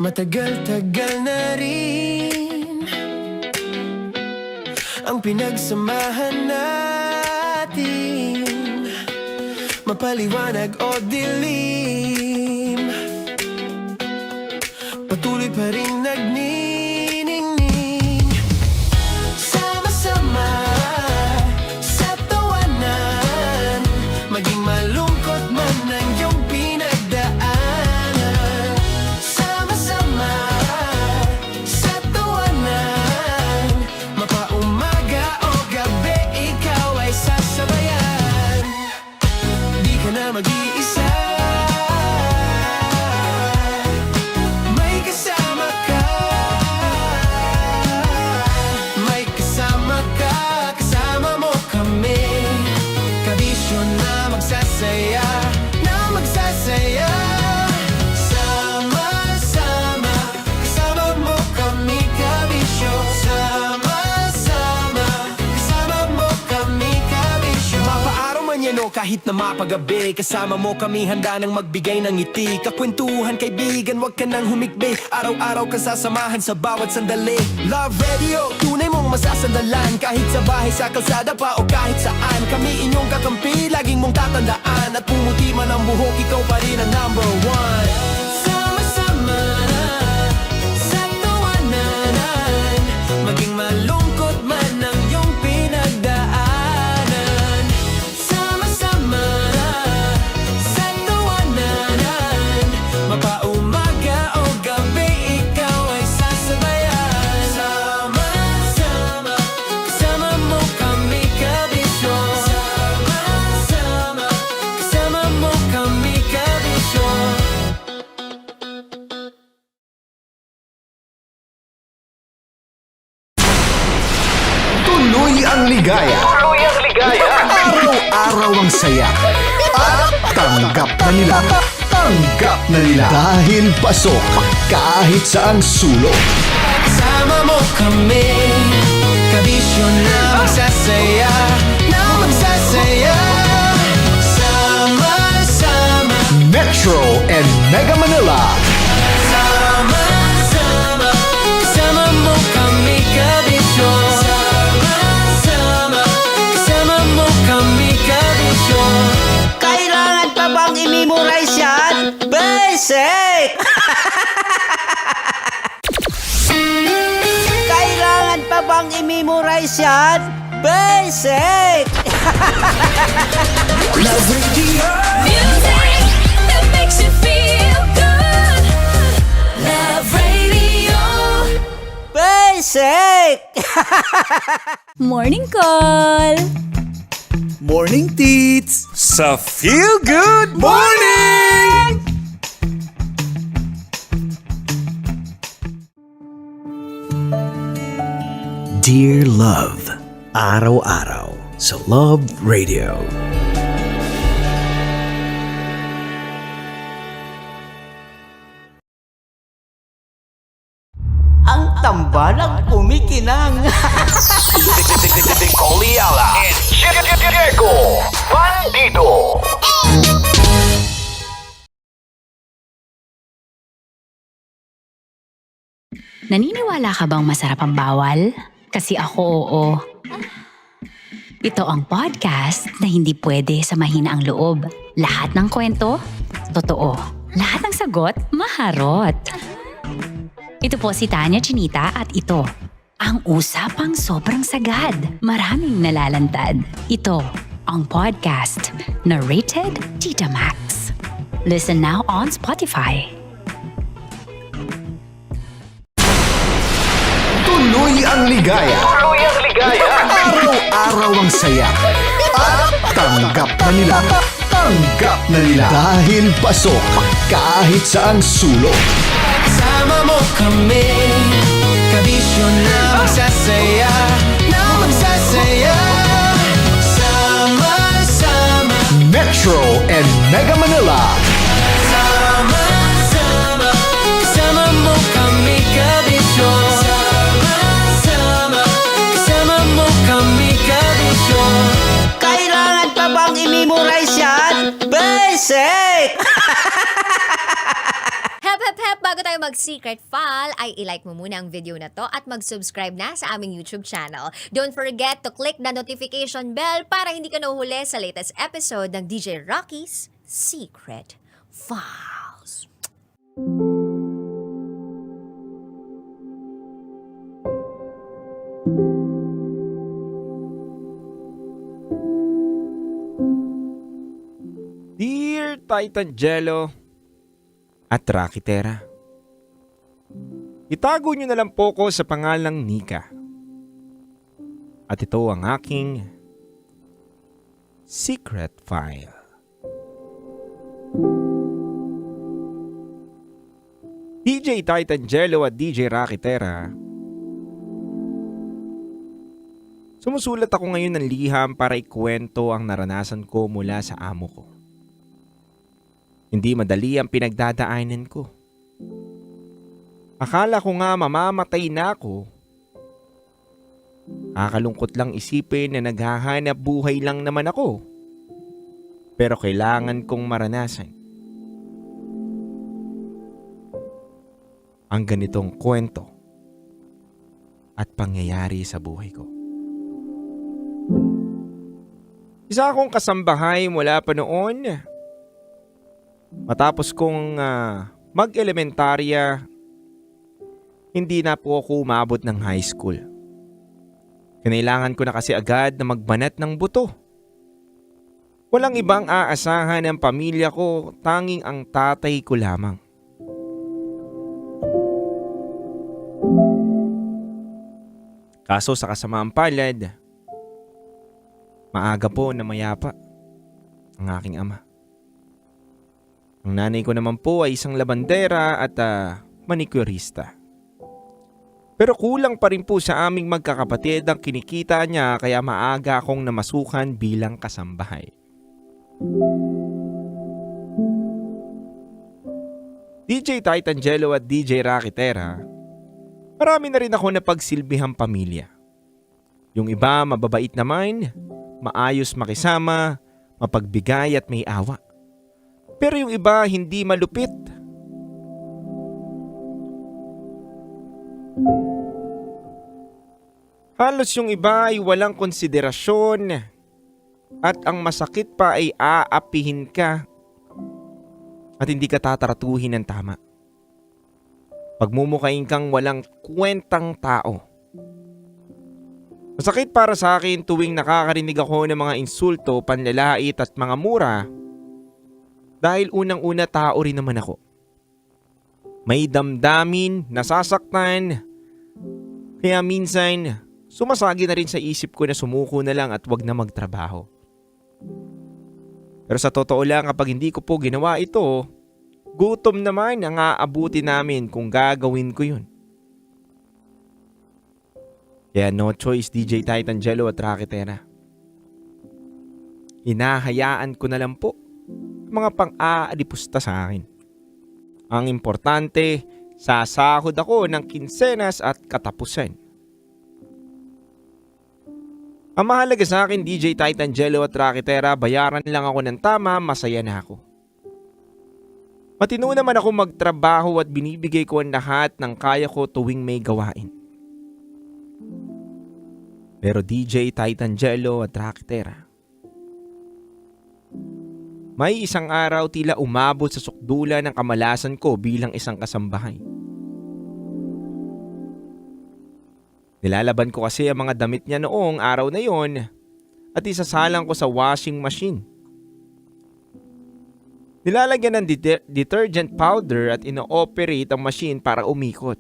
Matagal-tagal na rin ang pinagsamahan natin, mapaliwanag o dilim, patuloy pa rin nagniningning. Sama-sama sa tawanan, maging malungkot man ang iyong pinagdaanan. Sama-sama sa tawanan, mapaumaga o gabi, ikaw ay sasabayan. Di ka na mag-iisa, may kasama ka. May kasama ka, kasama mo kami. Kabisyo na magsasaya, na magsasaya. Sama-sama, kasama mo kami, kabisyo. Sama-sama, kasama mo kami, kabisyo. Mapaaraw man yan o kahit na mapagabi, kasama mo kami, handa nang magbigay ng ngiti. Kakwentuhan, kaibigan, wag ka nang humikbi. Araw-araw ka sasamahan sa bawat sandali. Love Radio, tunay mong masasandalan. Kahit sa bahay, sa kalsada pa o kahit saan, kami inyong kakampi, laging mong tatandaan. At pumuti man ang buhok, ikaw pa rin ang number one. Sama-sama sa tawanan, maging malungkot man ang iyong pinagdaanan. Sama-sama sa tawanan, mapaumaga o gabi, ikaw ay sasabayan. Sama-sama, kasama mo kami, kabisyo. Sama-sama, kasama mo kami, kabisyo. Tuloy ang ligaya. Araw-araw ang saya. At tanggap na nila. Dahil pasok kahit saang sulok. Kasama mo kami, kabisyo na magsasaya, na magsasaya. Sama-sama, Metro and Mega Manila. sama-sama, kasama mo kami, kabisyo. Sama-sama, kasama mo kami, kabisyo. Kailangan pa bang i-memorize yan? Basic! Kailangan pa bang i-memorize yan? Basic! Love Radio. Music that makes you feel good. Love Radio. Basic! Morning Call. Morning, Tits! Sa Feel Good Morning! Dear Love, araw-araw sa Love Radio. Ang tambalang kumikinang. Coliala and Diego Bandido. Naniniwala ka bang masarap ang bawal? Kasi ako oo. Ito ang podcast na hindi pwede sa mahina ang loob. Lahat ng kwento, totoo. Lahat ng sagot, maharot. Ito po si Tanya Chinita at ito, ang usapang sobrang sagad. Maraming nalalantad. Ito, ang podcast na Rated Tita Max. Listen now on Spotify. Tuloy ang ligaya. Araw-araw ang saya. At tanggap na nila. Dahil pasok kahit saang sulok. Kasama mo kami, kabisyo na magsasaya, na magsasaya. Sama-sama, Metro and Mega Manila. sama-sama, kasama mo kami, kabisyo. Sama-sama, kasama mo kami, kabisyo. Kailangan pa bang i-memorize yan? Basic! Hep hep hep bago tayo mag-secret file, ay ilike mo muna ang video na to at mag-subscribe na sa aming YouTube channel. Don't forget to click the notification bell para hindi ka nahuhuli sa latest episode ng DJ Rocky's Secret Files. Dear Titan Jello at Rakitera, itago niyo na lang po ko sa pangalang Nika. At ito ang aking secret file. DJ Titan Jello at DJ Rakitera, sumusulat ako ngayon ng liham para ikwento ang naranasan ko mula sa amo ko. Hindi madali ang pinagdadaanan ko. Akala ko nga mamamatay na ako. Kakalungkot lang isipin na naghahanap buhay lang naman ako. Pero kailangan kong maranasan ang ganitong kwento at pangyayari sa buhay ko. Isa akong kasambahay mula pa noon. Matapos kong mag-elementarya, hindi na po ako umabot ng high school. Kinailangan ko na kasi agad na magbanat ng buto. Walang ibang aasahan ng pamilya ko, tanging ang tatay ko lamang. Kaso sa kasamaang palad, maaga po na mayapa ang aking ama. Ang nanay ko naman po ay isang labandera at manicurista. Pero kulang pa rin po sa aming magkakapatid ang kinikita niya kaya maaga akong namasukan bilang kasambahay. DJ Titan Jello at DJ Rakitera, marami na rin ako napagsilbihang pamilya. Yung iba mababait naman, maayos makisama, mapagbigay at may awa. Pero yung iba hindi malupit. Halos yung iba ay walang konsiderasyon at ang masakit pa ay aapihin ka at hindi ka tataratuhin ng tama. Pagmumukhain kang walang kwentang tao. Masakit para sa akin tuwing nakakarinig ako ng mga insulto, panlalait at mga mura. Dahil unang-una tao rin naman ako. May damdamin, nasasaktan. Kaya minsan, sumasagi na rin sa isip ko na sumuko na lang at wag na magtrabaho. Pero sa totoo lang kapag hindi ko po ginawa ito, gutom naman ang aabuti namin kung gagawin ko yun. Kaya no choice DJ Titan Jello at Rakitera. Hinahayaan ko na lang po mga pang-aalipusta sa akin. Ang importante, sasahod ako ng kinsenas at katapusan. Ang mahalaga sa akin, DJ Titan Jello at Rakitera, bayaran lang ako ng tama, masaya na ako. Matino naman ako magtrabaho at binibigay ko ang lahat ng kaya ko tuwing may gawain. Pero DJ Titan Jello at Rakitera, may isang araw tila umabot sa sukdulan ng kamalasan ko bilang isang kasambahay. Nilalaban ko kasi ang mga damit niya noong araw na yon at isasalang ko sa washing machine. Nilalagyan ng detergent powder at ino-operate ang machine para umikot.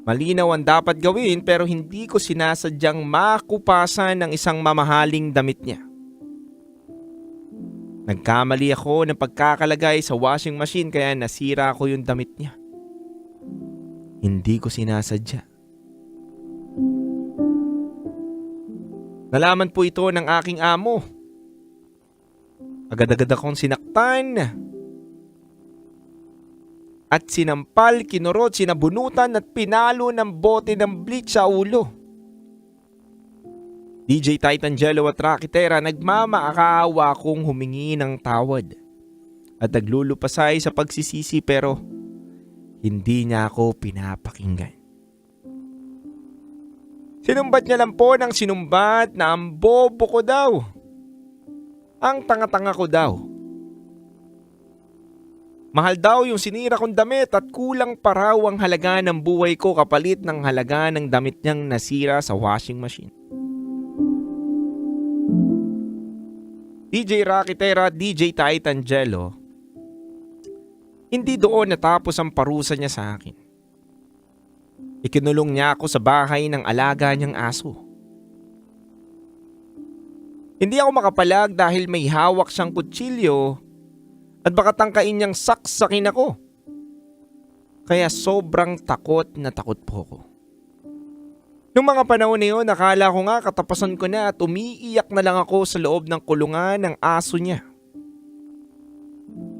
Malinaw ang dapat gawin pero hindi ko sinasadyang makupasan ng isang mamahaling damit niya. Nagkamali ako ng pagkakalagay sa washing machine kaya nasira ko yung damit niya. Hindi ko sinasadya. Nalaman po ito ng aking amo. Agad-agad akong sinaktan at sinampal, kinurot, sinabunutan at pinalo ng bote ng bleach sa ulo. DJ Titan Jello at Rakitera, nagmamakaawa akong humingi ng tawad at naglulupasay sa pagsisisi pero Hindi niya ako pinapakinggan. Sinumbat niya lang po ng sinumbat na ang bobo ko daw. Ang tanga-tanga ko daw. Mahal daw yung sinira kong damit at kulang pa raw ang halaga ng buhay ko kapalit ng halaga ng damit niyang nasira sa washing machine. DJ Rocky Terra, DJ Titan Jello, hindi doon natapos ang parusa niya sa akin. Ikinulong niya ako sa bahay ng alaga niyang aso. Hindi ako makapalag dahil may hawak siyang kutsilyo at baka tangkain niyang saksakin ako. Kaya sobrang takot na takot po ako. Noong mga panahon na yun, nakala ko nga katapasan ko na at umiiyak na lang ako sa loob ng kulungan ng aso niya.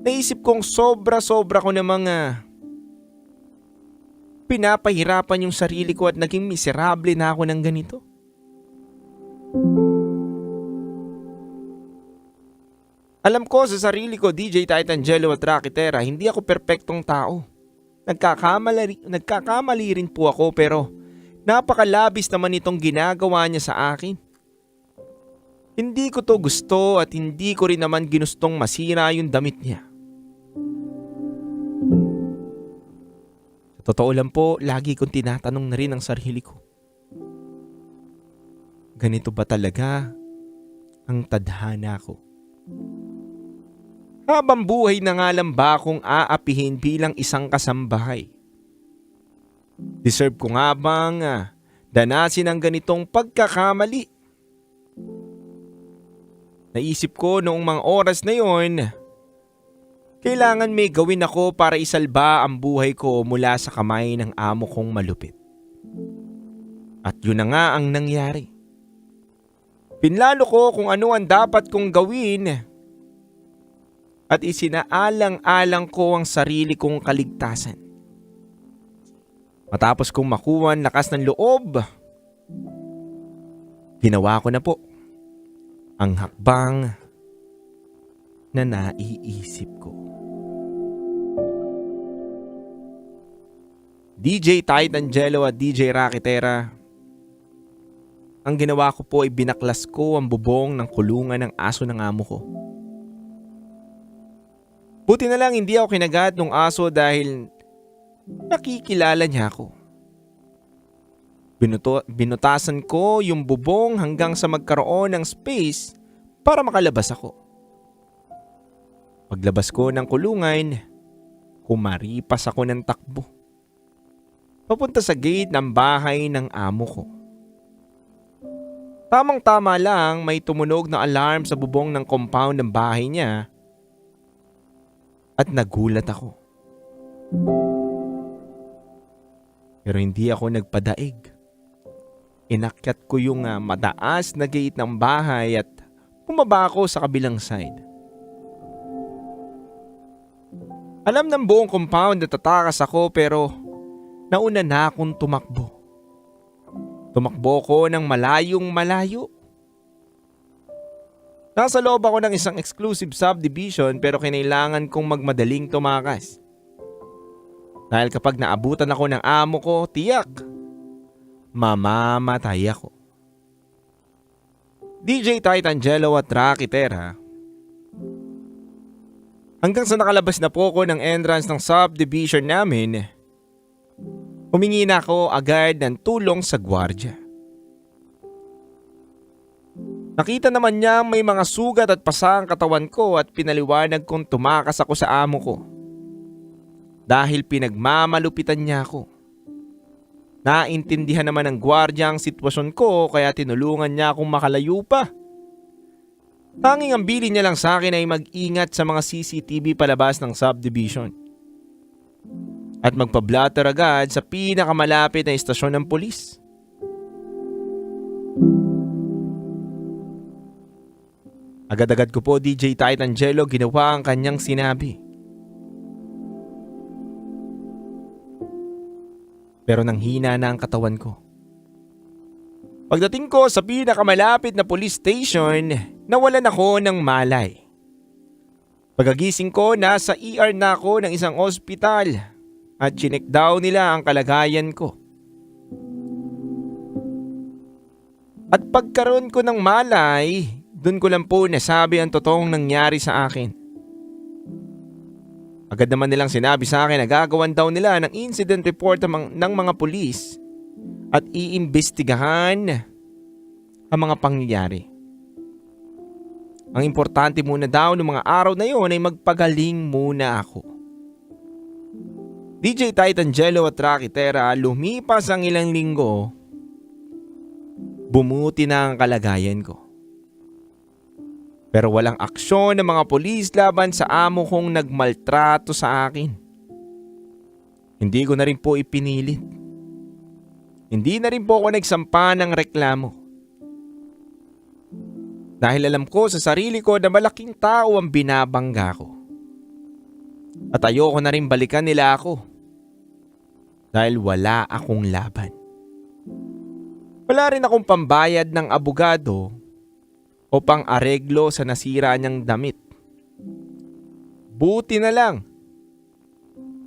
Naisip kong sobra-sobra ko namang pinapahirapan yung sarili ko at naging miserable na ako ng ganito. Alam ko sa sarili ko, DJ Titan Jello at Rocky Terra, hindi ako perpektong tao. Nagkakamali rin po ako pero napakalabis naman itong ginagawa niya sa akin. Hindi ko to gusto at hindi ko rin naman ginustong masira yung damit niya. Sa totoo lang po, lagi kong tinatanong na rin ang sarili ko. Ganito ba talaga ang tadhana ko? Habang buhay na nga lang ba akong aapihin bilang isang kasambahay? Deserve ko nga bang danasin ang ganitong pagkakamali? Naisip ko noong mga oras na yon, kailangan may gawin ako para isalba ang buhay ko mula sa kamay ng amo kong malupit. At yun na nga ang nangyari. Pinlano ko kung ano ang dapat kong gawin at isinaalang-alang ko ang sarili kong kaligtasan. Matapos kong makuha ang lakas ng loob, ginawa ko na po ang hakbang na naiisip ko. DJ Titan Jello at DJ Rocky Terra, ang ginawa ko po ay binaklas ko ang bubong ng kulungan ng aso ng amo ko. Buti na lang hindi ako kinagat ng aso dahil nakikilala niya ako. Binutasan ko yung bubong hanggang sa magkaroon ng space para makalabas ako. Paglabas ko ng kulungan, kumaripas ako ng takbo. Papunta sa gate ng bahay ng amo ko. Tamang-tama lang may tumunog na alarm sa bubong ng compound ng bahay niya. At nagulat ako. Pero hindi ako nagpadaig. Inakyat ko yung mataas na gate ng bahay at bumaba ako sa kabilang side. Alam ng buong compound na tatakas ako pero nauna na akong tumakbo. Tumakbo ko ng malayong malayo. Nasa loob ako ng isang exclusive subdivision pero kinailangan kong magmadaling tumakas. Dahil kapag naabutan ako ng amo ko, tiyak, mamamatay ako. DJ Titan Jello at Rocky Terra, hanggang sa nakalabas na po ko ng entrance ng subdivision namin, humingi na ako agad ng tulong sa gwardiya. Nakita naman niya may mga sugat at pasa ang katawan ko at pinaliwanag kong tumakas ako sa amo ko. Dahil pinagmamalupitan niya ako. Naintindihan naman ng gwardiya ang sitwasyon ko kaya tinulungan niya akong makalayo pa. Tanging ang bilin niya lang sa akin ay mag-ingat sa mga CCTV palabas ng subdivision. At magpa-blotter agad sa pinakamalapit na istasyon ng pulis. Agad-agad ko po DJ Titan Jello ginawa ang kanyang sinabi. Pero nanghina na ang katawan ko. Pagdating ko sa pinakamalapit na police station, nawalan ako ng malay. Pagkagising ko, nasa ER na ako ng isang ospital At chinek daw nila ang kalagayan ko. At pagkaroon ko ng malay, dun ko lang po nasabi ang totoong nangyari sa akin. Agad naman nilang sinabi sa akin na gagawan daw nila ng incident report ng mga pulis at iimbestigahan ang mga pangyayari. Ang importante muna daw ng mga araw na yon ay magpagaling muna ako. DJ Titangelo at Rocky Terra, lumipas ang ilang linggo, bumuti na ang kalagayan ko. Pero walang aksyon ng mga pulis laban sa amo kong nagmaltrato sa akin. Hindi ko na rin po ipinilit. Hindi na rin po ako nagsampa ng reklamo. Dahil alam ko sa sarili ko na malaking tao ang binabangga ko. At ayoko na rin balikan nila ako. Dahil wala akong laban. Wala rin akong pambayad ng abogado o pang-areglo sa nasira niyang damit. Buti na lang.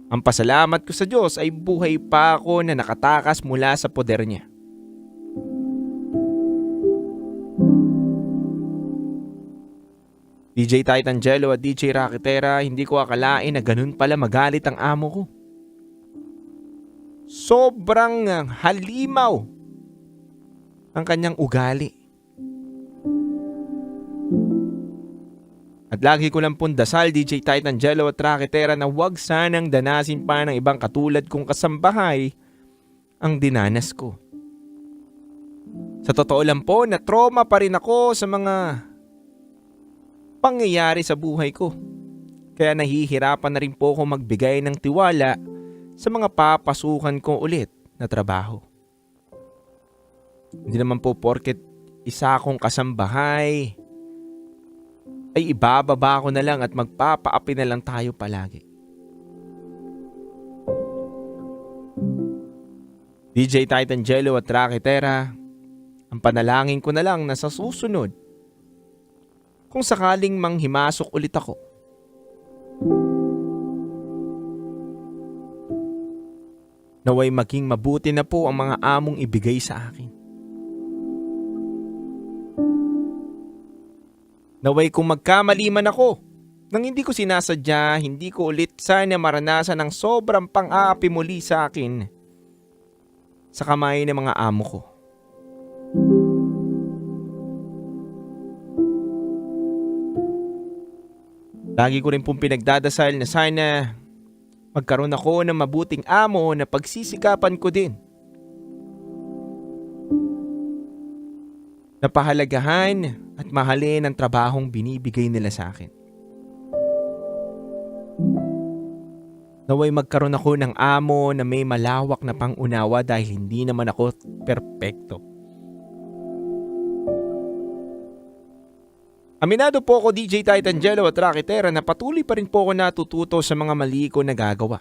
Ang pasalamat ko sa Diyos ay buhay pa ako na nakatakas mula sa poder niya. DJ Titangelo at DJ Rocky Terra, hindi ko akalain na ganun pala magalit ang amo ko. Sobrang halimaw ang kanyang ugali. At lagi ko lang pundasal, DJ Titangelo at Rocky Terra, na huwag sanang danasin pa ng ibang katulad kong kasambahay ang dinanas ko. Sa totoo lang po, na trauma pa rin ako sa mga pangyayari sa buhay ko. Kaya nahihirapan na rin po ako magbigay ng tiwala sa mga papasukan ko ulit na trabaho. Hindi naman po porket isa akong kasambahay ay ibababa ko na lang at magpapaapi na lang tayo palagi. DJ Titangelo at Rocky Terra, ang panalangin ko na lang na sa susunod, kung sakaling manghimasok ulit ako, naway maging mabuti na po ang mga among ibigay sa akin. Naway kung magkamali man ako, nang hindi ko sinasadya, hindi ko ulit sana maranasan ng sobrang pang-aapi muli sa akin sa kamay ng mga amo ko. Lagi ko rin pong pinagdadasal na sana magkaroon ako ng mabuting amo na pagsisikapan ko din. Napahalagahan at mahalin ang trabahong binibigay nila sa akin. Naway magkaroon ako ng amo na may malawak na pangunawa dahil hindi naman ako perpekto. Aminado po ako, DJ Titangelo at Rocky Terra, na patuloy pa rin po ako natututo sa mga mali ko na gagawa.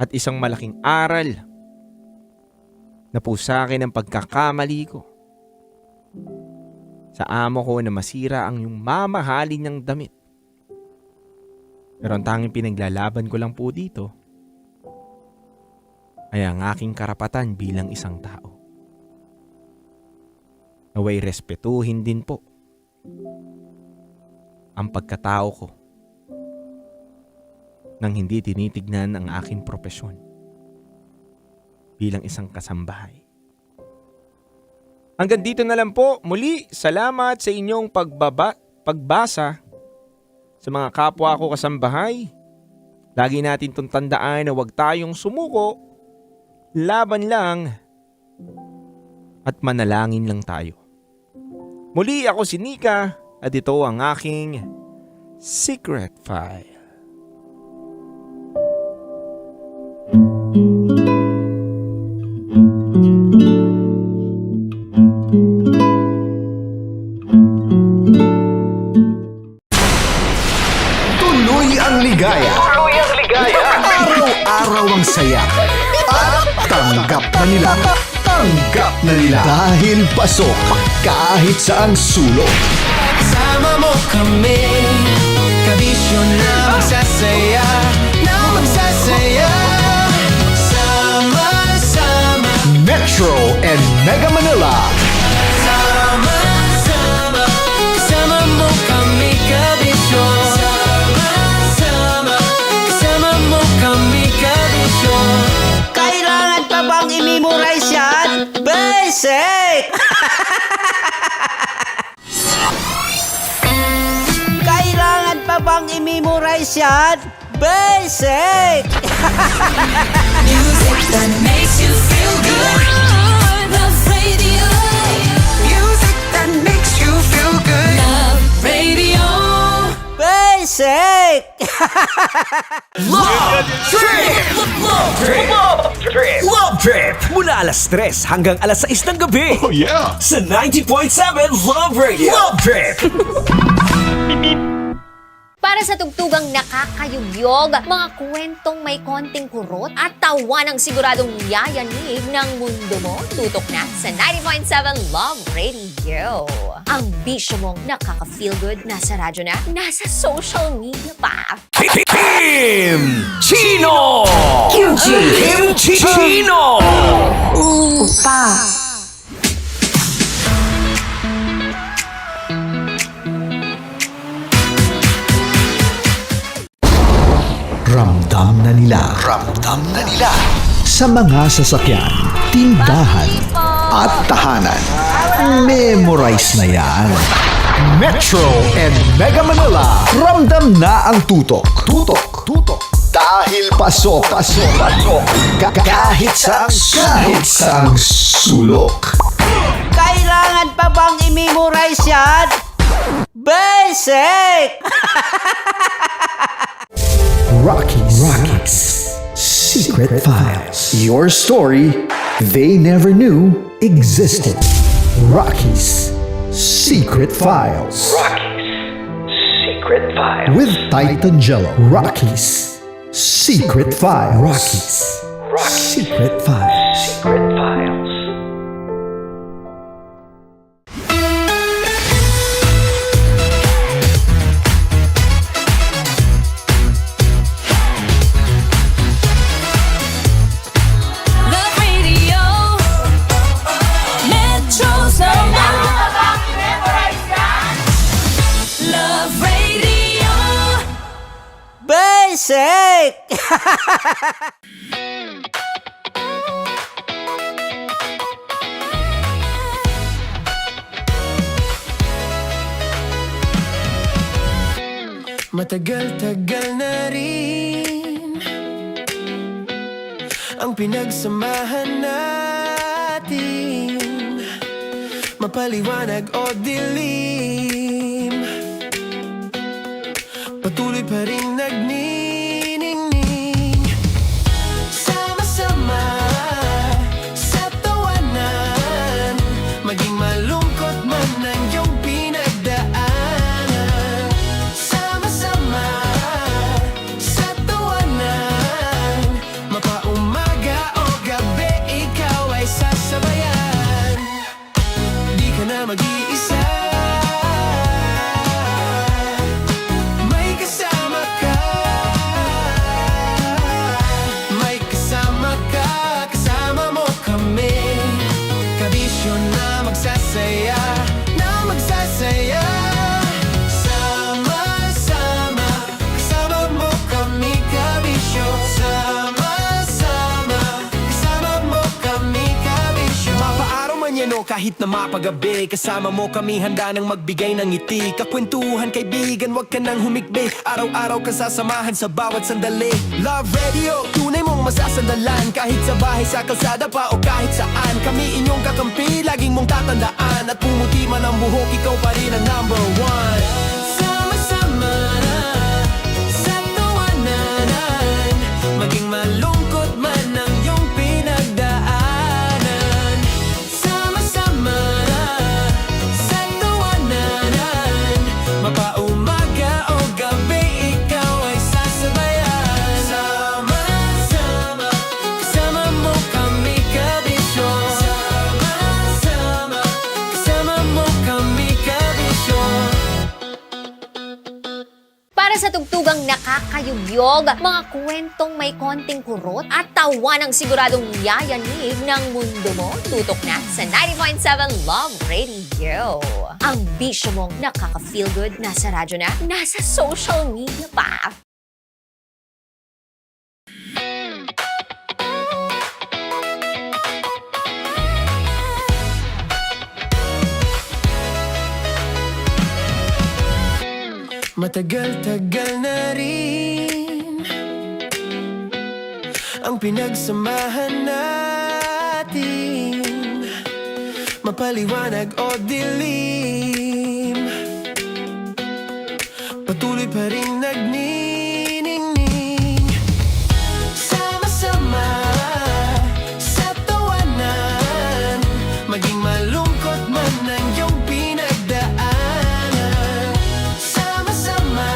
At isang malaking aral na po sa akin ang pagkakamali ko sa amo ko na masira ang yung mamahalin niyang damit. Pero ang tanging pinaglalaban ko lang po dito ay ang aking karapatan bilang isang tao. Naway respetuhin din po ang pagkatao ko nang hindi tinitignan ang aking propesyon bilang isang kasambahay. Hanggang dito na lang po. Muli, salamat sa inyong pagbasa sa mga kapwa ko kasambahay. Lagi natin itong tandaan na huwag tayong sumuko, laban lang at manalangin lang tayo. Muli, ako si Nika at ito ang aking Secret File. Tuloy ang ligaya. Tuloy ang ligaya. Araw-araw ang saya. At tanggap na nila. Tanggap na nila. Dahil pasok kahit saang sulok. Sama mo kami, kabisyo na magsasaya. memorize yan? Basic! Music that makes you feel good. Love Radio. Music that makes you feel good. Love Radio. Basic! Love Trip! Love Trip! Love Trip! Mula alas 3 hanggang alas 6 ng gabi. Oh yeah! Sa 90.7 Love Radio. Love Trip! Para sa tugtugang nakakayugyog, mga kwentong may konting kurot at tawa ng siguradong yayanig ng mundo mo, tutok na sa 90.7 Love Radio. Ang bisyo mong nakaka-feel good, nasa radyo na, nasa social media pa. Kim Chino! Kim Chino! Ramdam na nila. Sa mga sasakyan, tindahan, at tahanan. Memorize na yan. Metro and Mega Manila. Ramdam na ang tutok. Dahil pasok. Kahit saang sulok. Kailangan pa bang i-memorize yan? Basic! Rockies. Secret Files. Your story they never knew existed. Rockies. Secret Files. With Titan Jello. Rockies. Secret Files. Secret Files. Love Radio. Metro's number. Love Radio. Basic! Matagal-tagal na rin ang pinagsamahan natin, mapaliwanag o dilim, patuloy pa rin nagniningning. Sama-sama sa tawanan, maging malungkot man ang iyong pinagdaanan. Sama-sama sa tawanan, mapaumaga o gabi, ikaw ay sasabayan. Di ka na mag-iisa, may kasama ka. May kasama ka, kasama mo kami. Kabisyo na magsasaya, sama-sama, kasama mo kami, kabisyo. Sama-sama, kasama mo kami, kabisyo. Mapaaraw man yan o kahit na mapagabi, kasama mo kami, handa nang magbigay ng ngiti. Kakwentuhan, kaibigan, wag ka nang humikbi. Araw-araw ka sasamahan sa bawat sandali. Love Radio, tunay mong masasandalan. Kahit sa bahay, sa kalsada pa o kahit saan, kami inyong kakampi, laging mong tatandaan. At pumuti man ang buhok, ikaw pa rin ang number one. Sama-sama sa tawanan, maging malungkot man ang iyong pinagdaanan. Sama-sama sa tawanan, mapaumaga o gabi, ikaw ay sasabayan. Sama-sama, kasama mo kami, kabisyo. Sama-sama, kasama mo kami, kabisyo. Para sa tugtugang nakakayugyog, mga kwentong may konting kurot at tawa ng siguradong yayanig ng mundo mo, tutok na sa 90.7 Love Radio. Ang bisyo mong nakaka-feel good, nasa radyo na, nasa social media pa. Matagal-tagal na rin ang pinagsamahan natin, mapaliwanag o dilim, patuloy pa rin nagniningning. Sama-sama sa tawanan, maging malungkot man ang iyong pinagdaanan. Sama-sama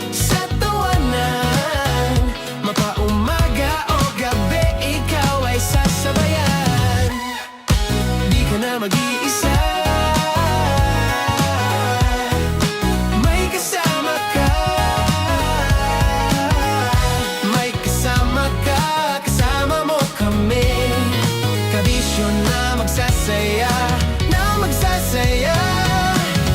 sa tawanan, mapaumaga o gabi, ikaw ay sasabayan. Di ka na mag-iisa, may kasama ka. May kasama ka, kasama mo kami. Kabisyo na magsasaya, na magsasaya.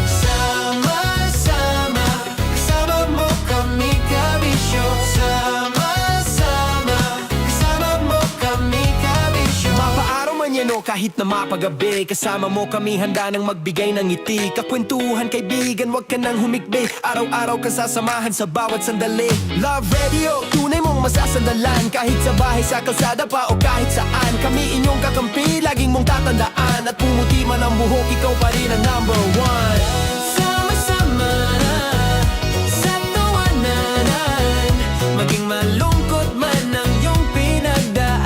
Sama-sama, kasama mo kami, kabisyo. Sama-sama, kasama mo kami, kabisyo. Mapaaraw man yan o kahit na mapagabi, kasama mo kami, handa nang magbigay ng ngiti. Kakwentuhan, kaibigan, wag ka nang humikbi. Araw-araw ka sasamahan sa bawat sandali. Love Radio, tunay mong masasandalan. Kahit sa bahay, sa kalsada pa o kahit saan, kami inyong kakampi, laging mong tatandaan. At pumuti man ang buhok, ikaw pa rin ang number one. Sama-sama sa tawanan, maging malungkot man ang iyong pinagdaanan.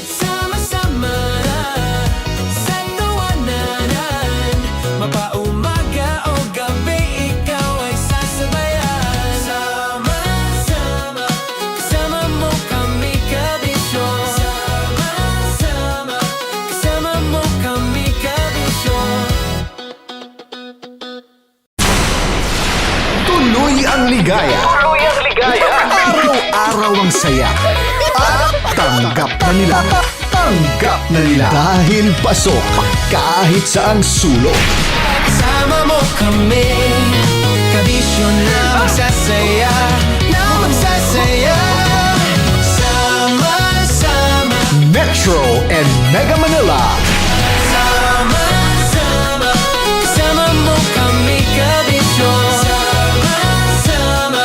Sama-sama sa tawanan, mapaumaga o gabi, ikaw ay sasabayan. Sama-sama, kasama mo kami, kabisyo. Sama-sama, kasama mo kami, kabisyo. Tuloy ang ligaya. Tuloy ang ligaya. Araw-araw ang saya. At tanggap na nila. Tanggap na nila. Dahil pasok kahit saang sulok. Kasama mo kami, kabisyo na magsasaya, na magsasaya. Sama-sama, Metro and Mega Manila. sama-sama, kasama mo kami, kabisyo. Sama-sama,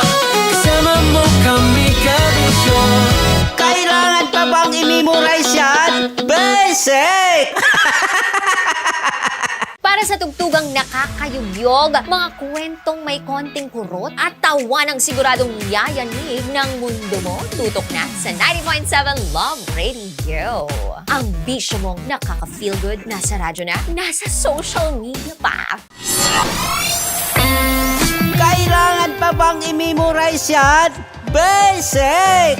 kasama mo kami, kabisyo. Kailangan pa bang i-memorize yan? Basic! Para sa tugtugang nakakayugyog, mga kwentong may konting kurot at tawa ng siguradong yayanig ng mundo mo, tutok na sa 90.7 Love Radio. Ang bisyo mong nakaka-feel good, nasa radyo na, nasa social media pa. Kailangan pa bang i-memorize yan? Basic!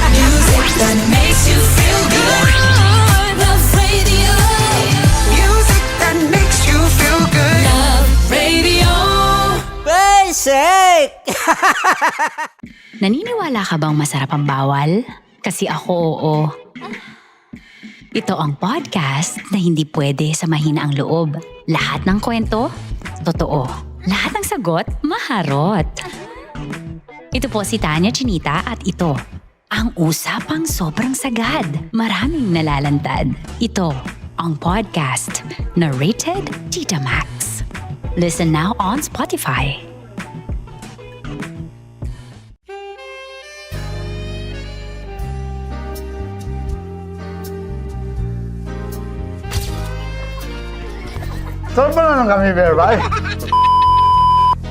Music that makes you feel good. Love Radio. Music that makes you feel good. Love Radio. Basic! Naniniwala ka bang masarap ang bawal? Kasi ako oo. Ito ang podcast na hindi pwede sa mahina ang loob. Lahat ng kwento, totoo. Lahat ng sagot, maharot. Ito po si Tanya Chinita at ito, ang usapang sobrang sagad. Maraming nalalantad. Ito, ang podcast na rated Tita Max. Listen now on Spotify. Saan ba na lang kami, Berbay?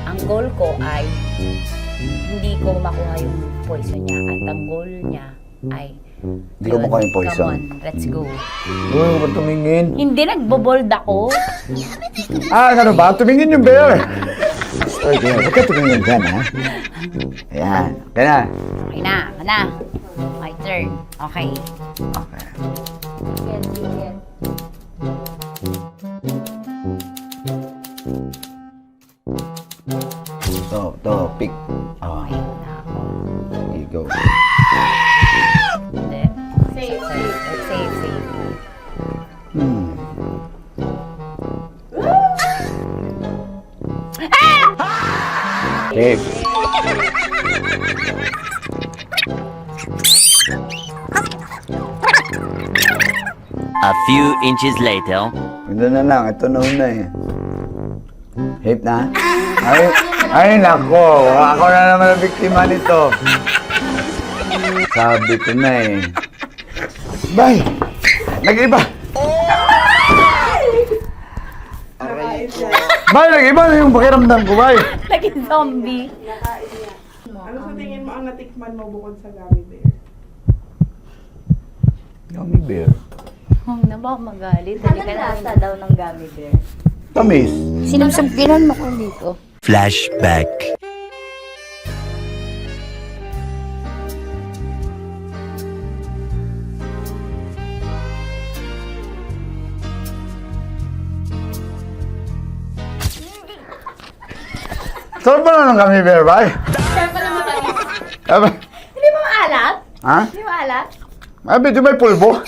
Ang goal ko ay hindi ko makuha yung poison niya at ang goal niya ay Hindi ko makuha yung poison. Come on, let's go. Huwag mo tumingin. Hindi, nagbobold ako. Ano ba? Tumingin yung bear. Story ko yan. Huwag ka tumingin dyan, ha? Ayan. Kaya na. Okay na, na. My turn. Okay. Okay. Yan, yan. To, pick. Oh, Okay na ako. here you go. Hindi. Safe, safe. Safe, safe. Safe. A few inches later. Ito na lang. Ito na una eh. Safe na? Ay, nako. Ako na naman ang biktima nito. Sabi ko na eh. Bay! Nag-iba! Bay, nag-iba na yung pakiramdam ko, bay! Naging zombie. Ano sa tingin mo ang natikman mo bukod sa gummy bear? Gummy bear. Oh, na baka magalit. Hindi ka nasa daw ng gummy bear. Tamis. Sinusumpinan mo ko dito. Flashback. Sarap ba na ng gummy bear, bay? Sarap pa naman kami. Aba, Hindi mo maalat? ha? Hindi mo maalat? Medyo may pulbo.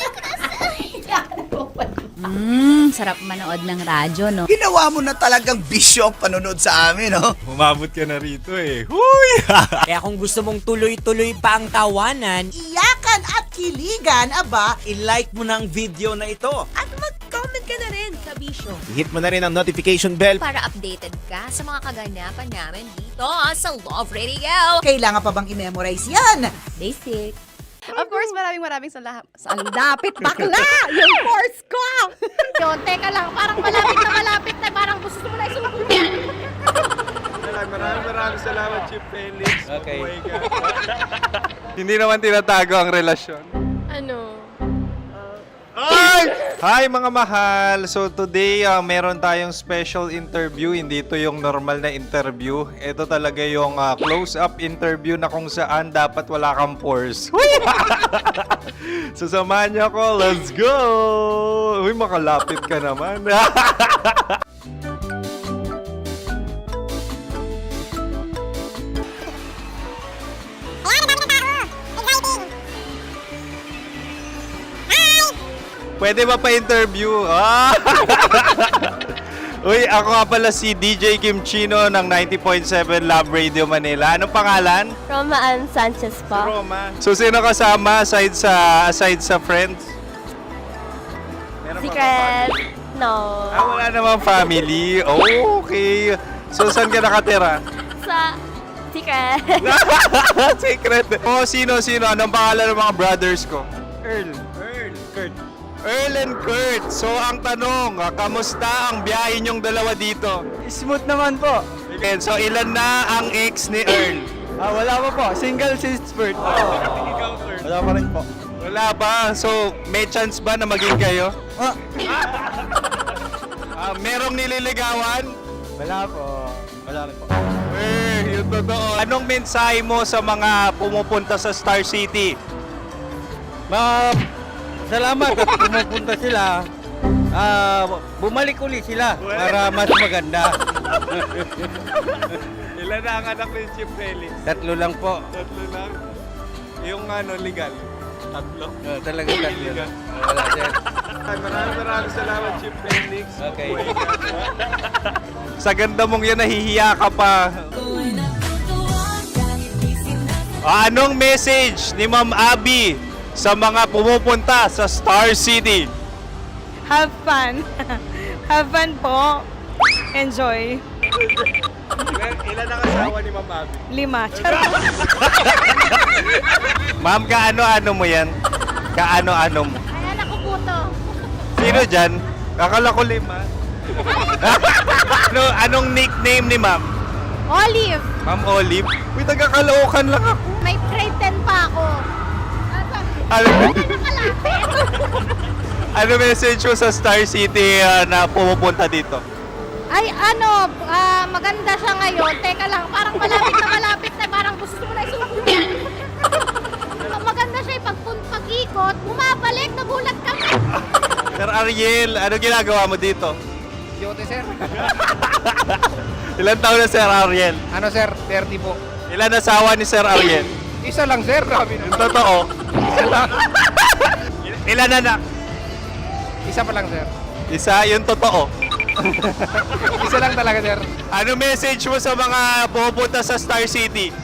Sarap manood ng radyo, no? Ginawa mo na talagang bisyo ang panonood sa amin, no? Umabot ka na rito eh. Huy! Kaya kung gusto mong tuloy-tuloy pa ang tawanan, Iyakan at kiligan, aba, i-like mo na ang video na ito. At mag-comment ka na rin sa Bisyo Hit mo na rin ang notification bell. para updated ka sa mga kaganapan namin dito sa Love Radio. Kailangan pa bang i-memorize yan? Basic. Of course, maraming salamat. Ang lapit bakla! Yung force ko! Yun, teka lang, parang malapit na, parang gusto mo na isulat. Maraming salamat, Chief Felix. Okay. Hindi naman tinatago ang relasyon. Ano? Ay! Hi mga mahal! So today, meron tayong special interview. Hindi ito yung normal na interview. Ito talaga yung close-up interview na kung saan dapat wala kang pores. So samahan niyo ako. Let's go! Uy, makalapit ka naman. Pwede ba pa-interview? Ah! Uy, ako nga pala si DJ Kim Chino ng 90.7 Love Radio Manila. Anong pangalan? Roma Ann Sanchez po. Roma. So, sino kasama aside sa friends? Meron ba Secret. No. wala namang family. Oh, okay. So, saan ka nakatira? Sa secret. Secret. Oh, sino? Anong pangalan ng mga brothers ko? Earl, Kurt. Earl and Kurt. So, ang tanong, kamusta ang biyahe niyong dalawa dito? Smooth naman po. Okay, so ilan na ang ex ni Earl? Wala pa po. Single since birth. Wala pa rin po. Wala ba? So, may chance ba na maging kayo? Merong nililigawan? Wala po. Wala rin po. Yung totoo. Anong mensahe mo sa mga pumupunta sa Star City? Salamat at pumupunta sila. Bumalik uli sila para mas maganda. Ilan na ang anak ni Chief Felix? 3 lang po. 3 lang. Yung legal? 3? Talaga 3. Legal. Wala sir. Maraming salamat, Chief Felix. Okay. Sa ganda mong yan, nahihiya ka pa. Anong message ni Ma'am Abby sa mga pumupunta sa Star City? Have fun. Have fun po. Enjoy. Ilan ang asawa ni Ma'am Abby? 5. Ma'am, kaano-ano mo yan? Kaano-ano mo? Ayan ako po to. Sino dyan? Akala ko 5. Anong nickname ni Ma'am? Olive, Ma'am Olive? Uy, taga-Caloocan lang ako. may grade 10 pa ako. Ano message mo sa Star City na pumupunta dito? Ay, maganda siya ngayon. Teka lang, parang malapit na, parang gusto mo na isulat. Maganda siya pag-ikot, bumabalik, nagulat ka. Sir Ariel, ano ginagawa mo dito? Yote sir. Ilan taon na Sir Ariel? Ano sir? 30 po. Ilan asawa ni Sir Ariel? Isa lang sir. Yung totoo. Isa lang. Ilan anak? Isa pa lang sir. Isa, yung totoo. Isa lang talaga sir. Ano message mo sa mga pumupunta sa Star City?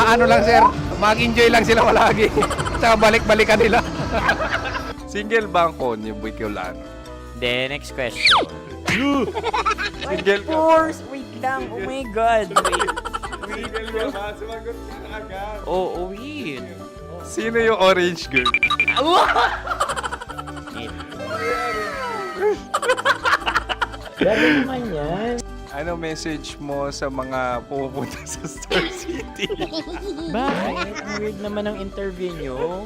Ano lang sir. Mag-enjoy lang sila palagi. Tsaka balik-balikan nila. Single ba ang konyo, Boy Kiolano? The next question. Single ka? Force. Wait lang. Oh my God. Oo, win. Sino yung orange girl? Grabe naman yan. Ano message mo sa mga pupunta sa Star City? Bakit? Ang weird naman ang interview nyo.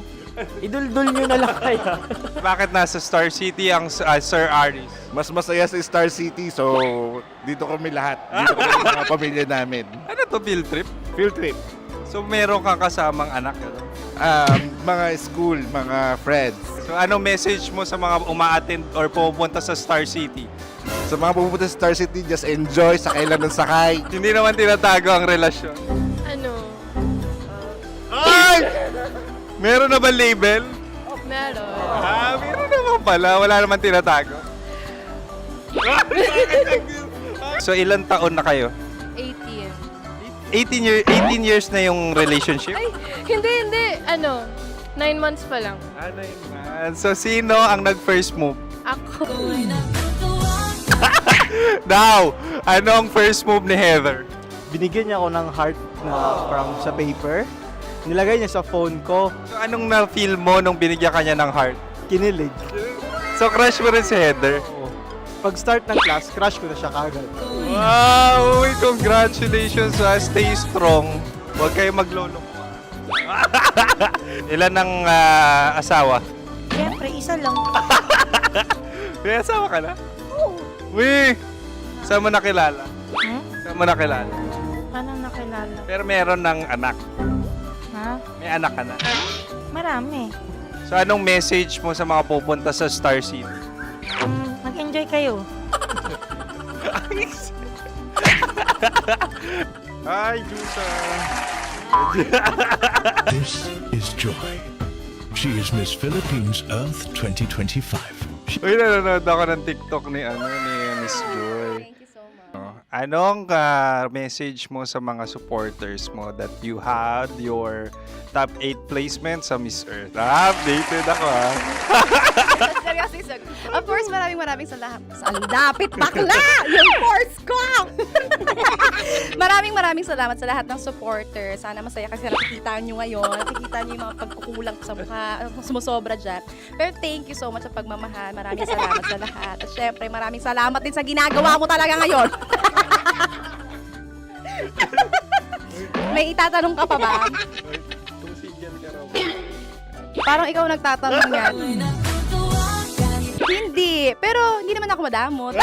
Idul-dul nyo na lang kaya. Bakit nasa Star City ang Sir Aris? Mas masaya sa Star City, so dito kami lahat. Dito kami mga pamilya namin. Ano to, field trip? Field trip. So meron kang kasamang anak? Ano? Mga school, mga friends. So ano message mo sa mga uma-attend or pupunta sa Star City? Sa mga pupunta sa Star City, just enjoy, sakay lang ng sakay. Hindi naman tinatago ang relasyon. Ano? Ay! Meron na ba label? Meron. Meron naman pala. Wala naman tinatago. So ilan taon na kayo? 18. 18 years na yung relationship? Ay, hindi. Ano? 9 months pa lang. 9 months. So sino ang nag-first move? Ako. Now, ano ang first move ni Heather? Binigyan niya ako ng heart na from sa paper. Nilagay niya sa phone ko. So anong na-feel mo nung binigyan ka niya ng heart? Kinilig. So crush mo rin si Heather? Oo. Pag start ng class, crush ko na siya kagad. Wow! Uy, congratulations ha. Stay strong. Huwag kayo maglolo. Ilan ang asawa? Siyempre, isa lang. May asawa ka na? Oo. Uy! Saan mo nakilala? Saan mo nakilala? Paano nakilala? Pero meron ng anak. Ha? May anak ka na. Marami. So anong message mo sa mga pupunta sa Star City? Mag-enjoy kayo. Hi, Jusa! This is Joy. She is Miss Philippines Earth 2025. Uy, nanonood ako ng TikTok ni Miss Joy. Thank you so much. Anong message mo sa mga supporters mo that you had your top 8 placement sa Miss Earth? Updated ako ha. Seryously, of course, maraming salamat. Ang dapit bakla! Yung course ko! maraming salamat sa lahat ng supporters. Sana masaya kasi nakikita nyo ngayon. Nakikita nyo yung mga pagkukulang ko sa mukha. Sumusobra dyan. Pero thank you so much sa pagmamahal. Maraming salamat sa lahat. At syempre, maraming salamat din sa ginagawa mo talaga ngayon. May itatanong ka pa ba? Parang ikaw nagtatanong yan. Hindi. Pero hindi naman ako madamot.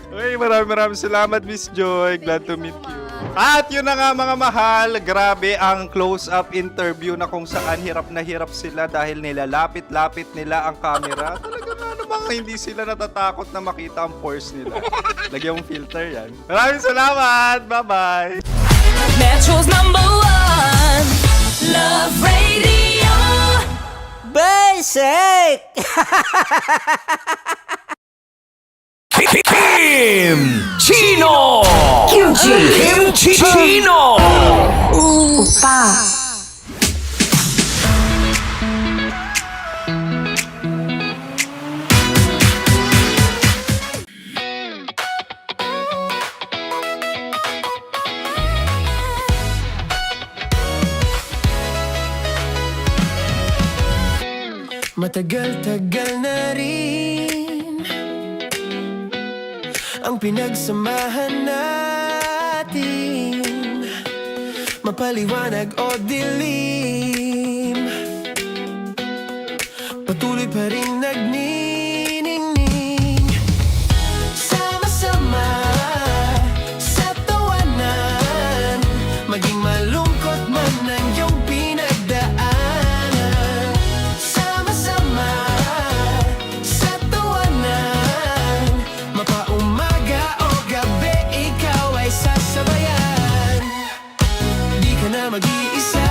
Uy, maraming salamat, Miss Joy. Glad to meet you. At yun na nga mga mahal, grabe ang close-up interview na kung saan hirap na hirap sila dahil nilalapit-lapit nila ang camera. Talaga nga namang hindi sila natatakot na makita ang pores nila. Lagyan mong filter yan. Maraming salamat! Bye-bye! Metro's #1 Love Radio. Basic! Kim Chino! Kim Chino! Upa. Matagal-tagal na rin ang pinagsamahan natin, mapaliwanag o dilim, patuloy pa rin nagniningning, sama-sama sa tawanan, maging malungkot man ang iyong pinagdaanan. Sama-sama sa tawanan, mapaumaga o gabi, ikaw ay sasabayan. Di ka na mag-iisa.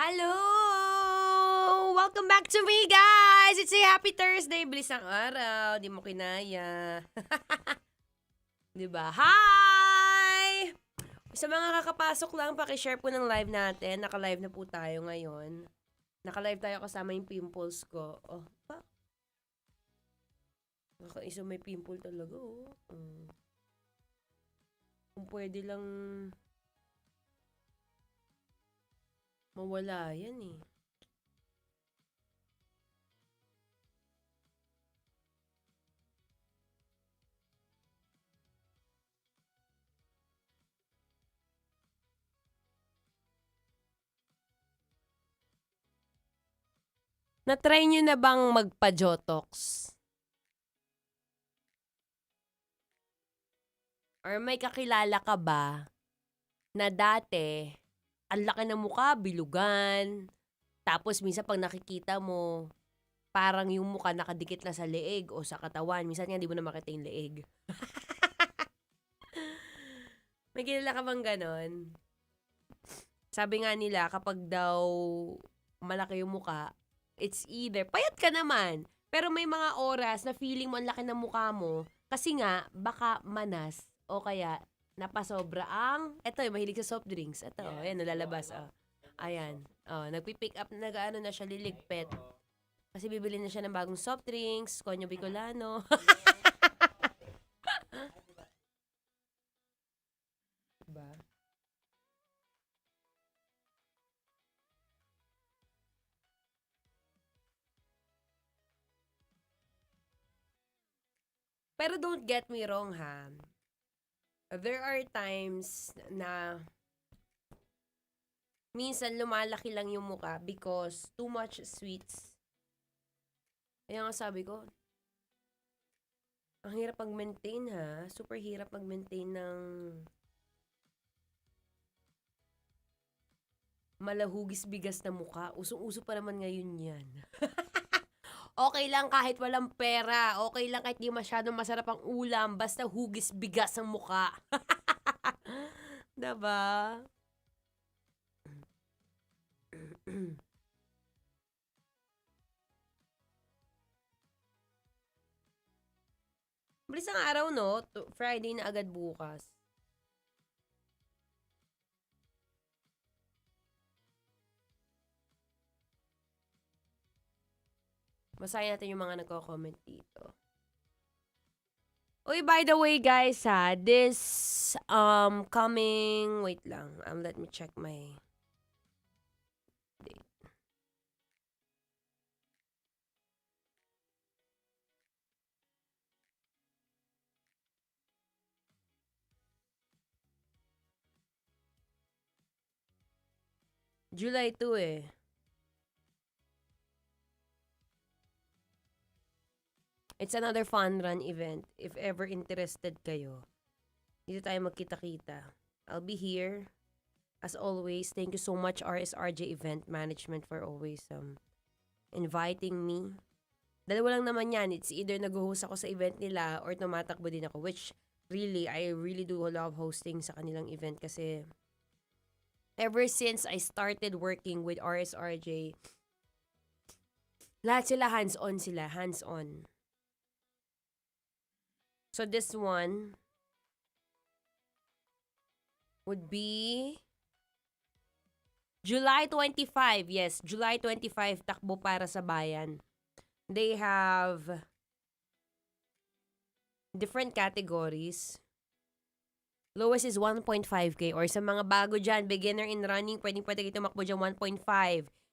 Hello! Welcome back to me, guys! It's a happy Thursday. Bilis ang araw. Di mo kinaya. Diba? Hi! Sa mga kakapasok lang, pakishare po ng live natin. Naka-live na po tayo ngayon. Naka-live tayo kasama yung pimples ko. Oh, pa. Nakaisa may pimple talaga, oh. Kung pwede lang mawala yan eh. Na-try nyo na bang magpa-Jotox? Or may kakilala ka ba na dati ang laki ng mukha, bilugan. Tapos minsan pag nakikita mo, parang yung mukha nakadikit na sa leeg o sa katawan. Minsan nga di mo na makita yung leeg. May kilala ka bang ganon? Sabi nga nila, kapag daw malaki yung mukha, it's either, payat ka naman, pero may mga oras na feeling mo ang laki ng mukha mo, kasi nga, baka manas, o kaya, napasobra ang, eto, mahilig sa soft drinks. Eto, ayan, nalalabas. Ayan. Nagpipick up, nag-ano na siya, liligpit. Kasi bibili na siya ng bagong soft drinks, Konyo Bicolano. Diba? Pero don't get me wrong, ha. There are times na minsan lumalaki lang yung mukha because too much sweets. Kaya nga sabi ko, ang hirap mag-maintain, ha. Super hirap mag-maintain ng malahugis bigas na mukha. Usong-uso pa naman ngayon yan. Okay lang kahit walang pera. Okay lang kahit di masyadong masarap ang ulam. Basta hugis bigas ang mukha. Diba? Bilis ang araw, no? Friday na agad bukas. Basahin natin yung mga nagko-comment dito. Uy, by the way, guys, ha, this coming, wait lang, let me check my date. July 2 eh. It's another fun run event. If ever interested kayo, dito tayo magkita-kita. I'll be here. As always, thank you so much RSRJ Event Management for always inviting me. Dalawa lang naman yan. It's either nag-host ako sa event nila or tumatakbo din ako. Which really, I really do love hosting sa kanilang event kasi ever since I started working with RSRJ, lahat sila hands-on sila. Hands-on. So this one would be July 25. Yes, July 25, Takbo para sa Bayan. They have different categories. Lowest is 1.5K or sa mga bago dyan, beginner in running, pwede kayo tumakbo dyan 1.5.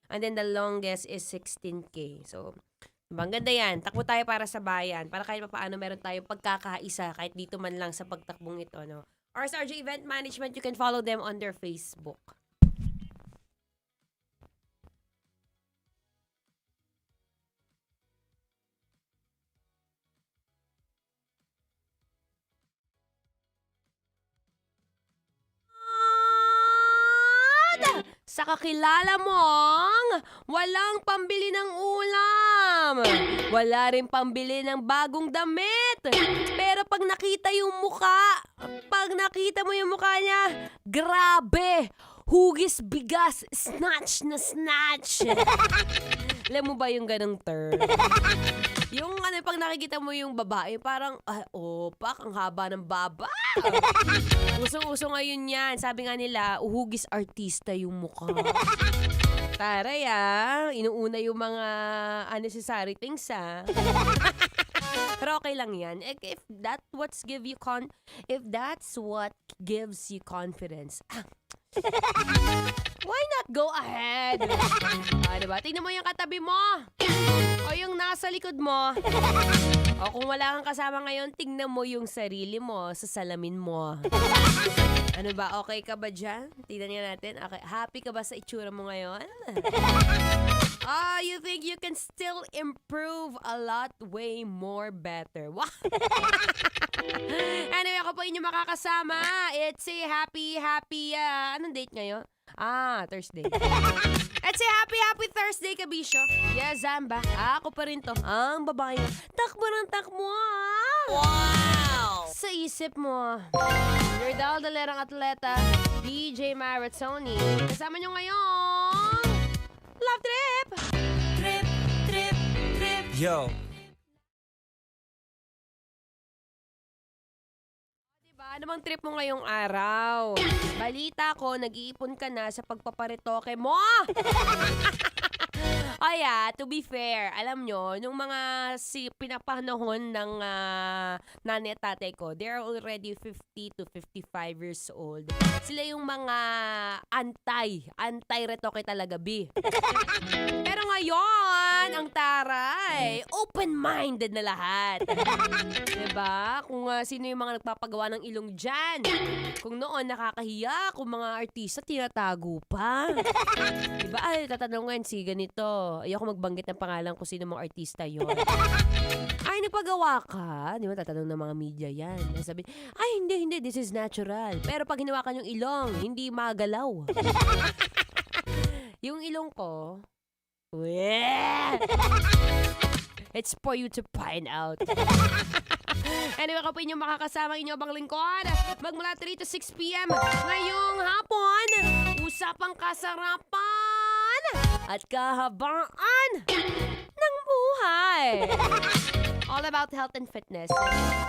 And then the longest is 16K. So, ang ganda yan. Takbo tayo para sa bayan. Para kahit paano meron tayong pagkakaisa kahit dito man lang sa pagtakbong ito, no? RSRJ Event Management, you can follow them on their Facebook. Sa kakilala mong walang pambili ng ulam. Wala rin pambili ng bagong damit. Pero pag nakita yung mukha, pag nakita mo yung mukha niya, grabe! hugis bigas, snatch na snatch. Alam mo ba yung ganong term? Yung pag nakikita mo yung babae, parang, pak, ang haba ng baba. Usong-uso ngayon yan. Sabi nga nila, uhugis artista yung mukha. Taray inuuna yung mga unnecessary things Pero okay lang yan. If that's what gives you confidence, why not go ahead? Diba? Tingnan mo yung katabi mo. O yung nasa likod mo. O kung wala kang kasama ngayon, tingnan mo yung sarili mo sa salamin mo. Ano ba? Okay ka ba dyan? Tingnan nga natin. Okay. Happy ka ba sa itsura mo ngayon? You think you can still improve a lot way more better. Wow! Anyway, ako po inyo makakasama. It's a happy, anong date ngayon? Thursday. It's a happy Thursday, kabisyo. Yes, Zamba. Ako pa rin to. Ang babae. Takbo ng takbo, Wow! Sa isip mo. Your daldalerang atleta, DJ Maratoni. Kasama nyo ngayon, Love Trip! Trip, trip, trip. Yo. Ano bang trip mo ngayong araw? Balita ko, nag-iipon ka na sa pagpaparetoke mo! To be fair, alam nyo, nung mga pinapanahon ng nanay at tatay ko, they're already 50 to 55 years old. Sila yung mga anti-retoke talaga, B. Pero ngayon, ang taray, open-minded na lahat. Diba? Kung sino yung mga nagpapagawa ng ilong dyan. Kung noon, nakakahiya. Kung mga artista, tinatago pa. Diba? Tatanungan si ganito. Ayoko magbanggit ng pangalan kung sino mga artista yon. Ay, nagpagawa ka? Di ba, tatanong ng mga media yan. Sabi, hindi, this is natural. Pero pag hinawakan yung ilong, hindi magalaw. Yung ilong ko, it's for you to find out. Anyway, ako po inyong makakasama inyong abang lingkod. Magmula 3 to 6 p.m. ngayong hapon, usapang kasarapan at kahabaan ng buhay. All about health and fitness.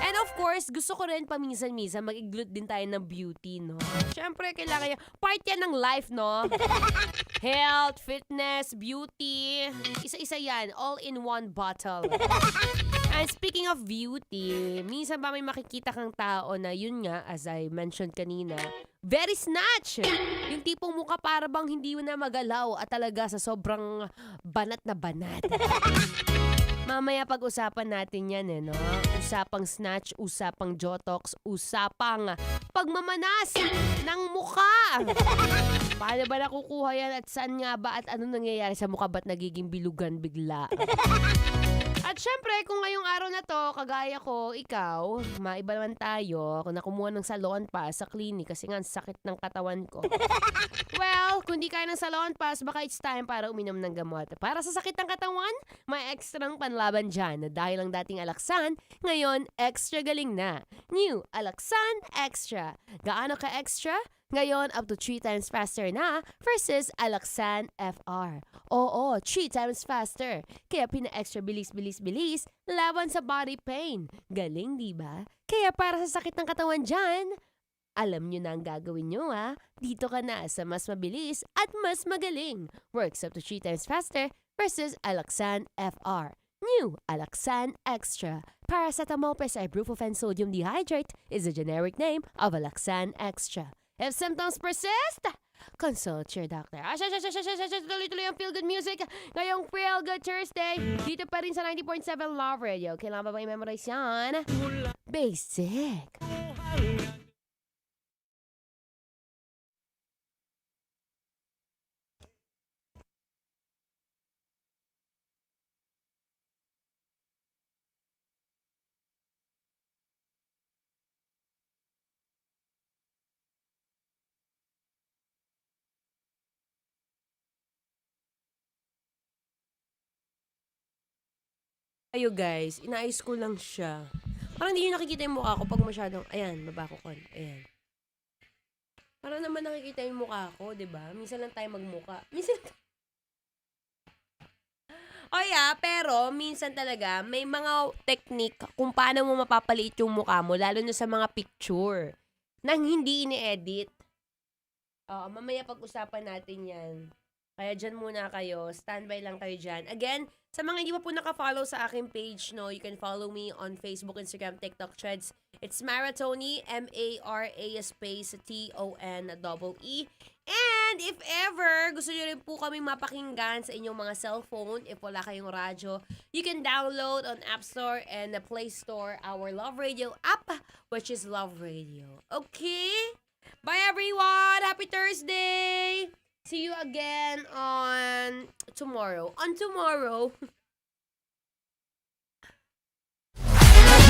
And of course, gusto ko rin paminsan-minsan mag-include din tayo ng beauty, no? Siyempre, kailangan yan. Part yan ng life, no? Health, fitness, beauty. Isa-isa yan. All in one bottle. And speaking of beauty, minsan ba may makikita kang tao na yun nga, as I mentioned kanina, very snatch! Yung tipong mukha para bang hindi na magalaw at talaga sa sobrang banat na banat. Mamaya pag-usapan natin yan no? Usapang snatch, usapang jotox, usapang pagmamanas ng mukha. Paano ba nakukuha yan at saan nga ba at ano nangyayari sa mukha, ba't nagiging bilugan bigla? At syempre, kung ngayong araw na to, kagaya ko, ikaw, maiba naman tayo, kung nakumuha ng salon pass sa clinic kasi nga ang sakit ng katawan ko. Well, kung di kaya ng salon pass, baka it's time para uminom ng gamot. Para sa sakit ng katawan, may ekstrang panlaban dyan. Dahil ang dating Alaxan, ngayon, extra galing na. New Alaxan Extra. Gaano ka extra? Ngayon, up to 3 times faster na versus Alaxan FR. Oo, 3 times faster. Kaya pina-extra bilis laban sa body pain. Galing, di ba? Kaya para sa sakit ng katawan dyan, alam nyo na ang gagawin nyo, Dito ka na sa mas mabilis at mas magaling. Works up to 3 times faster versus Alaxan FR. New Alaxan Extra. Paracetamol plus ibuprofen sodium dehydrate is the generic name of Alaxan Extra. If symptoms persist, consult your doctor. Tuloy-tuloy ang Feel Good Music ngayong Feel Good Thursday. Dito pa rin sa 90.7 Love Radio. Kailangan ba i-memorize yan? Basic. Ayo guys, inaayos ko lang siya. Parang hindi nyo nakikita yung mukha ko pag masyadong, ayan, baba ko kon. Ayan. Para naman nakikita yung mukha ko, di ba? Minsan lang tayo magmuka. Minsan pero minsan talaga may mga technique kung paano mo mapapaliit yung mukha mo, lalo na sa mga picture nang hindi ini-edit. Mamaya pag-usapan natin yan. Kaya dyan muna kayo. Standby lang kayo dyan. Again, sa mga hindi pa po naka-follow sa aking page, no, you can follow me on Facebook, Instagram, TikTok, Threads. It's Maratoni, M-A-R-A space T-O-N-E-E. And if ever gusto nyo rin po kaming mapakinggan sa inyong mga cellphone, if wala kayong radyo, you can download on App Store and the Play Store our Love Radio app, which is Love Radio. Okay? Bye everyone! Happy Thursday! See you again on tomorrow. On tomorrow.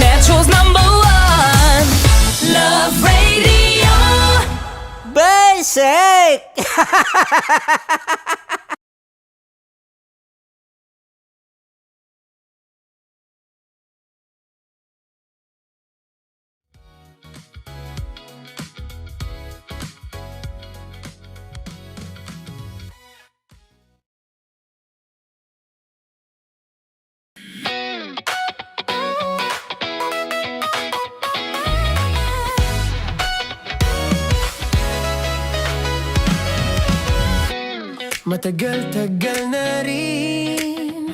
Metro's #1 Love Radio. Basic! Matagal-tagal na rin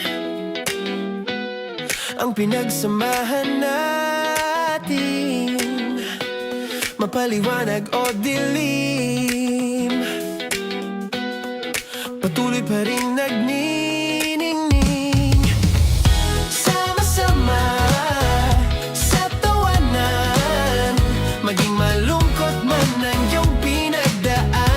ang pinagsamahan natin, mapaliwanag o dilim, patuloy pa rin nagniningning. Sama-sama sa tawanan, maging malungkot man ang iyong pinagdaanan.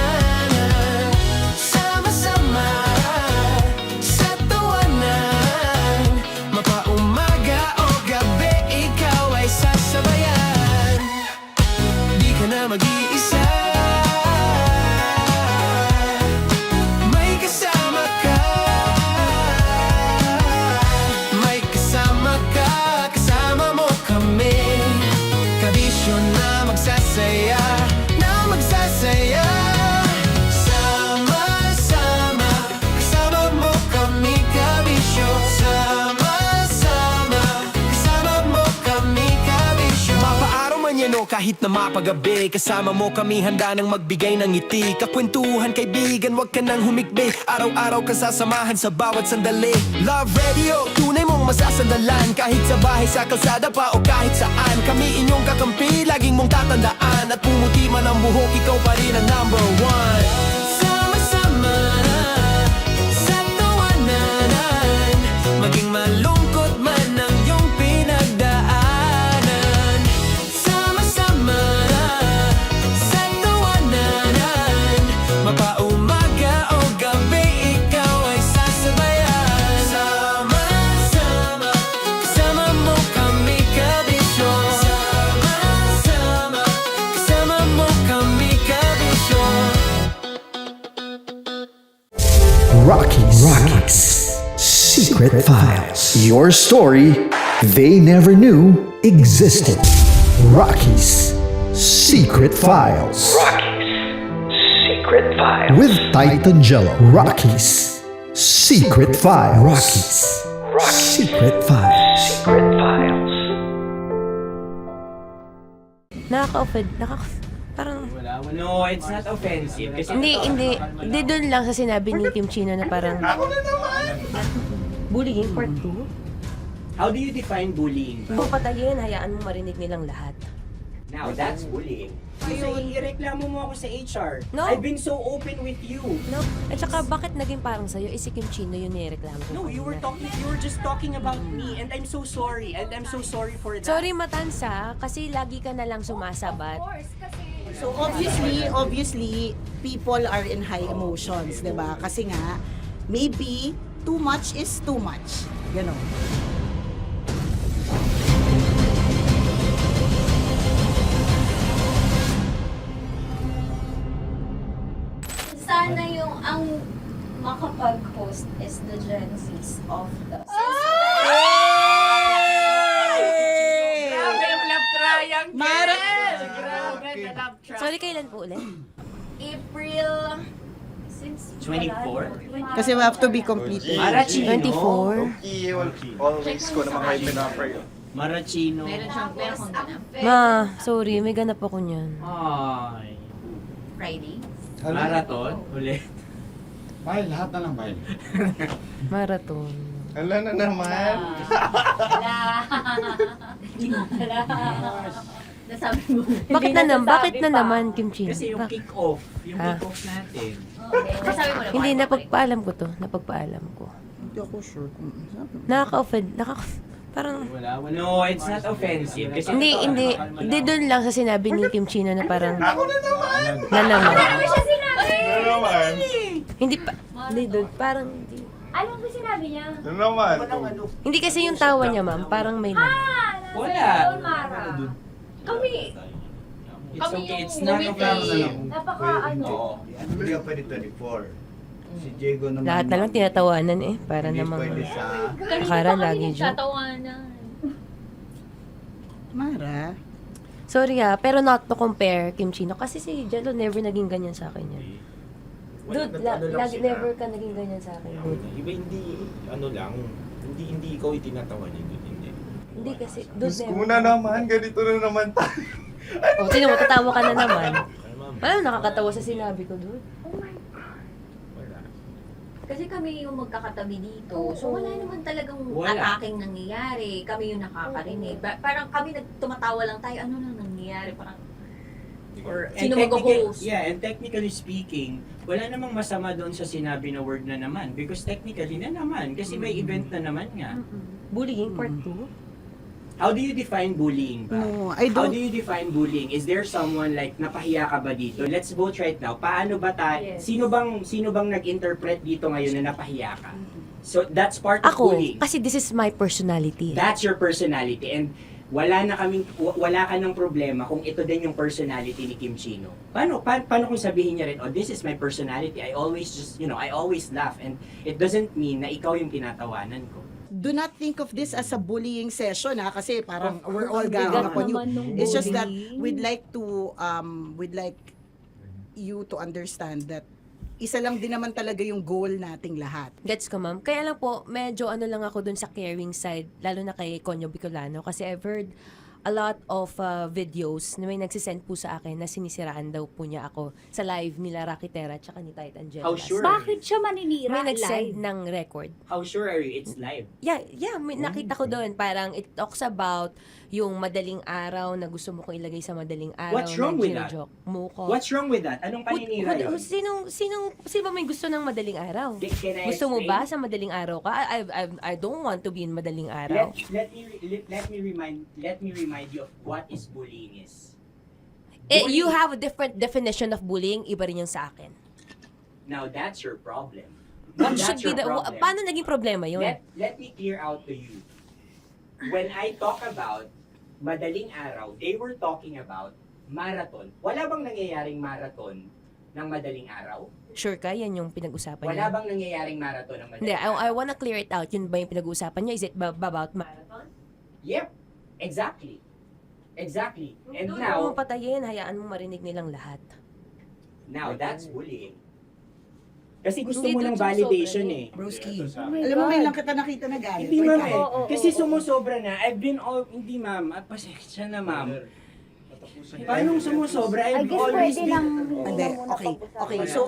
Mag-iisa, may kasama ka, kasama mo kami, kabisyo na magsasaya, sama-sama, kasama mo kami, kabisyo, sama-sama, kasama mo kami, kabisyo. Mapaaraw man yan o kahit na mapagabi, kasama mo kami handa nang magbigay ng ngiti. Kakwentuhan kaibigan, wag ka nang humikbi, araw-araw ka sasamahan sa bawat sandali. Love Radio, tunay mong masasandalan, kahit sa bahay, sa kalsada pa o kahit saan. Kami inyong kakampi, laging mong tatandaan, at pumuti man ang buhok, ikaw pa rin ang #1. Sama-sama sa tawanan, maging malungkot man ang iyong pinagdaanan. Sama-sama sa tawanan, mapaumaga o gabi, ikaw ay sasabayan. Sama-sama, kasama mo kami, kabisyo. Sama-sama, kasama mo kami, kabisyo. Rockies. Secret Files. Your story they never knew existed. Rockies. Secret Files. Secret Files. With Titan Jello. Rockies. Secret Files. Rockies. Secret Files. Secret Files. Nakaka-offend. Parang... No, it's not offensive. Hindi doon lang sa sinabi ni Team Chino na parang... Bullying, part 2? How do you define bullying? Kung patayin, hayaan mo marinig nilang lahat. Now, that's bullying. So, ireklamo mo ako sa HR. No. I've been so open with you. No? At saka, bakit naging parang sa'yo? Si Kim Chino yung nireklamo ko. No, you were just talking about me, and I'm so sorry. And I'm so sorry for that. Sorry, Matansa, kasi lagi ka na lang sumasabat. So obviously, people are in high emotions, 'di ba? Kasi nga, maybe too much is too much. Ganon. Sana yung ang makapag-host is the Gen Zs of the Grabe yung love triangle! Mara! Grabe na love triangle! Sorry, kailan po ulit? 24? Kasi we have to be completed. Marachino. 24. Okay, always ko naman kayo pinapray. Marachino. Meron kang ganap. Ma, sorry, may ganap ako niyan. Ay. Friday? Marathon? Ulit. Mahal, lahat na lang mahal. Marathon. Ala na naman. Nasabi mo. Bakit na naman, Kim Chi? Kasi yung kick-off. Yung Ha? kick-off natin. Nasabi mo na. Hindi, napagpaalam ko to. Napagpaalam ko. Hindi ako sure kung Nakaka-offend. Parang... Wala. No, it's not offensive. Kasi Hindi doon lang sa sinabi ni Kim Chino na parang... Ako na naman. Na naman. Ano naman? Hindi pa... Hindi doon. Parang... Hindi. Ano ba sinabi niya? Ano naman? Hindi kasi yung tawa niya, ma'am. Parang may lang. Wala. Mara. Kami. It's Kami okay. yung It's not offensive. Napaka ano. Hindi ka pwede 24. Si Diego naman. Lahat na lang tinatawanan eh. Para namang... Pwede sa... Akara lagi joke. Tatawanan. Mara. Sorry pero not to compare Kim Chino. Kasi si Jello never naging ganyan sa akin yan. Dude, lagi never ka naging ganyan sa akin, dude. Iba hindi, ano lang, hindi ikaw itinatawanan yun, hindi. Hindi kasi, dude, Diyos ko na naman, ganito na naman tayo. O, sino mo, tatawa ka na naman. Alam, nakakatawa sa sinabi ko, dude. Kasi kami yung magkakatabi dito. So wala naman talagang ataking nangyayari. Kami yung nakakarinig. Parang kami tumatawa lang tayo. Ano nang nangyayari? Parang sino mag-host? Yeah, and technically speaking, wala namang masama doon sa sinabi na word na naman. Because technically na naman. Kasi may event na naman nga. Bullying, part 2? How do you define bullying ba? No, I How don't. do you define bullying? Is there someone like napahiya ka ba dito? Let's vote right now. Paano ba sino bang nag-interpret dito ngayon na napahiya ka? So that's part of Ako, bullying. kasi this is my personality. That's your personality and wala ka ng problema kung ito din yung personality ni Kim Chino. Paano kung sabihin niya rin, oh, this is my personality. I always I always laugh and it doesn't mean na ikaw yung tinatawanan ko. Do not think of this as a bullying session kasi parang we're all ganging upon you. It's just that we'd like you to understand that isa lang din naman talaga yung goal nating lahat. Gets ko, ma'am. Kaya lang po, medyo lang ako dun sa caring side, lalo na kay Conyo Bicolano, kasi I've heard a lot of videos na may nagsisend po sa akin na sinisiraan daw po niya ako sa live nila Rocky Terra tsaka ni Tight Angela. How sure? Bakit siya maninira May live? nagsend ng record. How sure are you it's live? Yeah, may nakita ko doon. Parang it talks about yung madaling araw na gusto mo kong ilagay sa madaling araw. What's wrong with that? Mo ko. What's wrong with that? Anong paninira yun? Sino ba may gusto ng madaling araw? Can I Gusto mo explain? ba sa madaling araw ka? I don't want to be in madaling araw. Let me remind you of what is bullying is. You have a different definition of bullying, iba rin yung sa akin. Now that's your problem. What That's should be your the, problem. paano naging problema yun? Let me clear out to you. When I talk about madaling araw, they were talking about marathon. Wala bang nangyayaring marathon ng madaling araw? Sure ka? Yan yung pinag-usapan Wala niya? bang nangyayaring marathon ng Hindi, madaling araw? I wanna clear it out. Yun ba yung pinag-usapan niya? Is it about marathon? Yep, exactly. Exactly. And Doon now, mo patayin, hayaan mo marinig nilang lahat. now that's bullying. Kasi gusto Hindi mo doon ng validation sumusobra eh. Broski, alam mo ngayon lang kita nakita na galit. Hindi ma'am eh. Oo, Kasi sumusobra na. Hindi ma'am. Pasensya na ma'am. Paano sumusobra? I I've guess always pwede been... lang. Hindi, okay. So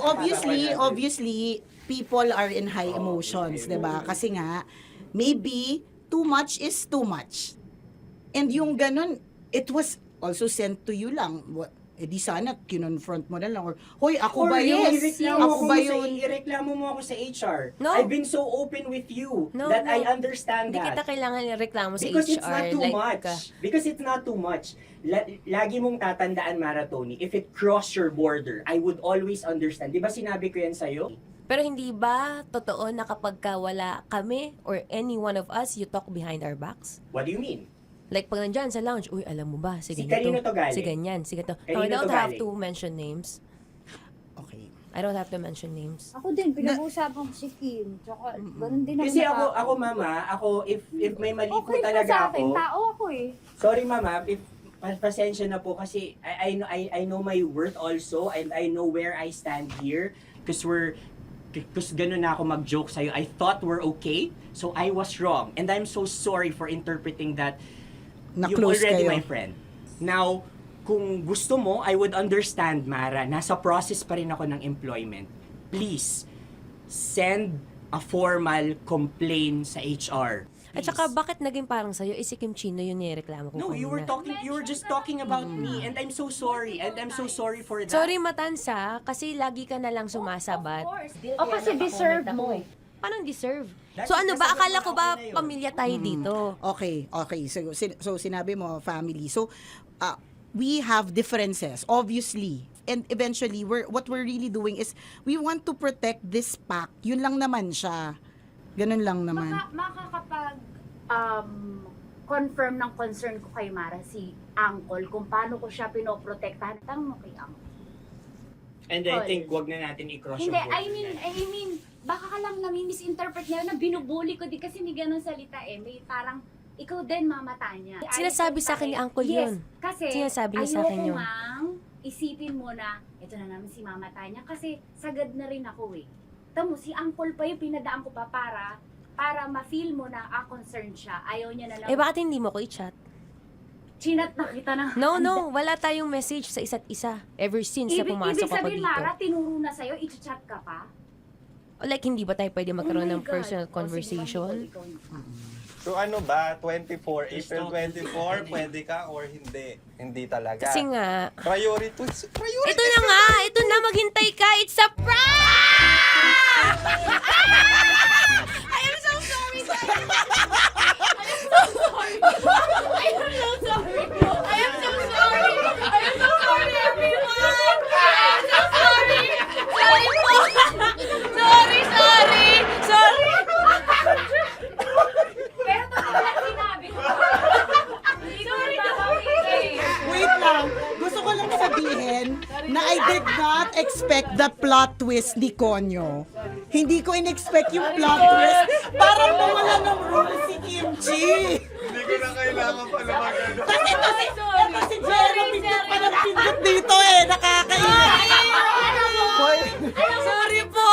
obviously, people are in high emotions, 'di ba? Kasi nga, maybe too much is too much. And yung ganun, it was also sent to you lang. Di sana kinonfront mo na lang or hoy, ako ba yun? Ako ba yun? Ireklamo mo ako sa HR. No. I've been so open with you No, that no. I understand Hindi that. kita kailangan reklamo sa Because HR. it's not too like, much. Because it's not too much. Lagi mong tatandaan, Maratoni, if it cross your border, I would always understand. Di ba sinabi ko yan sa'yo? Pero hindi ba totoo na kapag wala kami or any one of us, you talk behind our backs? What do you mean? Like pag nandyan sa lounge, uy, alam mo ba, si Si ganito, kanino to galing? si ganyan, si ganito. Kanino No, I don't to have galing? to mention names. Okay. I don't have to mention names. Ako din, pinag-uusapan ko si Kim. Tsaka, ganun din Kasi ako. ako mama, if may mali po Okay po talaga sa akin, ako. tao ako eh. Sorry mama, if pasensya na po kasi I know my worth also and I know where I stand here because Kasi ganun na ako mag-joke sa'yo. I thought we're okay, so I was wrong. And I'm so sorry for interpreting that you're Na-close already kayo. my friend. Now, kung gusto mo, I would understand, Mara. Nasa process pa rin ako ng employment. Please, send a formal complaint sa HR. At saka, bakit naging parang sa'yo, si Kim Chino yun nireklamo ko No, you were just talking about me, and I'm so sorry. And I'm so sorry for that. Sorry, Matansa, kasi lagi ka na lang sumasabat. O kasi deserve mo eh. Parang deserve. So ano ba, akala ko ba pamilya tayo dito? Okay. So sinabi mo, family. So, we have differences, obviously. And eventually, what we're really doing is, we want to protect this pact. Yun lang naman siya. Ganun lang naman. Makakapag confirm ng concern ko kay Mara si Uncle kung paano ko siya pinoprotektahan. Tanong mo kay Uncle. And I think wag na natin i-cross Hindi, yung I mean, baka ka lang nami-misinterpret niya na binubuli ko din kasi may ganun salita eh. May parang, ikaw din mamata niya. Sinasabi sa akin ni Uncle yun. Kasi, Sinasabi niya sa akin yun. ayoko mang isipin mo na, ito na naman si mamata niya kasi sagad na rin ako eh. Tamo, si Uncle pa yung pinadaan ko pa para ma-feel mo na concerned siya. Ayaw niya na lang. Eh, bakit hindi mo ko i-chat? Chinat na kita na. No, wala tayong message sa isa't isa. Ever since na pumasok Ibig ako sabihin, dito. Mara, tinuro na sa'yo, i-chat ka pa? O like, hindi ba tayo pwede magkaroon Oh my ng God. personal O, sige, conversation? So ano ba, 24, April 24, pwede ka or hindi? Hindi talaga. Kasi nga, Priority. ito na nga, ito na, maghintay ka, it's a prank! I am so sorry, guys! I am so sorry! I am so sorry! I am so sorry! I am so sorry, everyone! I am so sorry! Sorry po! Sorry! Pero talaga sinabi ko. Hindi ko rin Wait lang. Gusto ko lang sabihin na I did not expect the plot twist ni Konyo. Hindi ko in-expect yung plot twist. Parang mawala ng role si Kimchi. Hindi ko na kailangan pa naman ano. Kasi si Jeremy pa ng pindot dito eh. Nakakainis. Sorry po!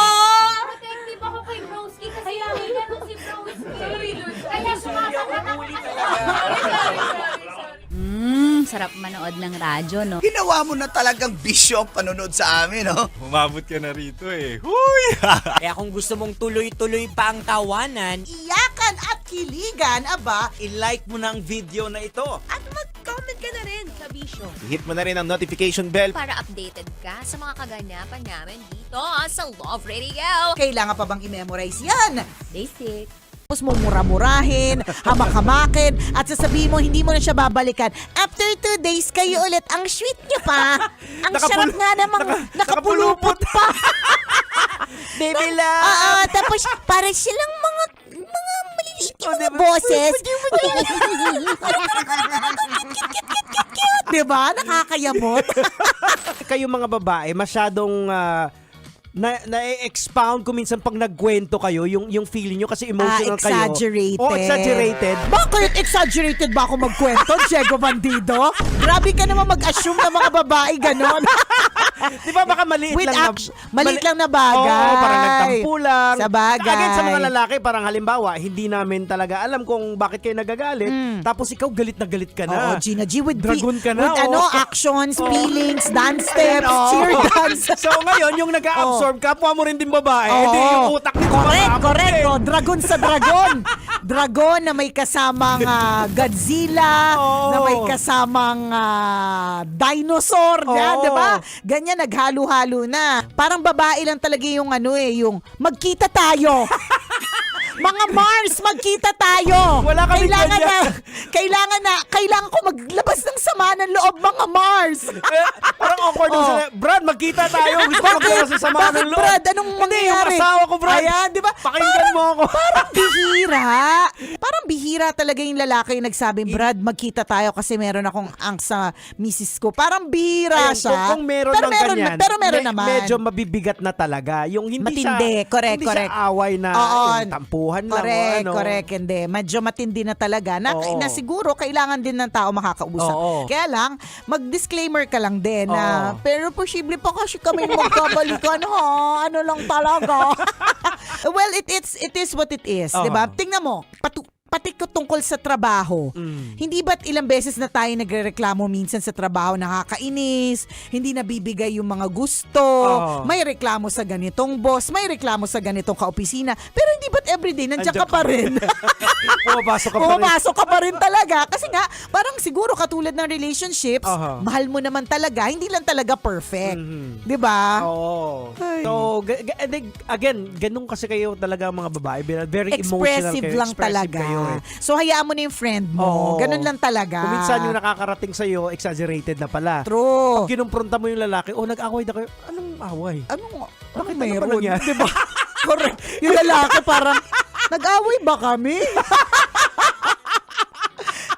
Protective ako kay Broski kasi may ganun si Broski. Kaya sumasagot ako. Sarap manood ng radyo, no? Ginawa mo na talagang bisyo ang panonood sa amin, no? Umabot ka na rito eh. Huy! Kaya kung gusto mong tuloy-tuloy pa ang tawanan, Iyakan at kiligan, aba. i-like mo na ang video na ito. At mag-comment ka na rin sa bisyo. Hit mo na rin ang notification bell. Para updated ka sa mga kaganapan namin dito sa Love Radio. Kailangan pa bang i-memorize yan? Basic. Tapos mo mura-murahin, hamak-hamakin, at sasabihin mo hindi mo na siya babalikan. After 2 days, kayo ulit. Ang sweet niyo pa. Ang sarap nga namang nakapulupot pa. Baby love! Tapos para silang mga maliliit yung boses. Diba? Nakakayamot. Kayo mga babae, masyadong na-expound ko minsan pag nagkwento kayo, yung feeling nyo kasi emotional kayo. Exaggerated. Oh, exaggerated. Bakit exaggerated ba ako magkwento, Diego Bandido? Grabe ka naman mag-assume na mga babae ganon. Di ba baka maliit With lang maliit lang na bagay. Oo, parang nagtampo lang. Sa bagay. Again, sa mga lalaki, parang halimbawa, hindi namin talaga alam kung bakit kayo nagagalit. Tapos ikaw galit na galit ka na. Oo, Gina G, with Dragon ka na. with actions, feelings, dance steps, cheer dance. So ngayon, yung nag-a-absorb, kapwa mo rin din babae, edi yung utak nito Correct. Oh, dragon sa dragon. Dragon na may kasamang Godzilla, na may kasamang dinosaur, di ba? Ganyan, naghalo-halo na. Parang babae lang talaga yung yung magkita tayo. Mga Mars, magkita tayo. Wala kami Kailangan ko maglabas ng sama ng loob, mga Mars. Parang awkward yung sila. Brad, magkita tayo. Gusto ko maglabas ng sama ng loob. Brad, anong mangyayari? Hindi, yung asawa ko, Brad. Ayan, di ba? Pakinggan mo ako. Parang bihira talaga yung lalaki yung nagsabi, Brad, magkita tayo kasi meron akong angst sa misis ko. Parang bihira Ayun, siya. Kung meron pero lang ganyan, meron naman. Medyo mabibigat na talaga. Yung hindi Matindi, siya, correct. Hindi siya away na yung tampuan tampuhan lang. Correct, o ano. correct. Hindi. Medyo matindi na talaga. Na, Oo. na siguro kailangan din ng tao makakausap. Oo. Kaya lang, mag-disclaimer ka lang din na, Oo. pero posible pa kasi kami magkabalikan ha. Ano lang talaga. Well, it is what it is. Oo. Diba? Tingnan mo, pati ko tungkol sa trabaho. Hindi ba't ilang beses na tayo nagrereklamo minsan sa trabaho, nakakainis, hindi nabibigay yung mga gusto, may reklamo sa ganitong boss, may reklamo sa ganitong kaopisina, pero hindi ba't everyday nandiyan ka pa rin? Pumapasok ka pa rin. Pumapasok ka pa rin talaga. Kasi nga, parang siguro katulad ng relationships, mahal mo naman talaga, hindi lang talaga perfect. Di ba? Oo. So, again, ganun kasi kayo talaga mga babae. Very emotional Expressive kayo. lang talaga. Kayo, eh. So, hayaan mo na yung friend mo. Oo. Ganun lang talaga. Kung minsan yung nakakarating sa'yo, exaggerated na pala. True. Pag kinumpronta mo yung lalaki, nag-away na kayo. Anong away? Bakit Ano mayroon? ba nangyari? Diba? Correct. Yung lalaki parang, nag-away ba kami?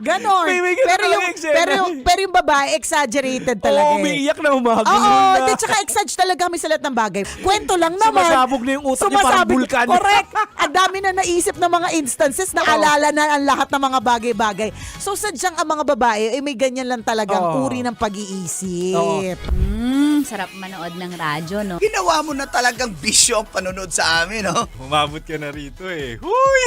Ganon. Pero yung babae, exaggerated talaga. Umiiyak na umagulo Oo, na. tsaka exage talaga kami sa lahat ng bagay. Kwento lang naman. Sumasabog na yung utak niya, parang vulkan. Correct. Ang dami na naisip ng mga instances, naalala na ang lahat ng mga bagay-bagay. So, sadyang ang mga babae, may ganyan lang talagang uri ng pag-iisip. Sarap manood ng radyo, no? Ginawa mo na talagang bisyo ang panonood sa amin, no? Umabot ka na rito eh. Huy!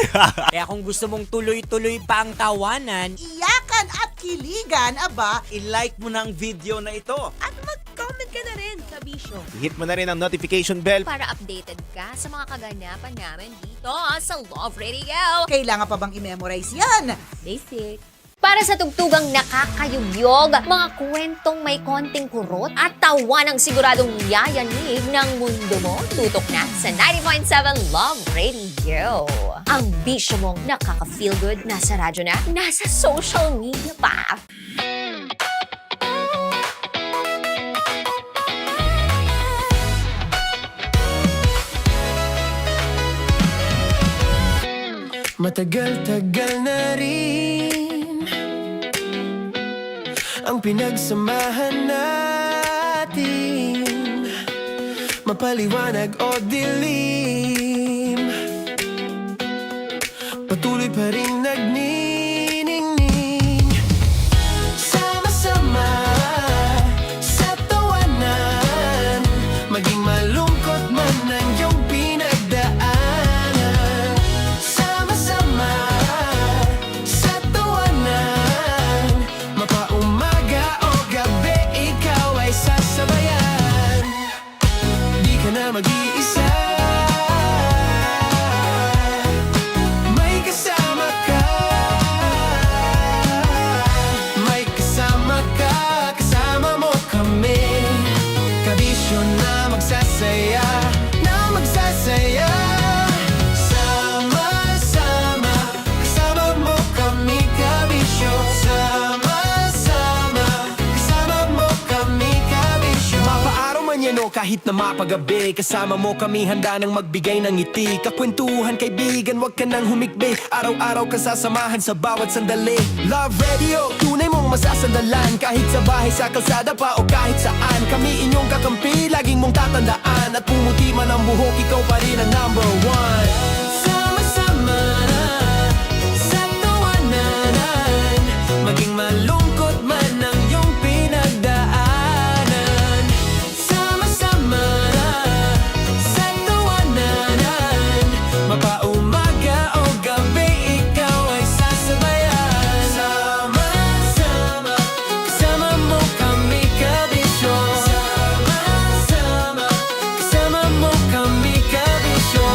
Kaya kung gusto mong tuloy-tuloy pa ang tawanan, iyakan at kiligan, aba, i-like mo na ang video na ito. At mag-comment ka na rin, kabisyo. Hit mo na rin ang notification bell. Para updated ka sa mga kaganapan namin dito sa Love Radio. Kailangan pa bang i-memorize yan? Basic. Para sa tugtugang nakakayugyog, mga kwentong may konting kurot at tawa ng siguradong yayanig ng mundo mo, tutok na sa 90.7 Love Radio. Ang bisyo mong nakaka-feel good, nasa radyo na, nasa social media pa. Matagal-tagal na rin ang pinagsamahan natin, mapaliwanag o dilim, patuloy pa rin nagniningning. Sama-sama sa tawanan, maging malungkot man ang iyong pinagdaanan. Sama-sama sa tawanan, mapaumaga o gabi, ikaw ay sasabayan. Di ka na mag-iisa, may kasama ka. May kasama ka, kasama mo kami. Kabisyo na magsasaya, na magsasaya. Sama-sama, kasama mo kami, kabisyo. Sama-sama, kasama mo kami, kabisyo. Mapaaraw man yan o kahit na mapagabi, kasama mo kami, handa nang magbigay ng ngiti. Kakwentuhan, kaibigan, wag ka nang humikbi. Araw-araw ka sasamahan sa bawat sandali. Love Radio, tunay mong masasandalan. Kahit sa bahay, sa kalsada pa o kahit saan, kami inyong kakampi, laging mong tatandaan. At pumuti man ang buhok, ikaw pa rin ang number one. Sama-sama sa tawanan, maging malungkot man ang iyong pinagdaanan. Sama-sama sa tawanan, mapaumaga o gabi, ikaw ay sasabayan. Sama-sama, kasama mo kami, kabisyo. Sama-sama, kasama mo kami, kabisyo.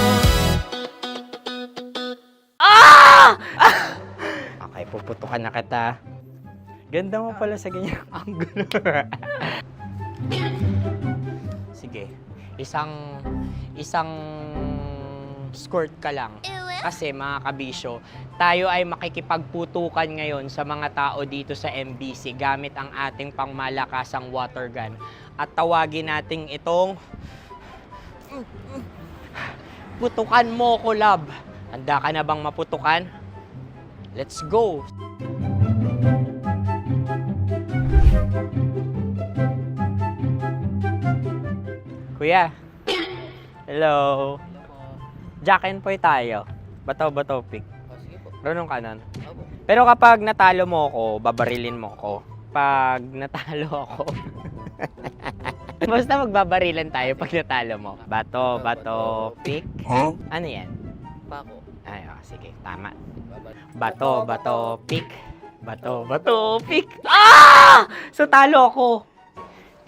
Okay, puputukan na kita. Ganda mo pala sa ganyang angulo. Sige, isang skirt ka lang. Kasi mga kabisyo, tayo ay makikipagputukan ngayon sa mga tao dito sa MBC gamit ang ating pangmalakasang water gun. At tawagin natin itong putukan mo ko, love. Handa ka na bang maputukan? Let's go! Kuya. Hello. Jack and Poy tayo. Bato, pick. Marunong ka nun? Pero kapag natalo mo ako, babarilin mo ako. Pag natalo ako, basta magbabarilan tayo pag natalo mo. Bato, pick. Ano yan? Pako. Ay, sige, tama. Bato, pick. Bato, pick. Ah! So, talo ako.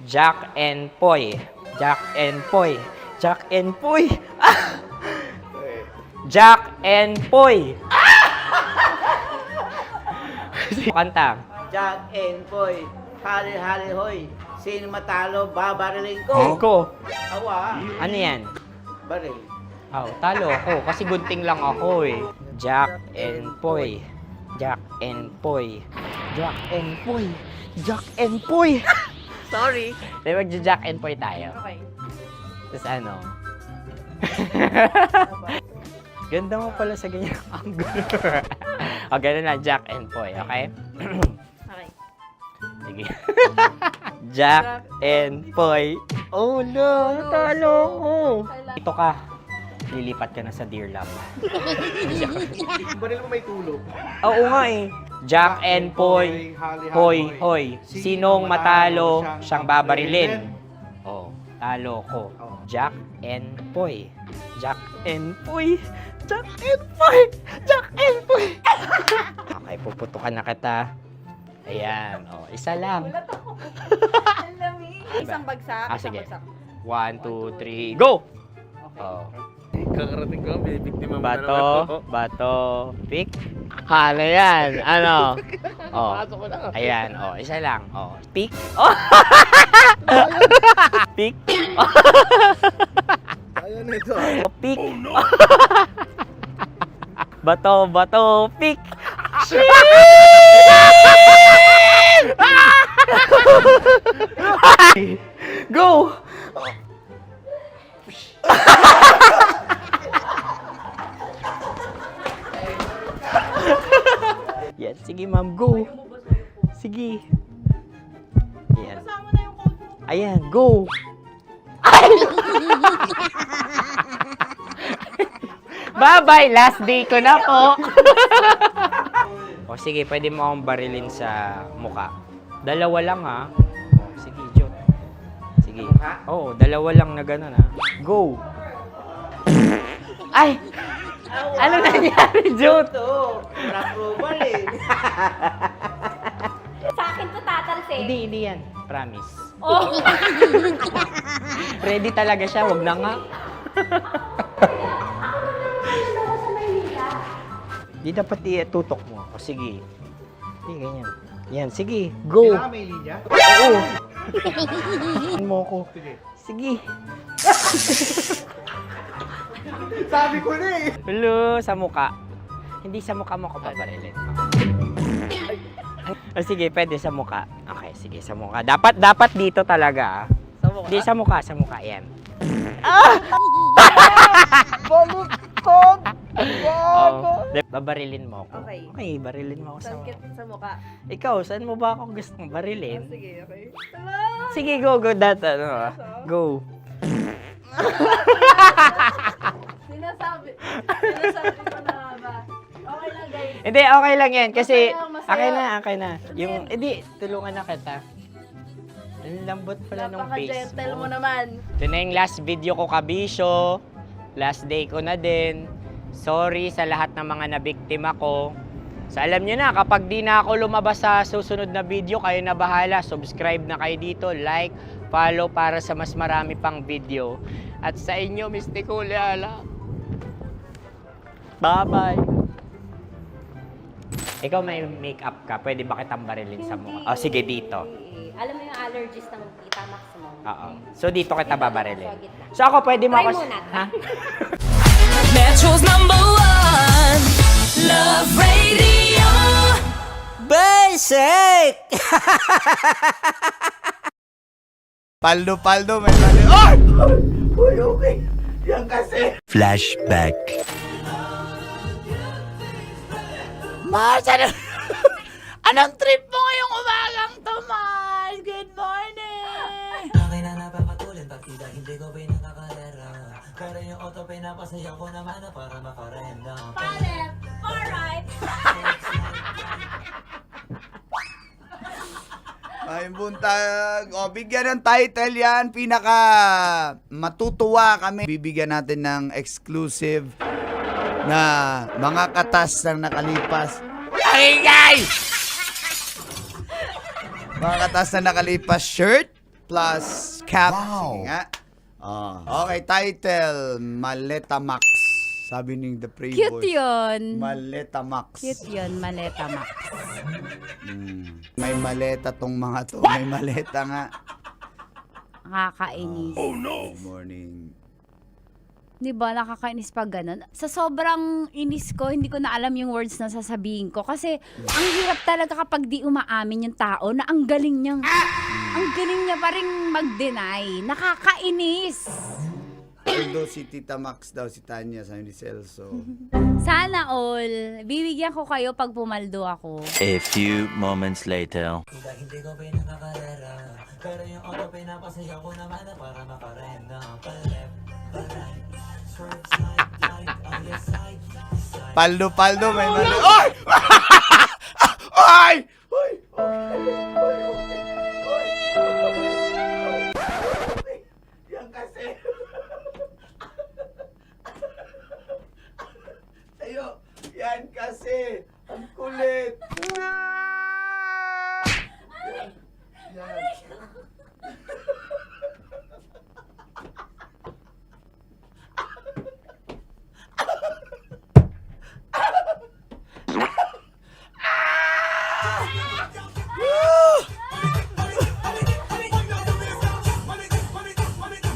Jack and Poy. Ah! Jack and Poy. Kanta. Jack and Poy. Hali, hoy. Sino matalo, babariling ko. Ko. Awa. Ano yan? Baril. Oh, talo ako kasi gunting lang ako eh. Jack and Poy. Sorry. Di magja-Jack and Poy tayo. Okay. Tapos ano? Ganda mo pala sa ganyan angle. O, ganun na, Jack and Poy, okay? Okay. Sige. Jack and Poy. Oh no, natalo ko. Ito ka. Lilipat ka na sa Deer Lab. Baril mo may tulog. Oo nga eh. Jack and Poy. Hoy. Sinong matalo, siyang babarilin. Oh, talo ko. Jack and Poy. Okay, puputukan na kita. Ayan. Oh, isa lang. Isang bagsak. Sige. 1, 2, 3, go! Oh. Kakarating ko, binibiktima mo Bato, pick. Ano yan? Ano? Oh. Ayan, oh, isa lang. Oh, pick. Oh. Pick. Ayaw na ito. Pick. Bato, pick. Go! Yan, sige ma'am, go. Sige. Ayan. Ayan, go. Bye-bye, last day ko na po. O sige, pwede mo akong barilin sa muka. Dalawa lang ha. O, sige, Jot. Sige. Oo, dalawa lang na gano'n ha. Go. Ay! Ano nangyari, Jot? Approval eh. Sa akin to tatalsik. Hindi yan. Promise. Oh. Ready talaga siya, wag na nga. Di dapat tutok mo. O sige. Hindi, ganyan. Yan, sige. Go. Kailangan may linya? Oo. Mo ko. Sige. Sabi ko na eh. Hello, sa muka. Hindi sa muka mo ko pabarilin. O sige, pwede sa muka. Okay, sige, sa muka. Dapat dito talaga. Sa mukha? Hindi, sa muka. Yan. Baluktot! Oh, babarilin mo ako. Okay. Okay, barilin mo ako sa muka. Sa mukha. Ikaw, saan mo ba ako gustong barilin? Sige, okay. Sige, go. Go. Sinasabi ko na ba? Okay lang, guys. Hindi, okay lang yan. Kasi, Masaya, masaya. okay na. Yung, hindi, tulungan na kita. Ang lambot pala ng face Napaka-gentle mo. mo naman. Ito na yung last video ko, kabisyo. Last day ko na din. Sorry sa lahat ng mga nabiktima ko. So alam nyo na, kapag di na ako lumabas sa susunod na video, kayo na bahala. Subscribe na kayo dito, like, follow para sa mas marami pang video. At sa inyo, Mistiko Leala. Bye-bye. Ikaw may makeup ka, pwede ba kitang barilin sa mukha? O sige, dito. Alam mo yung allergies ng Tita Maximum? Oo. So dito kita babarilin. So ako, pwede mo ako... Try muna. Ha? Metro's #1 Love Radio. Basic! Paldo, may mali. Ay! Uy, okay. Yan kasi. Flashback. Mars, anong trip mo ngayong umagang to, Mars? Good morning! Akin na napapatulad, pag hindi ko pinakakalera. Pero yung auto Palep! Alright! Ay, buntag. O, bigyan ng title yan. Pinaka matutuwa kami. Bibigyan natin ng exclusive na mga katas na nakalipas. Ay! Mga katas na nakalipas shirt plus cap. Sige nga. Okay, title. Maleta Max. Sabi ni The Playboy. Cute yun. Maleta Max. Cute yun, Maleta Max. May maleta tong mga to. May maleta nga. Nakakainis. Oh no! Good morning. Di ba, nakakainis pag ganun. Sa sobrang inis ko, hindi ko na alam yung words na sasabihin ko. Kasi, ang hirap talaga kapag di umaamin yung tao na ang galing niyang, ang galing niya pa rin mag-deny. Nakakainis. Although si Tita Max daw, si Tanya, sabi ni Celso. Sana all, bibigyan ko kayo pag pumaldo ako. A few moments later. Paldo, may mali. Oy! Oy! Oy! Yan kasi. Tayo, yan kasi. Ang kulit. Yan.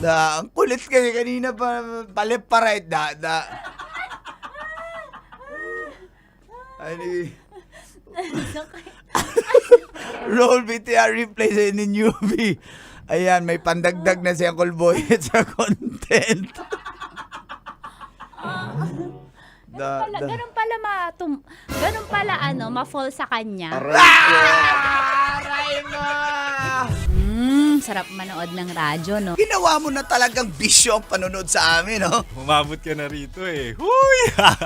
Ang kulit kasi kanina pa paliparate da. Ani roll VTR replay sa ni newbie. Ayan, may pandagdag na si Uncle Boy sa content. Ganun pala ma-fall sa kanya. Aray mo! Sarap manood ng radyo, no? Ginawa mo na talagang bisyo ang panonood sa amin, no? Umabot ka na rito eh. Huy!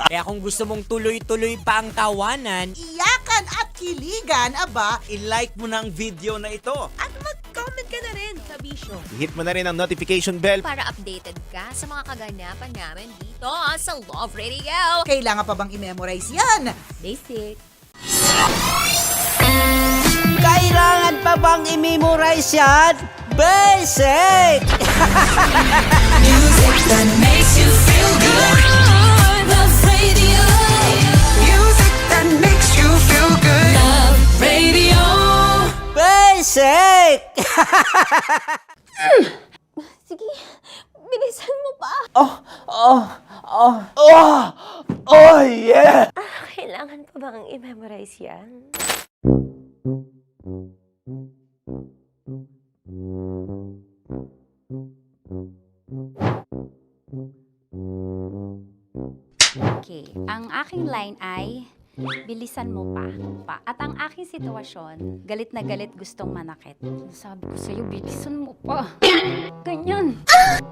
Kaya kung gusto mong tuloy-tuloy pa ang tawanan, Iyakan at kiligan, aba, I-like mo na ang video na ito. At mag-comment ka na rin sa Bisyo. Hit mo na rin ang notification bell. Para updated ka sa mga kaganapan namin dito sa Love Radio. kailangan pa bang i-memorize yan? Basic. Kailangan pa bang i-memorize yan? Basic! Music that makes you feel good. Love Radio. Music that makes you feel good. Love Radio. Basic! Sige, bilisan mo pa. Oh, yeah! Kailangan pa bang i-memorize yan? Okay, ang aking line ay bilisan mo pa. At ang aking sitwasyon, galit na galit gustong manakit. Sabi ko sa'yo, bilisan mo pa. Ganyan.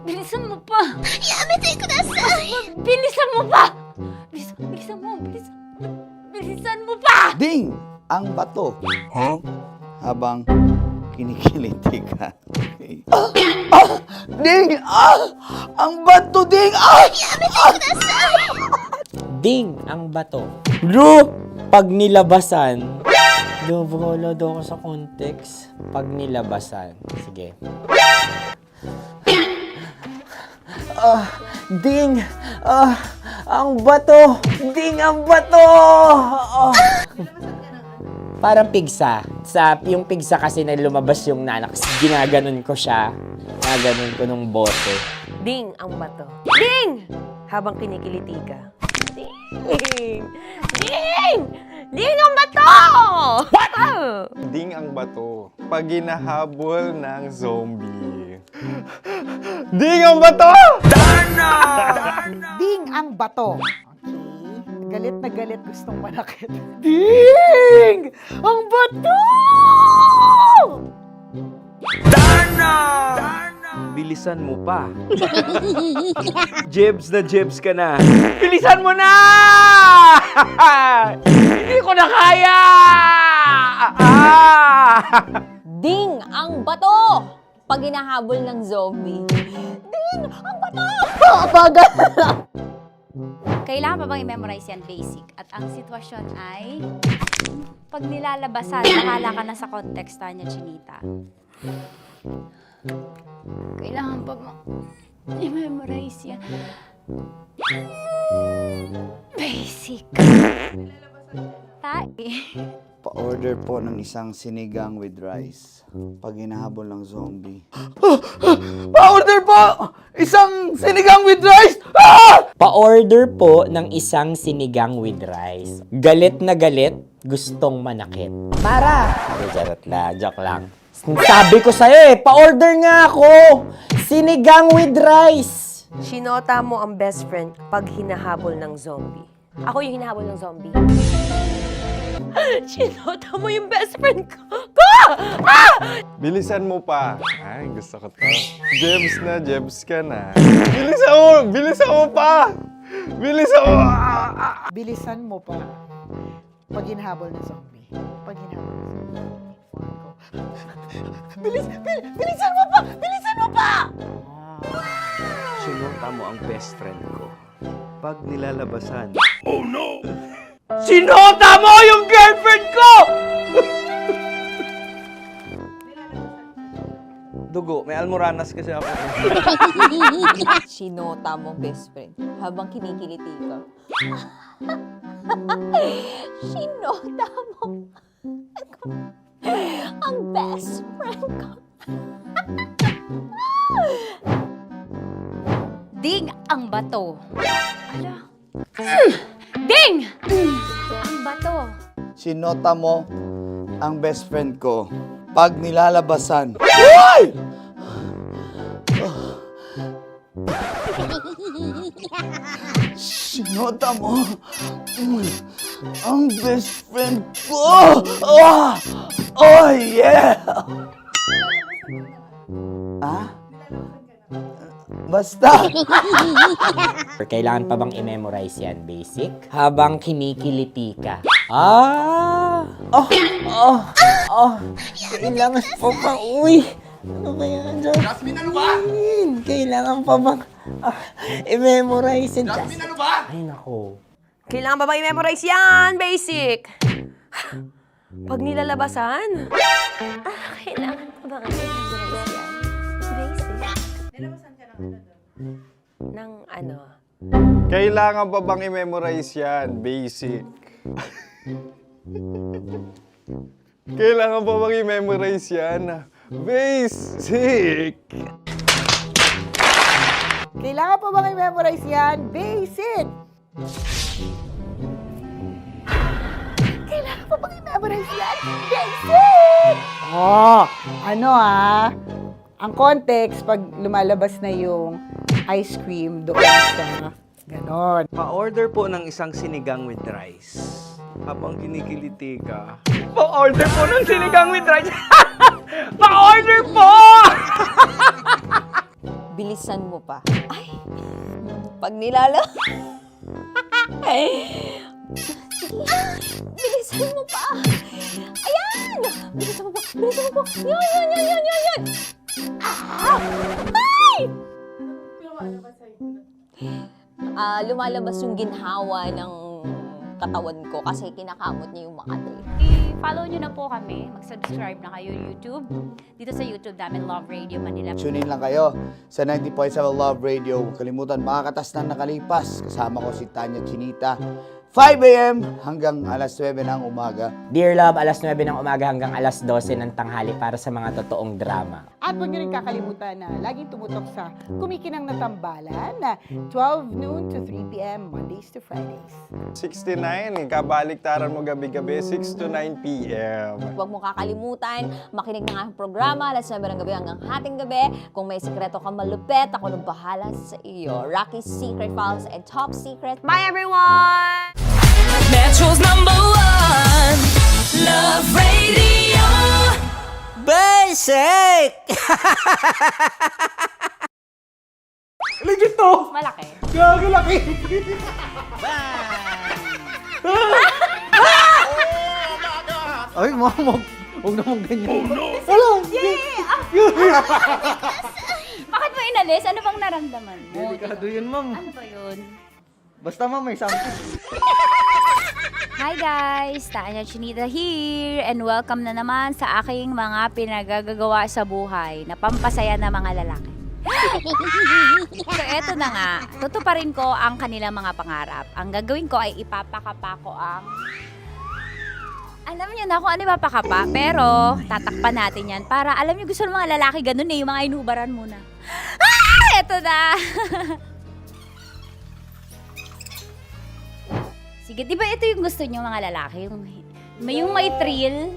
Bilisan mo pa. Yamete kudasai! Bilisan mo pa! Bilisan mo pa! Ding! Ang bato. Habang kinikiliti ka. Ding! Ang bato, Ding! Yamete kudasai! ding ang bato. Bro, pag nilabasan, wala daw ako sa context. Pag nilabasan. Sige. Ding! Ang bato! Ding ang bato! Parang pigsa. Yung pigsa kasi na lumabas yung nanak. Ginaganon ko siya. Ginaganon ko nung bote. Ding ang bato. Ding! Habang kinikiliti ka. Ding! Ding! Ding ang bato! What? Ding ang bato. Pag hinahabol ng zombie. Ding ang bato! Darna! Ding ang bato. Okay. Galit na galit gustong manakit. Ding! Ang bato! Darna! Bilisan mo pa. Jebs na jebs ka na. Bilisan mo na! Hindi ko na kaya! Ding ang bato! Pag hinahabol ng zombie. Ding ang bato! Bagal! Kailangan pa bang i-memorize yan basic? At ang sitwasyon ay, pag nilalabasan, nakala ka na sa context niya, Chinita. Kailangan pa bang i-memorize yan? Basic. Pa-order po ng isang sinigang with rice. Pag hinahabol ng zombie. Pa-order po! Isang sinigang with rice! Pa-order po ng isang sinigang with rice. Galit na galit, gustong manakit. Para! Joke lang. Sabi ko sa'yo pa-order nga ako! Sinigang with rice! Sinota mo ang best friend pag hinahabol ng zombie. Ako yung hinahabol ng zombie. Sinota mo yung best friend ko! Bilisan mo pa. Ay, gusto ko to. Jebs na, jebs ka na. Bilisan mo pa! Bilisan mo! Bilisan mo pa. Pag hinahabol ng zombie. Pag hinahabol ng zombie. Bilisan mo pa! Bilisan mo pa! Sinota mo ang best friend ko pag nilalabasan. Oh no! Sinota mo yung girlfriend ko! Dugo, may almoranas kasi ako. Sinota mo best friend habang kinikiliti ka. Sinota mo ang best friend ko. Ding ang bato. Ala. Ding! Ang bato. Sinota mo ang best friend ko pag nilalabasan. Uy! Sinota mo ang best friend ko. Oh yeah! Basta! Kailangan pa bang i-memorize yan, basic? Habang kinikiliti ka. Kailangan pa bang, ano ba yan, Jasmine, ano ba? Kailangan pa bang i-memorize yan, Jasmine, ano ba? Ay, nako. Kailangan ba i-memorize yan? Basic! Pag nilalabasan? Kailangan pa ba i-memorize yan? Basic. Nilalabasan ka ng ano? Kailangan pa bang i-memorize yan? Basic. Kailangan pa bang i-memorize yan? Basic. Kailangan pa bang i-memorize yan? Basic! Kailangan pa bang i-memorize yan? Basic! Ang context, pag lumalabas na yung ice cream doon sa ganon. Pa-order po ng isang sinigang with rice. Habang kinikiliti ka. Pa-order po ng sinigang with rice! Pa-order po! Bilisan mo pa. Ay! Pag nilala... Bilisan mo pa! Ayan! Bilisan mo pa! Bilisan mo pa! Yan! Ay! Lumalabas yung ginhawa ng katawan ko kasi kinakamot niya yung Makati. I-follow nyo na po kami. Mag-subscribe na kayo YouTube. Dito sa YouTube namin, Love Radio Manila. Tune in lang kayo sa 90.7 Love Radio. Huwag kalimutan, makakatas na nakalipas. Kasama ko si Tanya Chinita. 5 a.m. hanggang alas 9 ng umaga. Dear Love, alas 9 ng umaga hanggang alas 12 ng tanghali para sa mga totoong drama. At huwag nyo rin kakalimutan na laging tumutok sa Kumikinang na Tambalan na 12 noon to 3 p.m. Mondays to Fridays. 69, kabaliktaran mo gabi-gabi, 6 to 9 p.m. Huwag mo kakalimutan, makinig ng aking programa, alas 9 ng gabi hanggang hating gabi. Kung may sekreto kang malupet, ako nang bahala sa iyo. Rocky's Secret Files and Top Secret. Bye everyone! Metro's #1 Love Radio. Basic! Legit to! Malaki. Gago laki! Ay, mamog. Huwag naman ganyan. Oh no! Wala! Bakit mo inalis? Ano bang naramdaman mo? Delikado yun, ma'am. Ano ba yun? Basta ma'am, may something. Hi guys! Tanya Chinita here and welcome na naman sa aking mga pinagagagawa sa buhay na pampasaya ng mga lalaki. So eto na nga, tutuparin ko ang kanilang mga pangarap. Ang gagawin ko ay ipapakapa ko ang... Alam niyo na kung ano ipapakapa, pero tatakpan natin yan para alam niyo gusto ng mga lalaki ganun eh, yung mga inubaran muna. Ah! Eto na! Sige, di ba ito yung gusto niyo mga lalaki? Yung may thrill,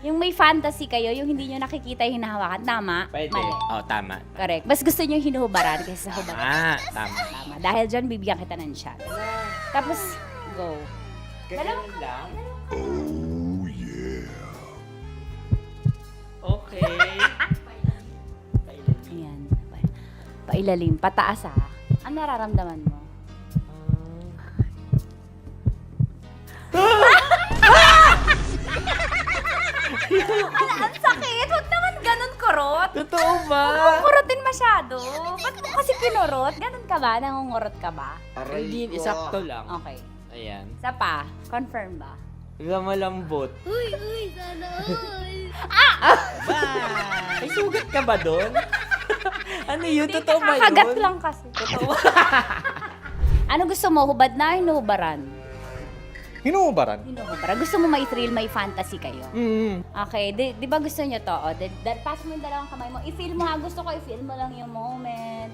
yung may fantasy kayo, yung hindi niyo nakikita yung hinahawakan. Tama? Pwede. Mali. Oh, tama. Correct. Mas gusto niyo yung hinuhubaran kaysa sa hubaran. Ah, tama. Tama. Dahil dyan, bibigyan kita ng shot. Tapos, go. Ganun lang. Oh, yeah. Okay. Ayan. Pailalim. Pataas ah. Ang nararamdaman mo? Ang sakit! Huwag naman ganun kurot! Totoo ba? Huwag mong kurotin masyado. Ba't mo kasi kinurot? Ganun ka ba? Nangungurot ka ba? Hindi, isakto lang. Okay. Ayan. Isa pa. Confirm ba? Malambot. Uy, sana all. May sugat ka ba doon? Ano yun? Totoo ba yun? Kakagat lang kasi. Totoo. Ano gusto mo? Hubad na? Hinuhubaran? Hinuhubaran? Hinuhubaran. Gusto mo may thrill, may fantasy kayo? Okay. Di ba gusto nyo to? Pass mo yung dalawang kamay mo. I-feel mo ha. Gusto ko i-feel mo lang yung moment.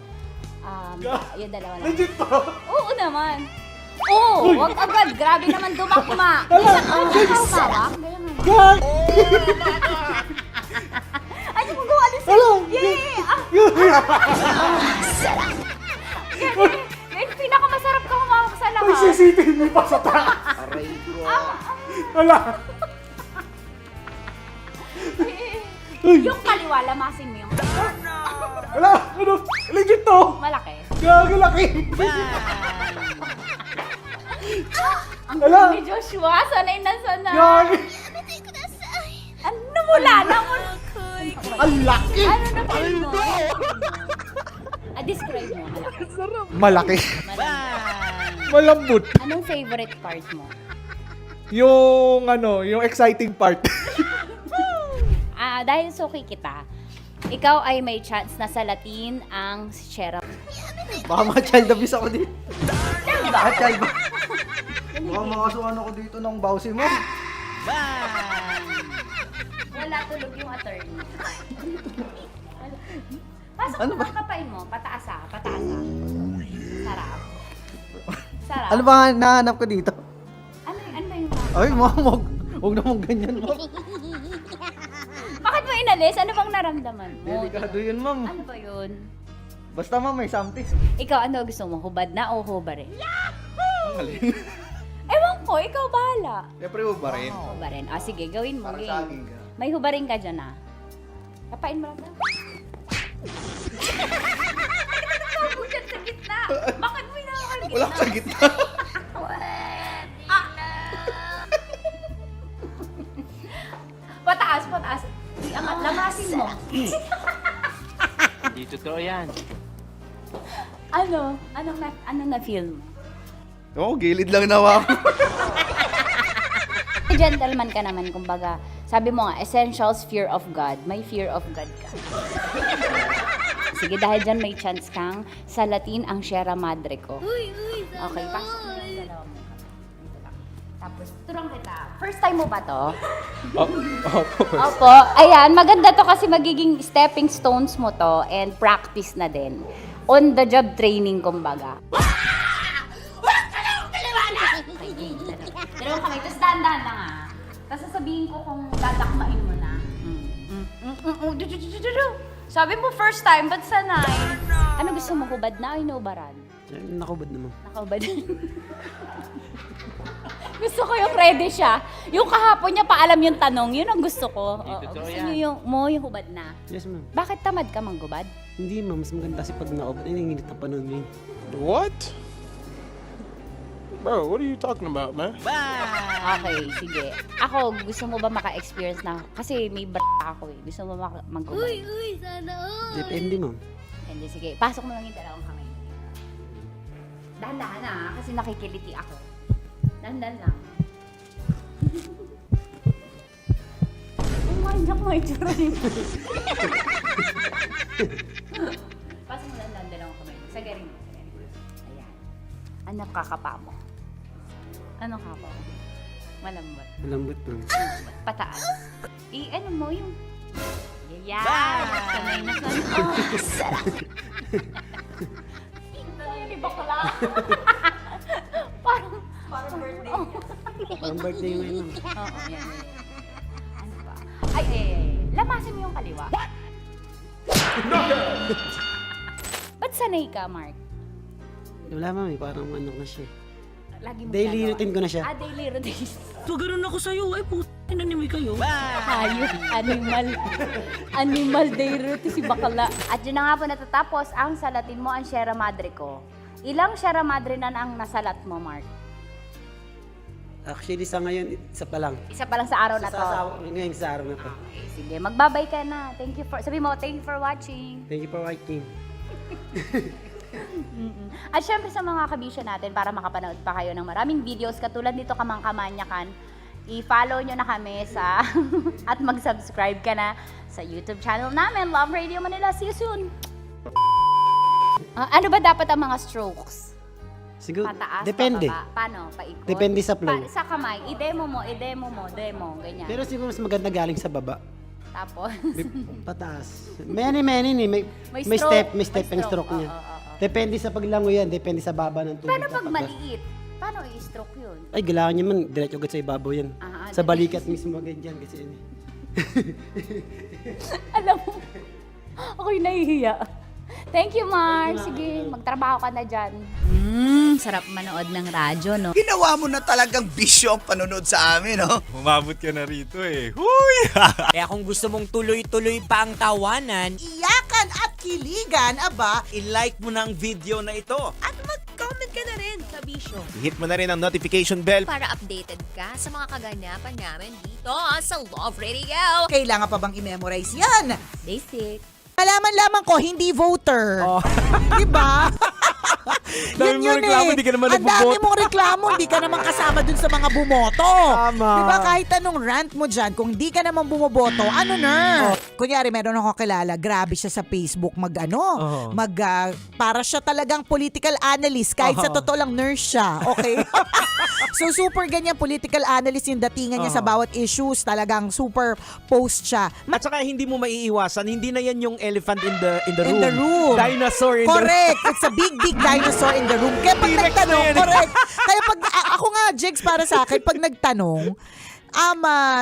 Yung dalawa lang. Legit to! Oo naman. Oo! Wag agad. Grabe naman dumakma. Minsan, hawak. Gag! Ay, kung gawa din sa'yo. Yeah! Ngayon, pinakamasarap ka humawak sa lahat. May CCTV pa sa taas! Aray ko. Wala! Yung kaliwa, lamasin mo yung... Wala! Ano? Legit to! Malaki. Gago laki! Ang Wala. galing ni Joshua, sanay na sanay. Gago! Ano mula na mo? Ang laki! Ano na feel mo? Describe mo. Malaki. Malambot. Anong favorite part mo? Yung yung exciting part. Dahil suki kita, ikaw ay may chance na salatin ang Shera. Baka mga child abuse ako dito. Baka child ba? Baka makasuhan ako dito ng bawsi mo. Wala tulog yung attorney. Pasok Ano mo ba? ang kapay mo. Pataas ah. Pataas ah. Sarap. Sarap. Ano ba nahanap ko dito? Ano yung Ay, mamog. Huwag naman ganyan mo. Bakit mo inalis? Ano bang naramdaman mo? Delikado yun, ma'am. Ano ba yun? Basta ma'am, may something. Ikaw, ano gusto mo? Hubad na o hubarin? Ang galing. Ewan ko, ikaw bahala. Siyempre, huwag ba rin? Hubarin. Sige, gawin mo. Para Game. sa akin ka. May hubarin ka dyan ah. Kapain mo lang daw. Bakit sa gitna? Bakit mo hinahal gitna? Wala ka sa gitna. Pataas, pataas. Iangat, lamasin mo. Hindi totoo yan. Ano? Anong na-feel mo? Oo, gilid lang nawa ako. Gentleman ka naman, kumbaga. Sabi mo nga, essentials, fear of God. May fear of God ka. Sige, dahil dyan may chance kang salatin ang Sierra Madre ko. Okay, pasok mo yung dalawa mo. Dito lang. Tapos, turang kita. First time mo ba to? Opo. Ayan, maganda to kasi magiging stepping stones mo to and practice na din. On the job training, kumbaga. Dalawang kamay, tapos dahan-dahan lang ah. Tapos sasabihin ko kung dadakmain mo na. Sabi mo first time, ba't sanay? Ano gusto mo, hubad na o hinubaran? Nakubad naman. Nakahubad. Gusto ko yung ready siya. Yung kahapon niya paalam yung tanong, yun ang gusto ko. Oo, gusto niyo yung hubad na. Yes, ma'am. Bakit tamad ka manggubad? Hindi, ma'am. Mas maganda kasi pag naubad. Ay, nanginit na panahon ngayon. What? Bro, what are you talking about, man? Okay, sige. Ako, gusto mo ba maka-experience na? Kasi may ako eh. Gusto mo manggubad? Uy, sana all. Depende, ma'am. Hindi, sige. Pasok mo lang yung dalawang kamay. Dahan-dahan na, kasi nakikiliti ako. Dahan-dahan lang. Oh my God, may tsura rin. Pasok mo lang dalawang kamay. Sagarin mo. Ayan. Ano kakapa mo? Ano kapa mo? Malambot. Malambot, ma'am. Pataas. Ano mo yung... Yeah! Sanay na sanay. Oh, sarap! Hindi bakla. Parang birthday. Parang birthday yung ngayon. Oo, yan. Ano ba? Ay, lamasin mo yung kaliwa. What? Ba't sanay ka, Mark? Wala, ma'am. Parang ano na siya. Lagi mo Daily ginagawa. routine ko na siya. Daily routine. So, ganun ako sa'yo. Ay, nanimay kayo. Hayop, animal day routine si bakla. At yun na nga po natatapos ang salatin mo ang Sierra Madre ko. Ilang Sierra Madre na ang nasalat mo, Mark? Actually, sa ngayon, isa pa lang. Isa pa lang sa araw na to. Ngayon sa araw na to. Okay, sige, magbabay ka na. Sabi mo, thank you for watching. Thank you for watching. At syempre sa mga kabisyo natin, para makapanood pa kayo ng maraming videos katulad nito Kamangkamanyakan, i-follow nyo na kami sa at mag-subscribe ka na sa YouTube channel namin, Love Radio Manila. See you soon! Ano ba dapat ang mga strokes? Siguro, Pataas, depende. pababa? Paano? Paikot? Depende sa flow. Sa kamay, i-demo mo, ganyan. Pero siguro mas maganda galing sa baba. Tapos? Pataas. Many ni. May stroke. step ang stroke niya. Depende sa paglango yan. Depende sa baba ng tubig. Paano pag maliit? Paano i-stroke yun? Ay, kailangan niya man. Diretso agad sa ibabaw yan. Sa balikat mismo agad yan. Kasi yan. Alam mo, ako'y nahihiya. Thank you, Mark. Sige, magtrabaho ka na dyan. Sarap manood ng radyo, no? Ginawa mo na talagang bisyo ang panonood sa amin, no? Umabot ka na rito eh. Huy! Kaya kung gusto mong tuloy-tuloy pa ang tawanan, Iyakan at kiligan, aba, I-like mo na ang video na ito. At mag-comment ka na rin sa Bisyo. I-hit mo na rin ang notification bell. Para updated ka sa mga kaganapan namin dito sa Love Radio. kailangan pa bang i-memorize yan? Basic. Malaman lamang ko, hindi voter. Diba? Dami mong reklamo, hindi ka naman Ang dami nagbo-vote. mong reklamo, hindi ka naman kasama dun sa mga bumoto. Tama. Diba kahit anong rant mo dyan, kung hindi ka naman bumoboto, ano na? Kunyari, meron ako kilala, grabe siya sa Facebook, para siya talagang political analyst, kahit sa totoo lang nurse siya, okay? So super ganyan political analyst yung datingan niya sa bawat issues, talagang super post siya. At saka hindi mo maiiwasan, hindi na yan yung elephant in the room. In the room. Dinosaur in the room. Correct. It's a big dinosaur in the room. Kaya pag nagtanong, correct. Kaya pag, ako nga, Jegs, para sa akin, pag nagtanong,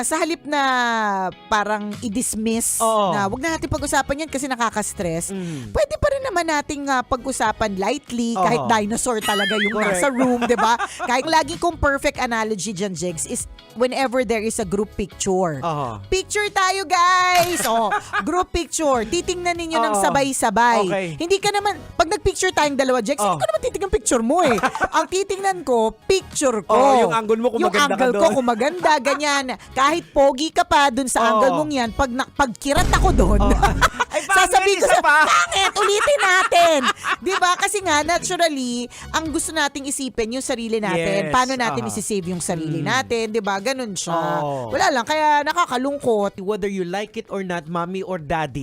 sa halip na parang i-dismiss na wag na natin pag-usapan yan kasi nakaka-stress, pwede pa rin naman nating pag-usapan lightly kahit dinosaur talaga yung nasa room, di ba? Kahit lagi kong perfect analogy dyan, Jegs, is whenever there is a group picture. Picture tayo, guys! Group picture. Titingnan ninyo ng sabay-sabay. Okay. Hindi ka naman, pag nag-picture tayong dalawa, Jegs, hindi ko naman titingnan picture mo eh. Ang titingnan ko, picture ko. Yung angle mo kung yung maganda ka angle ko doon. kung maganda, ganyan. Kahit pogi ka pa dun sa angle mong yan, pag kirat ako doon, sasabihin ko sa pangit, ulitin natin. Diba? Kasi nga, naturally, ang gusto nating isipin yung sarili natin. Yes. Paano natin isisave yung sarili natin. Diba? Ganun siya. Wala lang, kaya nakakalungkot. Whether you like it or not, mommy or daddy,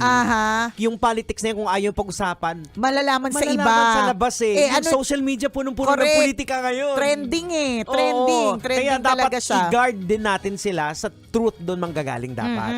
yung politics na yun, kung ayaw pag-usapan, malalaman sa iba. sa labas eh. Yung ano, social media punong-puno ng correct. politika ngayon. Trending eh. Trending. Trending Kaya talaga dapat siya. i-guard din natin sila sa truth doon manggagaling dapat.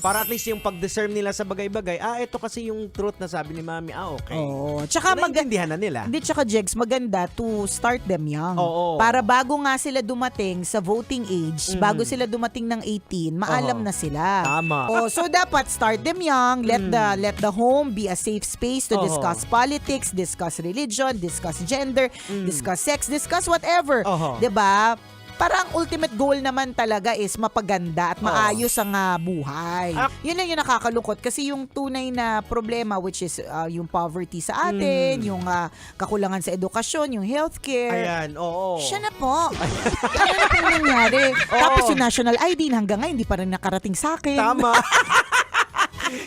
Para at least yung pag-discern nila sa bagay-bagay, ito kasi yung truth na sabi ni Mami, okay. Oo. Tsaka naintindihan na nila. Hindi, tsaka Jegs, maganda to start them young. Oo. Para bago nga sila dumating sa voting age, bago sila dumating ng 18, maalam na sila. Tama. So dapat start them young, let the home be a safe space to discuss politics, discuss religion, discuss gender, discuss sex, discuss whatever. 'Di ba? Para ang ultimate goal naman talaga is mapaganda at maayos ang buhay. Yun lang yung nakakalungkot kasi yung tunay na problema, which is yung poverty sa atin, yung kakulangan sa edukasyon, yung healthcare. Ayan, oo. Siya na po. Ano na po nangyari? Tapos yung national ID hanggang ngayon hindi pa rin nakarating sa akin. Tama.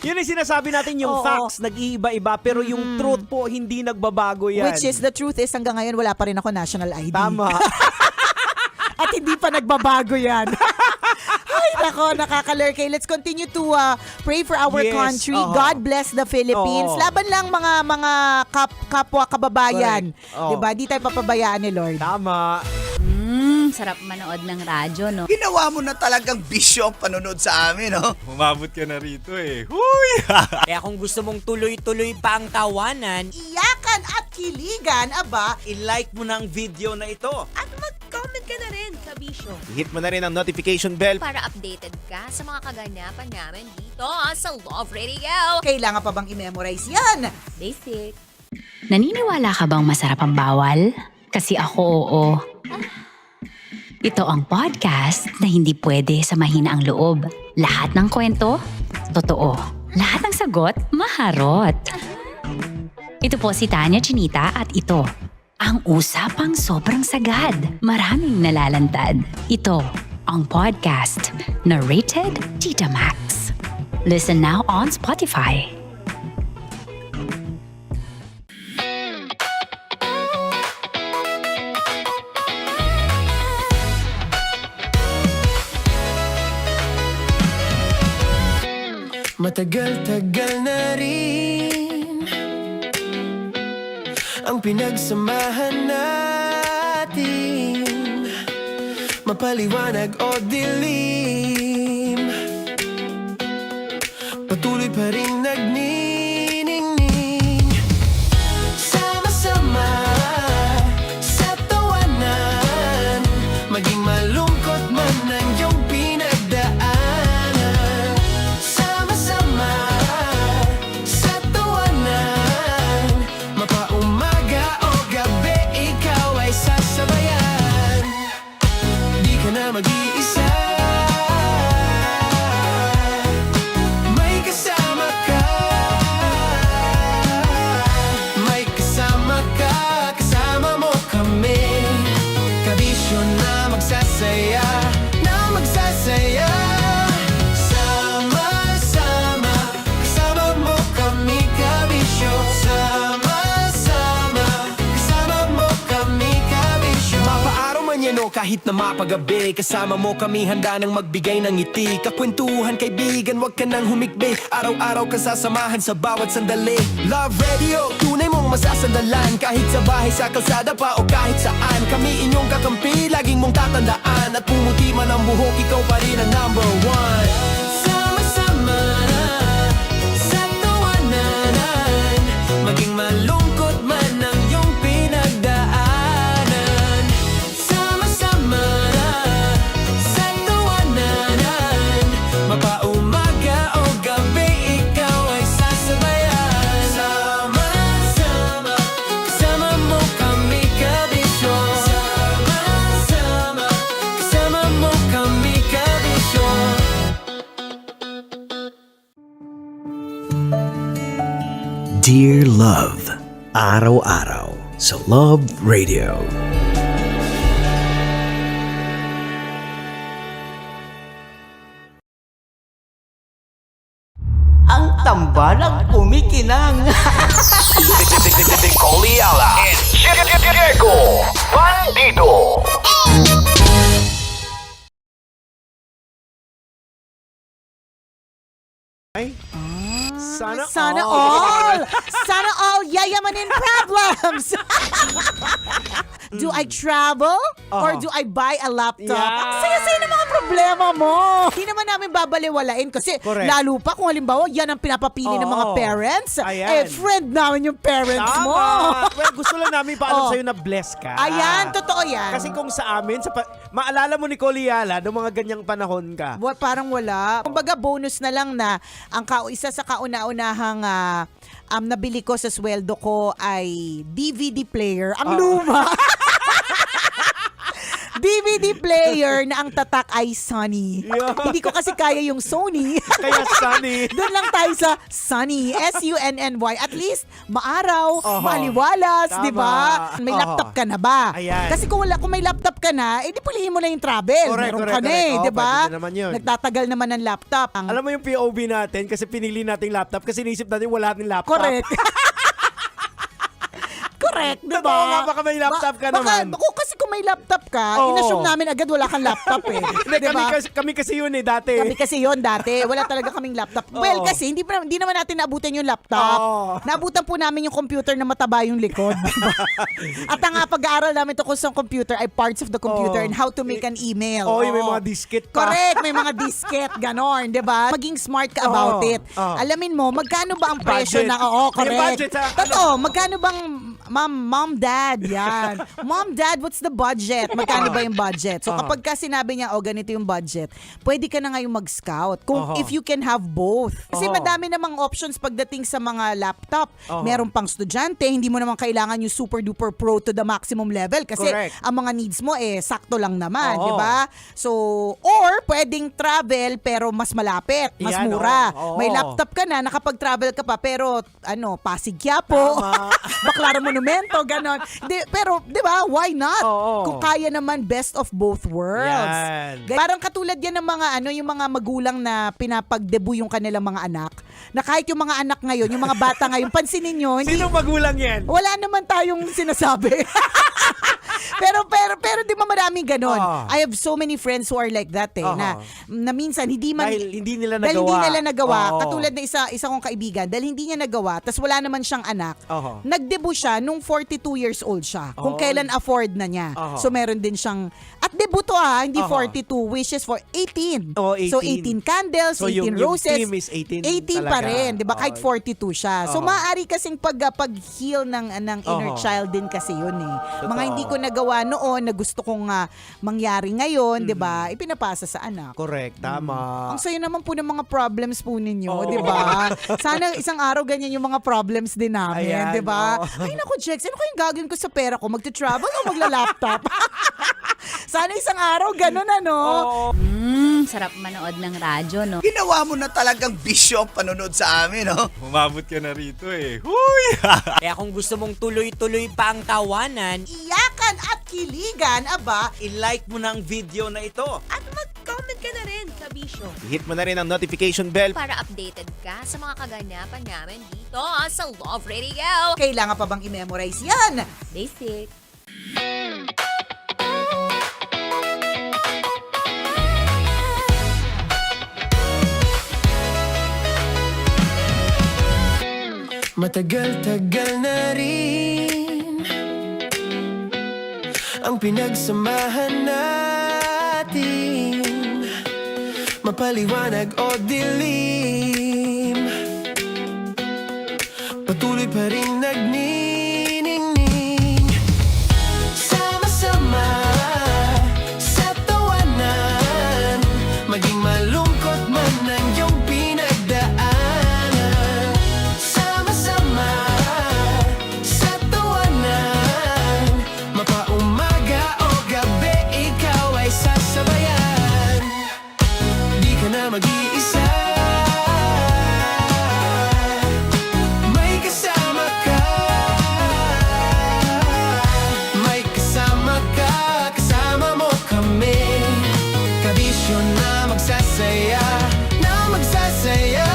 Yun yung sinasabi natin, yung facts nag-iiba-iba, pero yung truth po hindi nagbabago yan. Which is, the truth is hanggang ngayon wala pa rin ako national ID. Tama. At hindi pa nagbabago yan. Ay, nako, nakaka-lurkay. Let's continue to pray for our country. God bless the Philippines. Laban lang mga kapwa kababayan. Diba? Di tayo papabayaan ni Lord. Tama. Sarap manood ng radyo, no? Ginawa mo na talagang bisyo ang panonood sa amin, no? Umabot ka na rito eh. Huy! Kaya kung gusto mong tuloy-tuloy pa ang tawanan, Iyakan at kiligan, aba, I-like mo na ang video na ito. At mag-comment ka na rin sa Bisyo. Hit mo na rin ang notification bell. Para updated ka sa mga kaganapan namin dito sa Love Radio. Kailangan pa bang i-memorize yan? Basic. Naniniwala ka bang masarap ang bawal? Kasi ako, oo. Ito ang podcast na hindi pwede sa mahina ang loob. Lahat ng kwento, totoo. Lahat ng sagot, maharot. Ito po si Tanya Chinita at ito, ang usapang sobrang sagad. Maraming nalalantad. Ito, ang podcast na Rated Tita Max. Listen now on Spotify. Matagal-tagal na rin ang pinagsamahan natin, mapaliwanag o dilim, patuloy pa rin nagniningning. Sama-sama sa tawanan, maging malungkot man ang iyong pinagdaanan. Sama-sama sa tawanan, mapaumaga o gabi, ikaw ay sasabayan. Di ka na mag-iisa, may kasama ka. May kasama ka, kasama mo kami. Kabisyo na magsasaya, na magsasaya. Sama-sama, kasama mo kami, kabisyo. Sama-sama, kasama mo kami, kabisyo. Mapaaraw man yan o kahit na mapagabi, kasama mo kami, handa nang magbigay ng ngiti. Kakwentuhan, kaibigan, wag ka nang humikbi. Araw-araw ka sasamahan sa bawat sandali. Love Radio, tunay mong masasandalan. Kahit sa bahay, sa kalsada pa o kahit saan, kami inyong kakampi, laging mong tatandaan. At pumuti man ang buhok, ikaw pa rin ang number one. Sama-sama sa tawanan, maging malungkot man ang iyong pinagdaanan. Sama-sama sa tawanan, mapaumaga o gabi, ikaw ay sasabayan. Sama-sama, kasama mo kami, kabisyo. Sama-sama, kasama mo kami, kabisyo. Dear Love, araw-araw sa Love Radio. Ang tambalang kumikinang. Coliala and Diego Bandido. Sana all! Sana all yayamanin problems! Do I travel? Or do I buy a laptop? Yeah. Ang saya-saya ng mga problema problema mo? Hindi naman namin babaliwalain kasi Correct. lalo pa kung halimbawa yan ang pinapapili ng mga Oo. parents. Ayan. Friend namin yung parents mo. Well, gusto lang namin paalam Oh. sa'yo na bless ka. Ayan, totoo yan. Kasi kung sa amin, maalala mo ni Koliala, noong mga ganyang panahon ka. Parang wala. Kumbaga bonus na lang na isa sa kauna-unahang nabili ko sa sweldo ko ay DVD player. Ang luma. DVD player na ang tatak ay Sony. Yeah. Hindi ko kasi kaya yung Sony. Kaya Sony. Doon lang tayo sa Sunny. S-U-N-N-Y. At least, maaraw, maliwalas, Tama. di ba? May laptop ka na ba? Ayan. Kasi kung may laptop ka na, edi pulihin mo na yung travel. Correct, Meron correct, ka na eh, correct. di ba? Pwede na naman yun. Nagtatagal naman ng laptop. Alam mo yung POV natin kasi pinili nating laptop kasi naisip natin wala nating laptop. Correct. Correct, di ba? Totoo nga, baka may laptop ka naman. Kasi kung may laptop ka, Oo. inassume namin agad wala kang laptop eh. Hindi, Di ba? kami kasi yun dati. Kami kasi yon dati. Wala talaga kaming laptop. Well, kasi hindi naman natin naabutan yung laptop. Oo. Naabutan po namin yung computer na mataba yung likod. Diba? At ang pag-aaral namin tungkol sa computer ay parts of the computer and how to make an email. Oo, yung may Oo. mga disket pa. Correct, may mga disket, ganon, di ba? Maging smart ka about Oo. it. Oo. Alamin mo, magkano ba ang presyo Budget. na, oo, May correct. budget sa- Totoo, magkano bang, mom, dad, yan. Mom, dad, what's the budget? Magkano ba yung budget? So kapag ka sinabi niya, ganito yung budget, pwede ka na ngayong mag-scout. Kung if you can have both. Kasi madami namang options pagdating sa mga laptop. Meron pang estudyante, hindi mo naman kailangan yung super duper pro to the maximum level kasi Correct. ang mga needs mo sakto lang naman, Oo. di ba? So, or pwedeng travel pero mas malapit, mas Yan, mura. oo. May laptop ka na, nakapag-travel ka pa pero Pasig Quiapo, Baclaran Monumento, ganon. Pero, di ba, why not? Kung kaya naman best of both worlds. Yan. Parang katulad yan ng mga yung mga magulang na pinapag-debut yung kanilang mga anak. Na kahit yung mga anak ngayon, yung mga bata ngayon, pansinin nyo, Sinong magulang yan? wala naman tayong sinasabi. pero di ba maraming ganon? I have so many friends who are like that na minsan hindi man Dahil hindi nila dahil hindi nagawa. nila nagawa. Oo. Katulad na isa kong kaibigan, dahil hindi niya nagawa, tas wala naman siyang anak. Nag-debut siya nung 42 years old siya. Kung kailan afford na niya. So meron din siyang at debut to hindi 42 wishes for 18. So 18 candles, So, 18 yung roses. team is 18 pa talaga. rin, 'di ba? Kahit 42 siya. So maaari kasing pag-heal ng inner child din kasi yun eh. Mga hindi ko nagawa noon na gusto kong mangyari ngayon, 'di ba? Ipinapasa sa anak. Correct, tama. Ang sayo naman po ng mga problems po ninyo, 'di ba? Sana isang araw ganyan yung mga problems din namin, Ayan, 'di ba? oo. Ay naku, Jex, ano kayong gagawin ko sa pera ko? Magte-travel o magla-laptop? Sana isang araw ganun Sarap manood ng radyo, no? Ginawa mo na talagang bisyo ang panonood sa amin, no? Umabot ka na rito eh. Huy! Kaya kung gusto mong tuloy-tuloy pa ang tawanan, Iyakan at kiligan, aba, I-like mo na ang video na ito. At mag-comment ka na rin, Kabisyo. I-hit mo na rin ang notification bell. Para updated ka sa mga kaganapan namin dito sa Love Radio. kailangan pa bang i-memorize yan? Basic. Matagal-tagal na rin ang pinagsamahan natin, mapaliwanag o dilim, patuloy pa rin nagniningning. Sama-sama sa tawanan, maging malungkot man ang iyong pinagdaanan. Sama-sama sa tawanan, mapaumaga o gabi, ikaw ay sasabayan. Di ka na mag-iisa, may kasama ka. May kasama ka, kasama mo kami. Kabisyo na magsasaya, na magsasaya.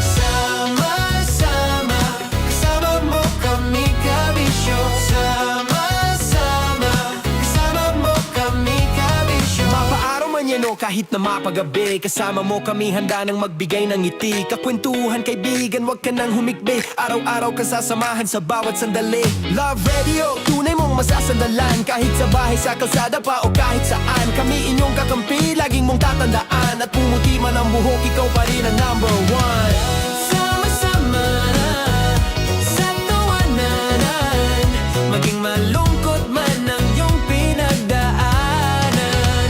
Sama-sama, kasama mo kami, kabisyo. Sama-sama, kasama mo kami, kabisyo. Mapaaraw man yan o kahit na mapagabi, kasama mo kami, handa nang magbigay ng ngiti. Kakwentuhan, kaibigan, wag ka nang humikbi. Araw-araw ka sasamahan sa bawat sandali. Love Radio, tunay mong masasama. sandalan. Kahit sa bahay, sa kalsada pa o kahit saan, kami inyong kakampi, laging mong tatandaan. At pumuti man ang buhok, ikaw pa rin ang number one. Sama-sama na sa tawanan, maging malungkot man ang iyong pinagdaanan.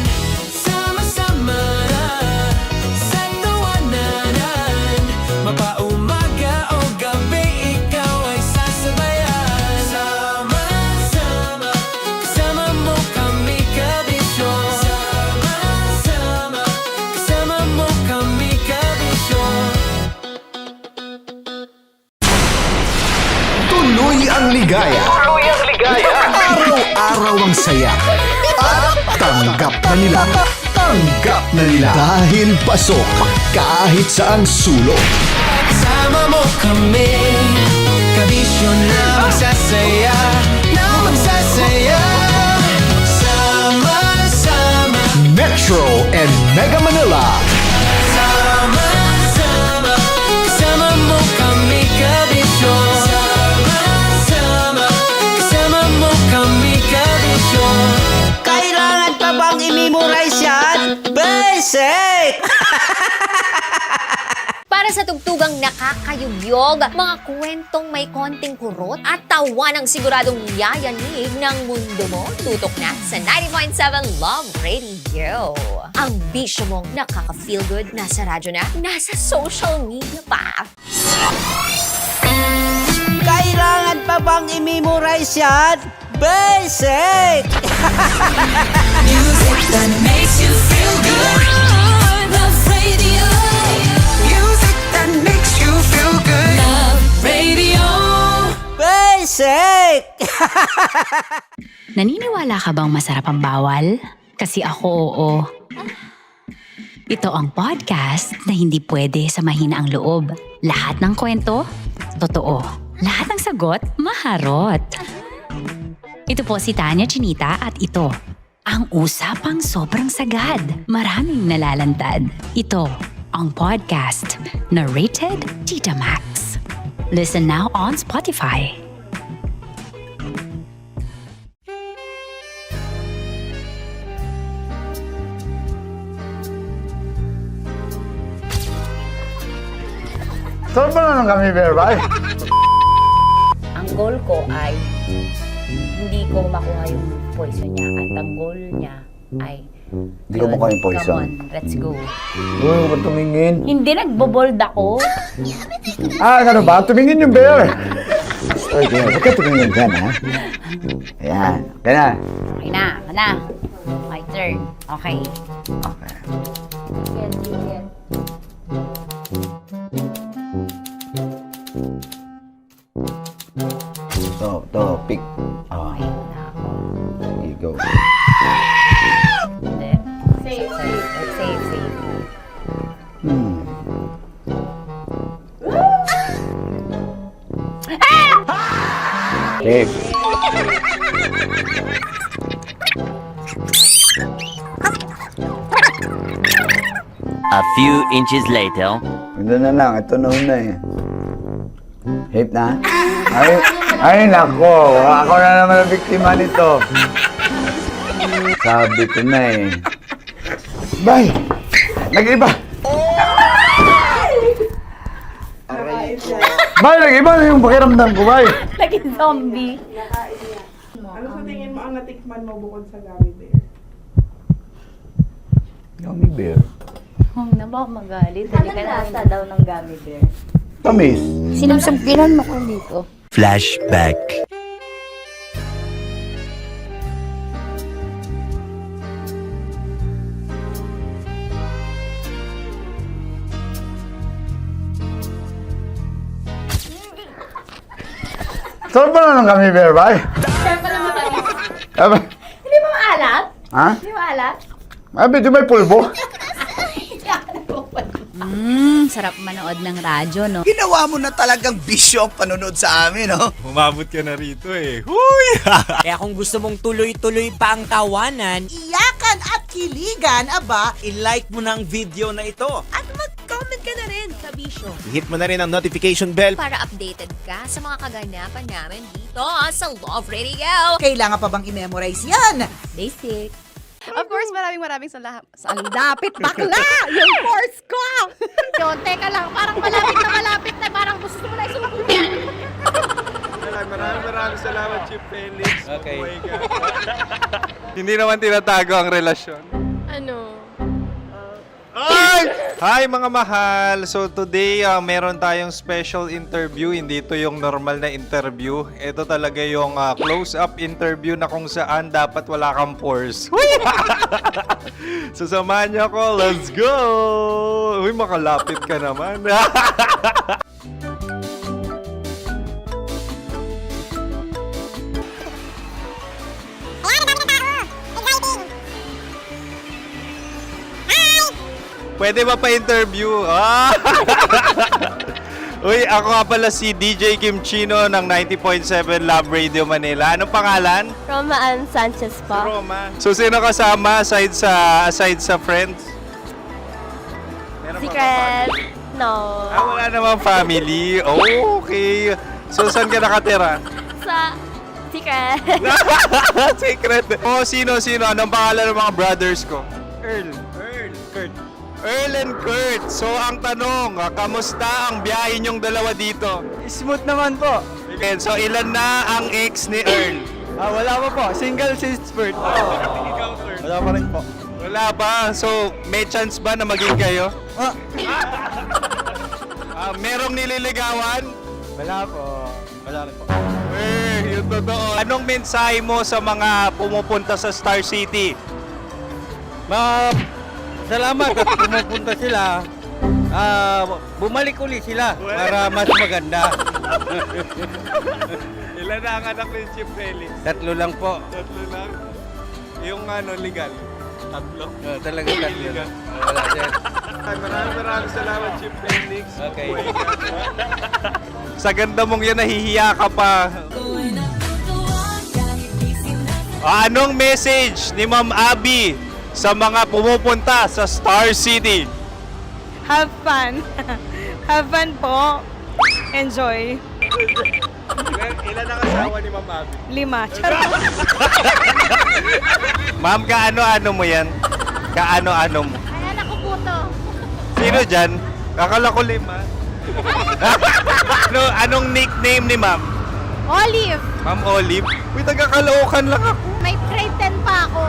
Sama-sama na sa tawanan, mapaumaga o gabi, ikaw ay sasabayan. Sama-sama, kasama mo kami kabisyo. Sama-sama, kasama mo kami kabisyo. Tuloy ang ligaya. Araw-araw ang saya. At tanggap na nila. Tanggap na nila. Dahil pasok kahit saang sulok. Kasama mo kami, kabisyo na magsasaya, na magsasaya. Sama-sama, Metro and Mega Manila. sama-sama, kasama mo kami kabisyo. Sama-sama, kasama mo kami kabisyo. Kailangan pa bang i-memorize yan? Basic! Para sa tugtugang nakakayugyog, mga kwentong may konting kurot at tawanang siguradong yayanig ng mundo mo, tutok na sa 90.7 Love Radio. Ang bisyo mong nakaka-feel good, nasa radyo na, nasa social media pa. Kailangan pa bang i-memorize yan? Basic! Music that makes you feel good. Love Radio. Music that makes you feel good. Love Radio. Basic! Naniniwala ka bang masarap ang bawal? Kasi ako oo. Ito ang podcast na hindi pwede samahin ang loob. Lahat ng kwento, totoo. Lahat ng sagot, maharot. Ito po si Tanya Chinita at ito, ang usapang sobrang sagad. Maraming nalalantad. Ito, ang podcast na Rated Tita Max. Listen now on Spotify. Saan ba na lang kami, Berbay? Ang goal ko ay hindi ko makuha yung poison niya at ang goal niya ay Hindi ko makuha yung poison. Come on, let's go. Uy, huwag tumingin. Hindi, nagbobold ako. Ano ba? Tumingin yung bear. Oy, bear, huwag ka tumingin dyan, ha? Ayan. Kaya na. Okay na, na. My turn. Okay. Okay. Yan, yan. To, pick. Oh. There you go. Hindi. Safe, safe. Safe, safe. Safe. A few inches later. Ito na lang. Ito na una eh. Hip na? Ay, nako. Ako na naman ang biktima nito. Sabi ko na eh. Bay! Nag-iba! Bay, nag-iba na yung pakiramdam ko, bay! Naging zombie. Ano sa tingin mo ang natikman mo bukod sa gummy bear? Gummy bear? Oh, na ba magalit? Hindi ka nasa daw ng gummy bear. Tamis. Sinusumpilan mo ko dito. Flashback. Saan ba na lang kami, bear, bay? Hindi mo maalat? Ha? Hindi mo maalat? Ay, medyo may pulbo. Sarap manood ng radyo, no? Ginawa mo na talagang bisyo ang panonood sa amin, no? Umabot ka na rito eh. Huy! Kaya kung gusto mong tuloy-tuloy pa ang tawanan, Iyakan at kiligan, aba, I-like mo na ang video na ito. At mag-comment ka na rin Kabisyo. hit mo na rin ang notification bell. Para updated ka sa mga kaganapan namin dito sa Love Radio. Kailangan pa bang i-memorize yan? Basic. Of course, maraming salamat. Ang lapit bakla! Yung course ko! Yun, teka lang, parang malapit na, parang gusto mo na isulat. Maraming salamat, Chief Felix. Okay. Hindi naman tinatago ang relasyon. Ano? Hi mga mahal! So today, meron tayong special interview. Hindi ito yung normal na interview. Ito talaga yung close-up interview na kung saan dapat wala kang pores. So samahan niyo ako. Let's go! Uy, makalapit ka naman. Pwede ba pa-interview? Uy, ako nga pala si DJ Kim Chino ng 90.7 Love Radio Manila. Anong pangalan? Roma Ann Sanchez po. Roma. So, sino kasama aside sa friends? Meron ba Secret. No. wala namang family. Oh, okay. So, saan ka nakatira? Sa Secret. Secret. Oh, sino? Anong pangalan ng mga brothers ko? Earl, Kurt. Earl and Kurt. So, ang tanong, kamusta ang biyahe niyong dalawa dito? Smooth naman po. Okay, so ilan na ang ex ni Earl? Wala pa po. Single since birth. Wala pa rin po. Wala ba? So, may chance ba na maging kayo? Merong nililigawan? Wala po. Wala rin po. Yung totoo. Anong mensahe mo sa mga pumupunta sa Star City? Salamat at pumupunta sila. Bumalik ulit sila para mas maganda. Ilan na ang anak ni Chief Felix? 3 lang po. 3 lang? Yung legal? 3? Talaga 3 lang. Wala din. Maraming salamat, Chief Felix. Okay. Sa ganda mong yan, nahihiya ka pa. Anong message ni Ma'am Abby sa mga pumupunta sa Star City? Have fun. Have fun po. Enjoy. Ilan ang asawa ni Ma'am Abby? 5. Charot. Ma'am, kaano-ano mo yan? Kaano-ano mo? Ay, anak ko po to. Sino dyan? Kakala ko 5. Anong nickname ni Ma'am? Olive. Ma'am Olive? Uy, taga-Caloocan lang ako. May grade 10 pa ako.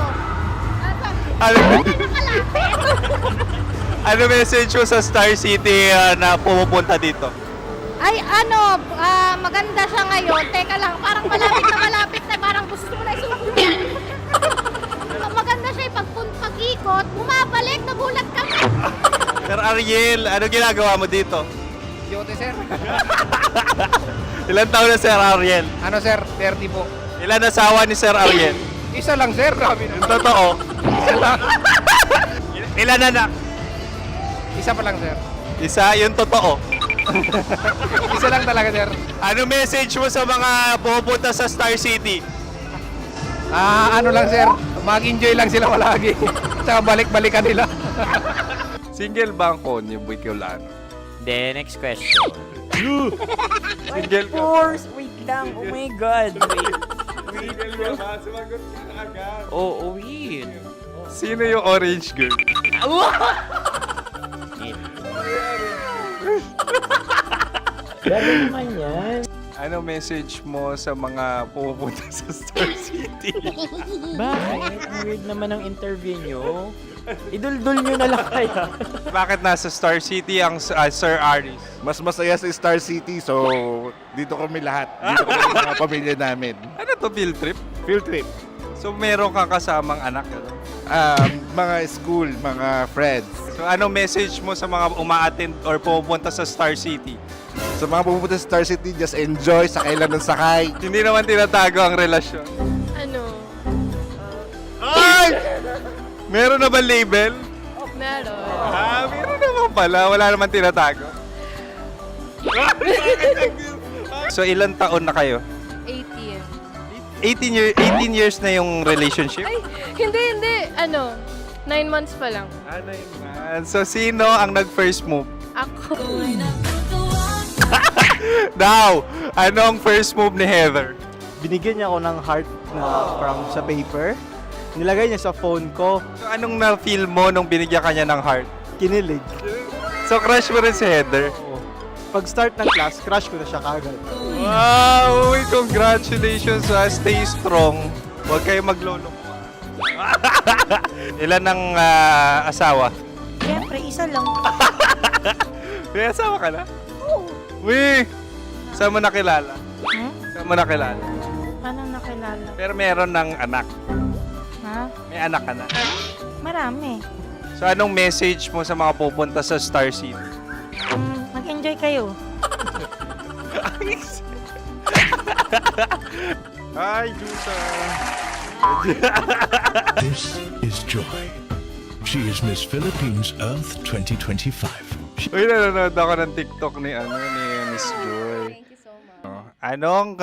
Ano message mo sa Star City na pumupunta dito? Ay, maganda siya ngayon. Teka lang, parang malapit na, parang gusto mo na isulat. Maganda siya pag-ikot, bumabalik, nagulat ka. Sir Ariel, ano ginagawa mo dito? Yote, sir. Ilan taon na Sir Ariel? Ano, sir? 30 po. Ilan asawa ni Sir Ariel? Isa lang, sir. Grabe Yung totoo? Isa lang. Ilan anak? Isa pa lang, sir. Isa, yung totoo. Isa lang talaga, sir. Ano message mo sa mga pumupunta sa Star City? Ano lang, sir. Mag-enjoy lang sila palagi. Tsaka balik-balikan nila. Single ba ang konyo, Boy Kiolano? Then, next question. Single ka? Wait lang. Oh my God. Single ka ba? Sumagot ka agad. Oo, wait. Sino yung orange girl? Gano'n naman yan. Ano message mo sa mga pumupunta sa Star City? Bakit? Ang weird naman ang interview nyo. Idul-dul nyo na lang kaya. Bakit nasa Star City ang Sir Aris? Mas masaya sa Star City, so dito kami lahat. Dito kami mga pamilya namin. Ano to, field trip? Field trip. So meron kang kasamang anak? Mga school, mga friends. So ano message mo sa mga uma-attend or pumupunta sa Star City? Sa mga pupunta sa Star City, just enjoy, sakay lang ng sakay. Hindi naman tinatago ang relasyon. Ano? Ay! Meron na ba label? Meron. Meron naman pala. Wala naman tinatago. So ilan taon na kayo? 18. 18 years na yung relationship? Ay, hindi. 9 months pa lang. 9 months. So sino ang nag-first move? Ako. Now, anong first move ni Heather? Binigyan niya ako ng heart na from sa paper. Nilagay niya sa phone ko. So, anong na-feel mo nung binigyan kanya ng heart? Kinilig. So, crush mo rin si Heather? Pag start ng class, crush ko na siya kagad. Wow! Uy, congratulations ha. Stay strong. Huwag kayo maglolo. Ilan ang asawa? Siyempre, isa lang. May asawa ka na? Oo. Uy! Saan mo nakilala? Saan mo nakilala? Paano nakilala? Pero meron ng anak. Ha? May anak ka na. Marami. So, anong message mo sa mga pupunta sa Star City? Mag-enjoy kayo. Hi, Jusa! This is Joy. She is Miss Philippines Earth 2025. Uy, nanonood ako ng TikTok ni Miss Joy. Thank you so much. Anong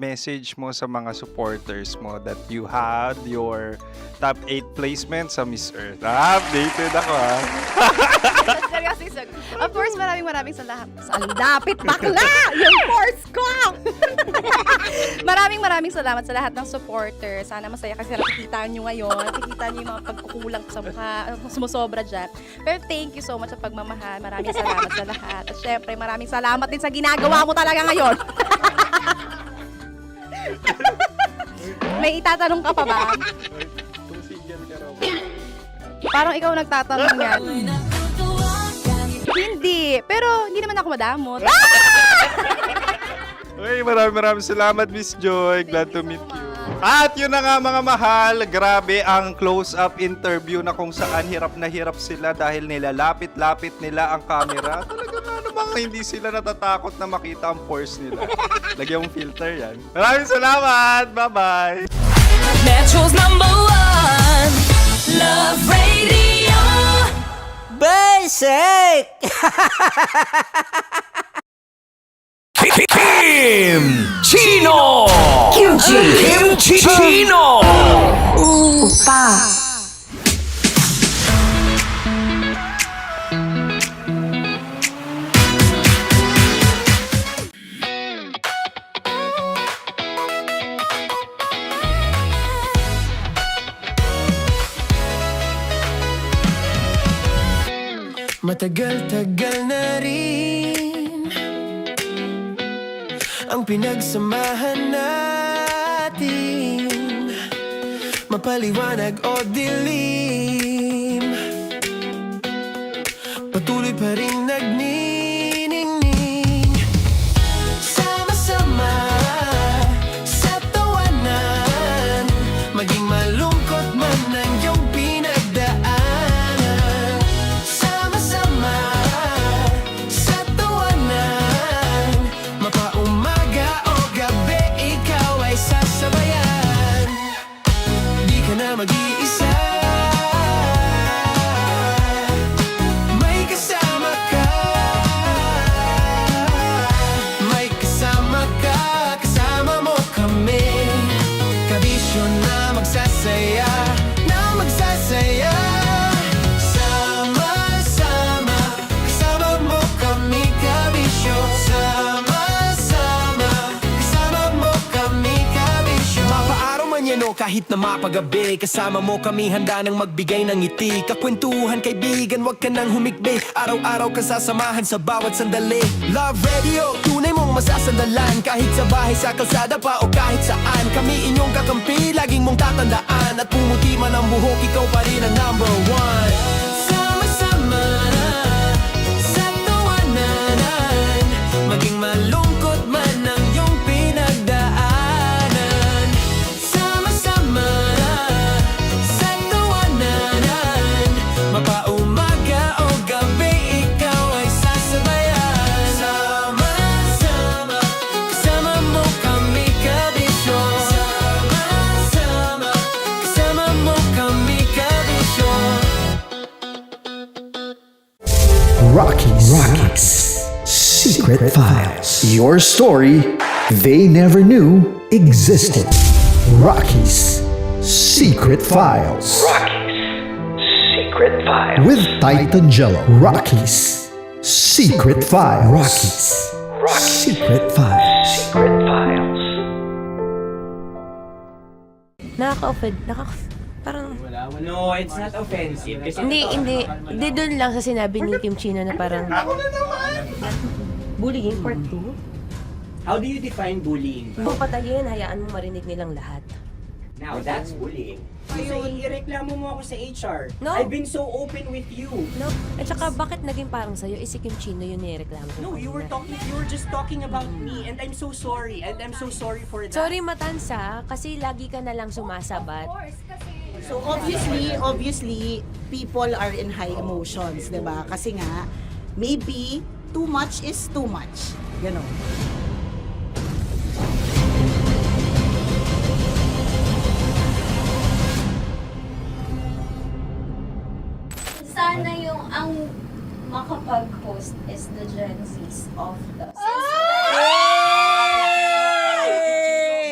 message mo sa mga supporters mo that you had your top 8 placement sa Miss Earth? Updated ako Seryoso. Of course, maraming salamat. Sa lapit bakla! Yung force ko! maraming salamat sa lahat ng supporters. Sana masaya kasi nakikita nyo ngayon. Nakikita nyo yung mga pagkukulang sa mukha. Sumusobra dyan. Pero thank you so much sa pagmamahal. Maraming salamat sa lahat. At syempre, maraming salamat din sa ginagawa mo talaga ngayon. May itatanong ka pa ba? Parang ikaw nagtatanong yan. Hindi. Pero hindi naman ako madamot. Uy, maraming salamat, Miss Joy. Glad to meet you. At yun na nga mga mahal, grabe ang close-up interview na kung saan hirap na hirap sila dahil nilalapit-lapit nila ang camera. Talaga na namang hindi sila natatakot na makita ang pores nila. Lagyan mong filter yan. Maraming salamat! Bye-bye! Metro's #1 Love Radio. Basic! Kim Chino! Kimchi Chino! Opa. Matagal-tagal na rin ang pinagsamahan natin, mapaliwanag o dilim, patuloy pa rin nagniningning. Sama-sama sa tawanan, maging malungkot man ang iyong pinagdaanan. Sama-sama sa tawanan, mapaumaga o gabi, ikaw ay sasabayan. Di ka na mag-iisa, may kasama ka. May kasama ka, kasama mo kami. Kabisyo na magsasaya, na magsasaya. Sama-sama, kasama mo kami, kabisyo. Sama-sama, kasama mo kami, kabisyo. Mapaaraw man yan o kahit na mapagabi, kasama mo kami, handa nang magbigay ng ngiti. Kakwentuhan, kaibigan, wag ka nang humikbi. Araw-araw ka sasamahan sa bawat sandali. Love Radio, tunay mong masasandalan. Kahit sa bahay, sa kalsada pa o kahit saan, kami inyong kakampi, laging mong tatandaan. At pumuti man ang buhok, ikaw pa rin ang #1. Sama-sama sa tawanan, maging malungkot man ang iyong pinagdaanan. Sama-sama sa tawanan, mapaumaga o gabi, ikaw ay sasabayan. Sama-sama, kasama mo kami, kabisyo. Sama-sama, kasama mo kami, kabisyo. Rockies Secret Files. Your story they never knew existed. Rockies Secret Files. Secret Files. With Titan Jello. Rockies Secret Files. Rocky's Secret Files. Nakaka-offend. Parang... No, it's not offensive. Kasi Hindi. Hindi doon lang sa sinabi ni Kim Chino na parang... Bullying part 2? How do you define bullying? Kung patayin, hayaan mo marinig nilang lahat. Now, that's bullying. So, ireklamo mo ako sa HR. No. I've been so open with you. No? At saka, bakit naging parang sa'yo? Si Kim Chino yun nireklamo ko. No, you were just talking about me, and I'm so sorry. And I'm so sorry for that. Sorry, Matansa, kasi lagi ka na lang sumasabat. So obviously, people are in high emotions, 'di ba? Kasi nga, maybe too much is too much. Ganon. Sana yung ang makapag-host is the Gen Zs of the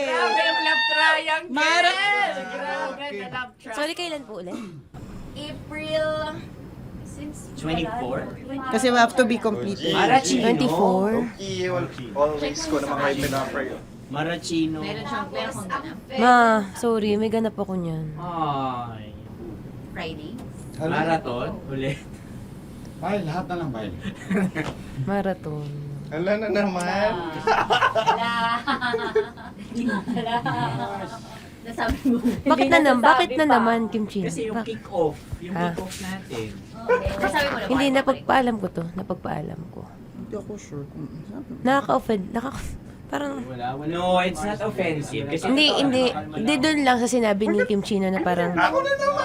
Grabe ang love triangle! Mara- Grabe ang love triangle! Sorry, kailan po ulit? April... Since 24? Kasi we have to be completed. Marachino. 24? Always ko naman kayo pinapray. Marachino. Ma, sorry, may ganap ako niyan. Ay. Friday. Marathon? Ulit. Bye, lahat na lang, bye. Marathon. Ala na naman. Nasabi mo. Bakit na naman, Kim Chino? Kasi yung kick-off. Yung kick-off natin. Nasabi mo na. Hindi, napagpaalam ko to. Napagpaalam ko. Hindi ako sure kung Nakaka-offend. Parang... No, it's not offensive. Kasi Hindi doon lang sa sinabi ni Kim Chino na parang... Ako na naman.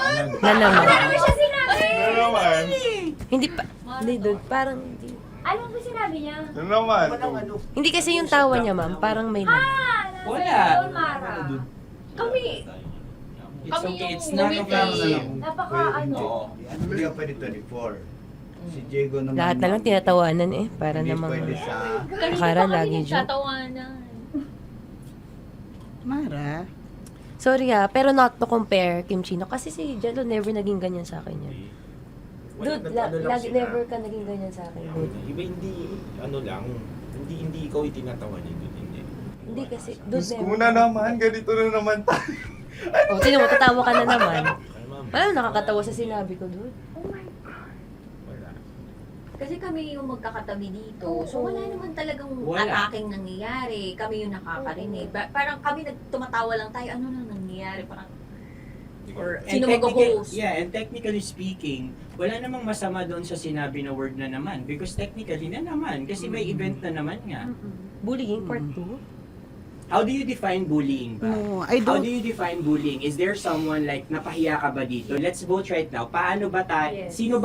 Hindi doon, parang... Ano ba sinabi niya? Ano naman? Hindi kasi yung tawa niya, ma'am. Parang may lang. Wala. Mara. Kami. It's okay, it's not offensive. Hindi ka pwede 24. Si Diego naman. Lahat na lang tinatawanan eh. Para Hindi namang... pwede sa... Akara lagi joke. Tatawanan. Mara. Sorry pero not to compare Kim Chino. Kasi si Jello never naging ganyan sa akin yan. Dude, lagi never ka naging ganyan sa akin, dude. Iba hindi ikaw itinatawa niya, dude, hindi. Hindi kasi, dude, Kung na naman, ganito na naman tayo. O, sino mo, tatawa ka na naman. Alam, nakakatawa sa sinabi ko, dude. Kasi kami yung magkakatabi dito. So wala naman talagang Wala. ataking nangyayari. Kami yung nakakarinig. Parang kami tumatawa lang tayo. Ano nang nangyayari? Parang or sino mag-host? Yeah, and technically speaking, wala namang masama doon sa sinabi na word na naman. Because technically na naman. Kasi may event na naman nga. Bullying part 2? How do you define bullying ba? No, I How don't. do you define bullying? Is there someone like napahiya ka ba dito? Let's vote right now. Paano ba tayo? Yes. Sino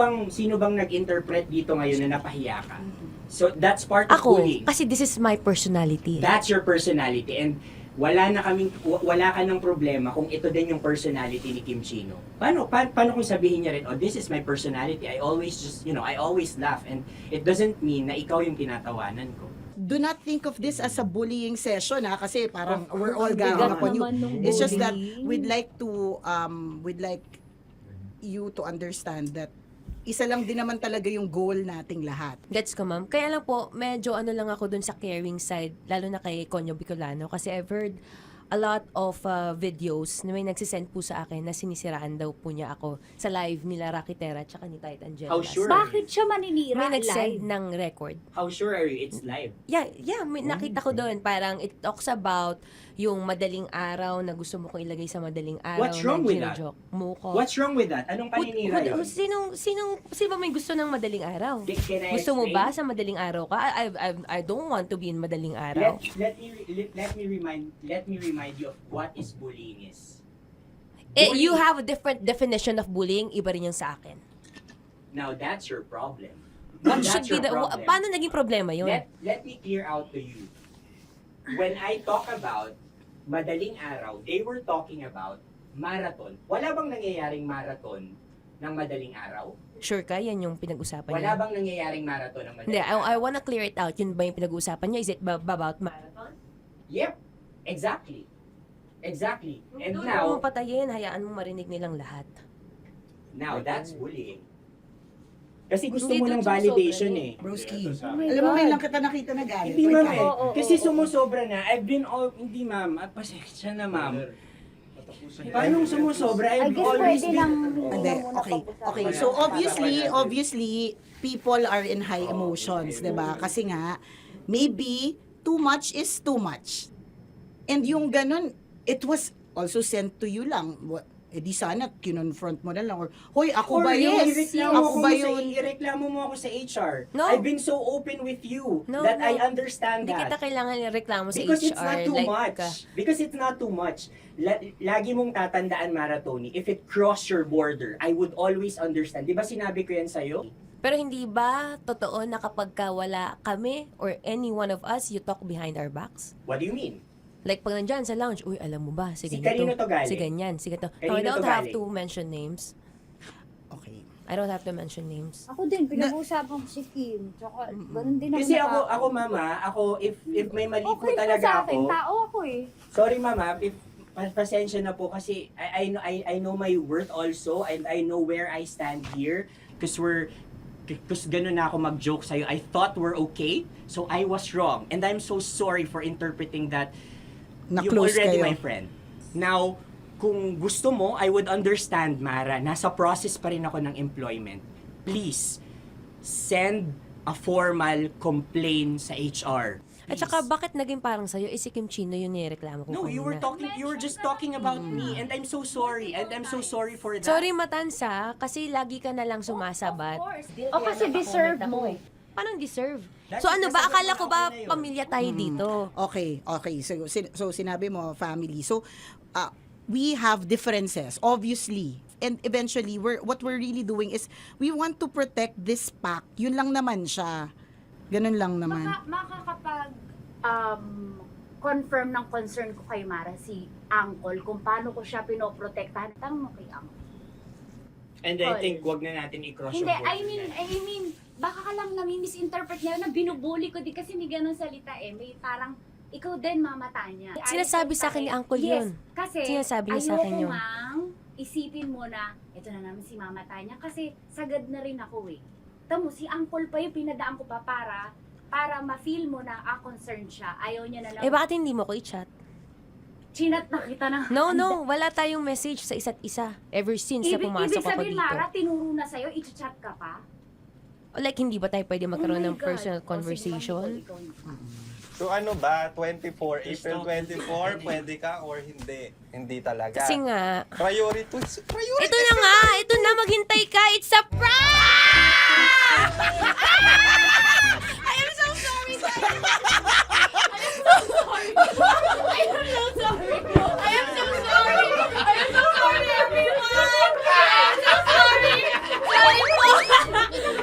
bang nag-interpret dito ngayon na napahiya ka? So that's part of Ako, bullying. kasi this is my personality. That's your personality and wala ka ng problema kung ito din yung personality ni Kim Chino. Paano kung sabihin niya rin, oh, this is my personality. I always I always laugh and it doesn't mean na ikaw yung tinatawanan ko. Do not think of this as a bullying session kasi parang we're all ganging upon you. It's just that we'd like you to understand that isa lang din naman talaga yung goal nating lahat. Gets ko, ma'am. Kaya lang po, medyo lang ako dun sa caring side, lalo na kay Conyo Bicolano, kasi I've heard a lot of videos na may nagsisend po sa akin na sinisiraan daw po niya ako sa live nila Rocky Terra at ni Tight Angela. How sure? Bakit siya maninira May live? nagsend ng record. How sure are you it's live? Yeah, may nakita ko doon. Parang it talks about yung madaling araw na gusto mo kong ilagay sa madaling araw. What's wrong with that? gino-joke mo ko. What's wrong with that? Anong paninira yun? Sino ba may gusto ng madaling araw? Can I Gusto mo explain? ba sa madaling araw ka? I don't want to be in madaling araw. Let me remind you of what is bullying is. You have a different definition of bullying, iba rin yung sa akin. Now that's your problem. What That's should be your the problem. paano naging problema yun? Let me clear out to you. When I talk about madaling araw, they were talking about marathon. Wala bang nangyayaring marathon ng madaling araw? Sure ka, yan yung pinag-usapan Wala niya? bang nangyayaring marathon ng madaling Hindi, araw? I wanna clear it out. Yun ba yung pinag-usapan niya? Is it about marathon? Yep, exactly. And Doon now, mo patayin, hayaan mo marinig nilang lahat. that's bullying. Kasi gusto Hindi mo ng doon validation sumusobra eh. Broski. Oh my Alam mo, God. may lang kita nakita na galit. Hindi ma'am eh. Oo, Kasi oo. sumusobra na. I've been all... Hindi ma'am. At pasensya na ma'am. Paano sumusobra? I've always been... Hindi, okay. So obviously, people are in high emotions, 'di ba? Kasi nga, maybe too much is too much. And yung ganun, it was also sent to you lang. Eh di sana kinonfront mo na lang or hoy, ako ba yun? Ako ba yun? Ireklamo mo ako sa HR. No. I've been so open with you No, that no. I understand Hindi that. kita kailangan ireklamo sa Because HR. it's not too like, much. Because it's not too much. Lagi mong tatandaan, Maratoni, if it cross your border, I would always understand. Di ba sinabi ko yan sa'yo? Pero hindi ba totoo na kapag ka wala kami or any one of us, you talk behind our backs? What do you mean? Like pag nandyan sa lounge, uy, alam mo ba, si Si ganito, kanino to galing? si ganyan, si ganito. No, I Kanino don't to have galing? to mention names. Okay. I don't have to mention names. Ako din, pinag-uusapan ko si Kim. Tsaka, ganun din Kasi naman ako mama, if may mali po Okay pa talaga sa akin, ako. tao ako eh. Sorry mama, if pasensya na po kasi I know my worth also and I know where I stand here because ganun na ako mag-joke sa'yo. I thought we're okay, so I was wrong. And I'm so sorry for interpreting that you're Na-close already kayo. my friend. Now, kung gusto mo, I would understand, Mara. Nasa process pa rin ako ng employment. Please, send a formal complaint sa HR. At saka, bakit naging parang sa'yo, si Kim Chino yung nireklamo ko No, you were just talking about me and I'm so sorry. And I'm so sorry for that. Sorry, Matansa, kasi lagi ka na lang sumasabat. O kasi deserve mo eh. Paano deserve? That's So ano ba, because akala ko ba ako na yun. pamilya tayo dito? Okay. So sinabi mo family. So we have differences obviously. And eventually what we're really doing is we want to protect this pack. Yun lang naman siya. Ganun lang naman. Makakapag confirm ng concern ko kay Mara si Uncle kung paano ko siya pinoprotektahan. Tanong mo kay Uncle. And I think wag na natin i-cross Hindi, yung I mean, baka ka lang nami-misinterpret niya na binubuli ko din kasi hindi ganun salita eh. May parang, ikaw din mamata niya. Sinasabi sa akin ni Uncle yun. Yes, kasi Sinasabi niya sa akin yun. ayoko ngang isipin mo na, ito na naman si mamata niya kasi sagad na rin ako eh. Tamo, si Uncle pa yung pinadaan ko pa para ma-feel mo na concerned siya. Ayaw niya na lang. Eh bakit hindi mo ko i-chat? Chinat na kita na. No, wala tayong message sa isa't isa ever since na pumasok Ibig ako sabihin, dito. Mara, tinuro na sa'yo, i-chat ka pa? Like, hindi ba tayo pwede magkaroon Oh my ng God. personal O, conversation? sige, ikaw. So ano ba, 24, April 24, pwede ka or hindi? Hindi talaga. Kasi nga, Priority. ito na nga, ito na, maghintay ka, it's a prank! I am so sorry, sorry. I am so sorry. I am so sorry. I am so sorry. I am so sorry, everyone. I am so sorry.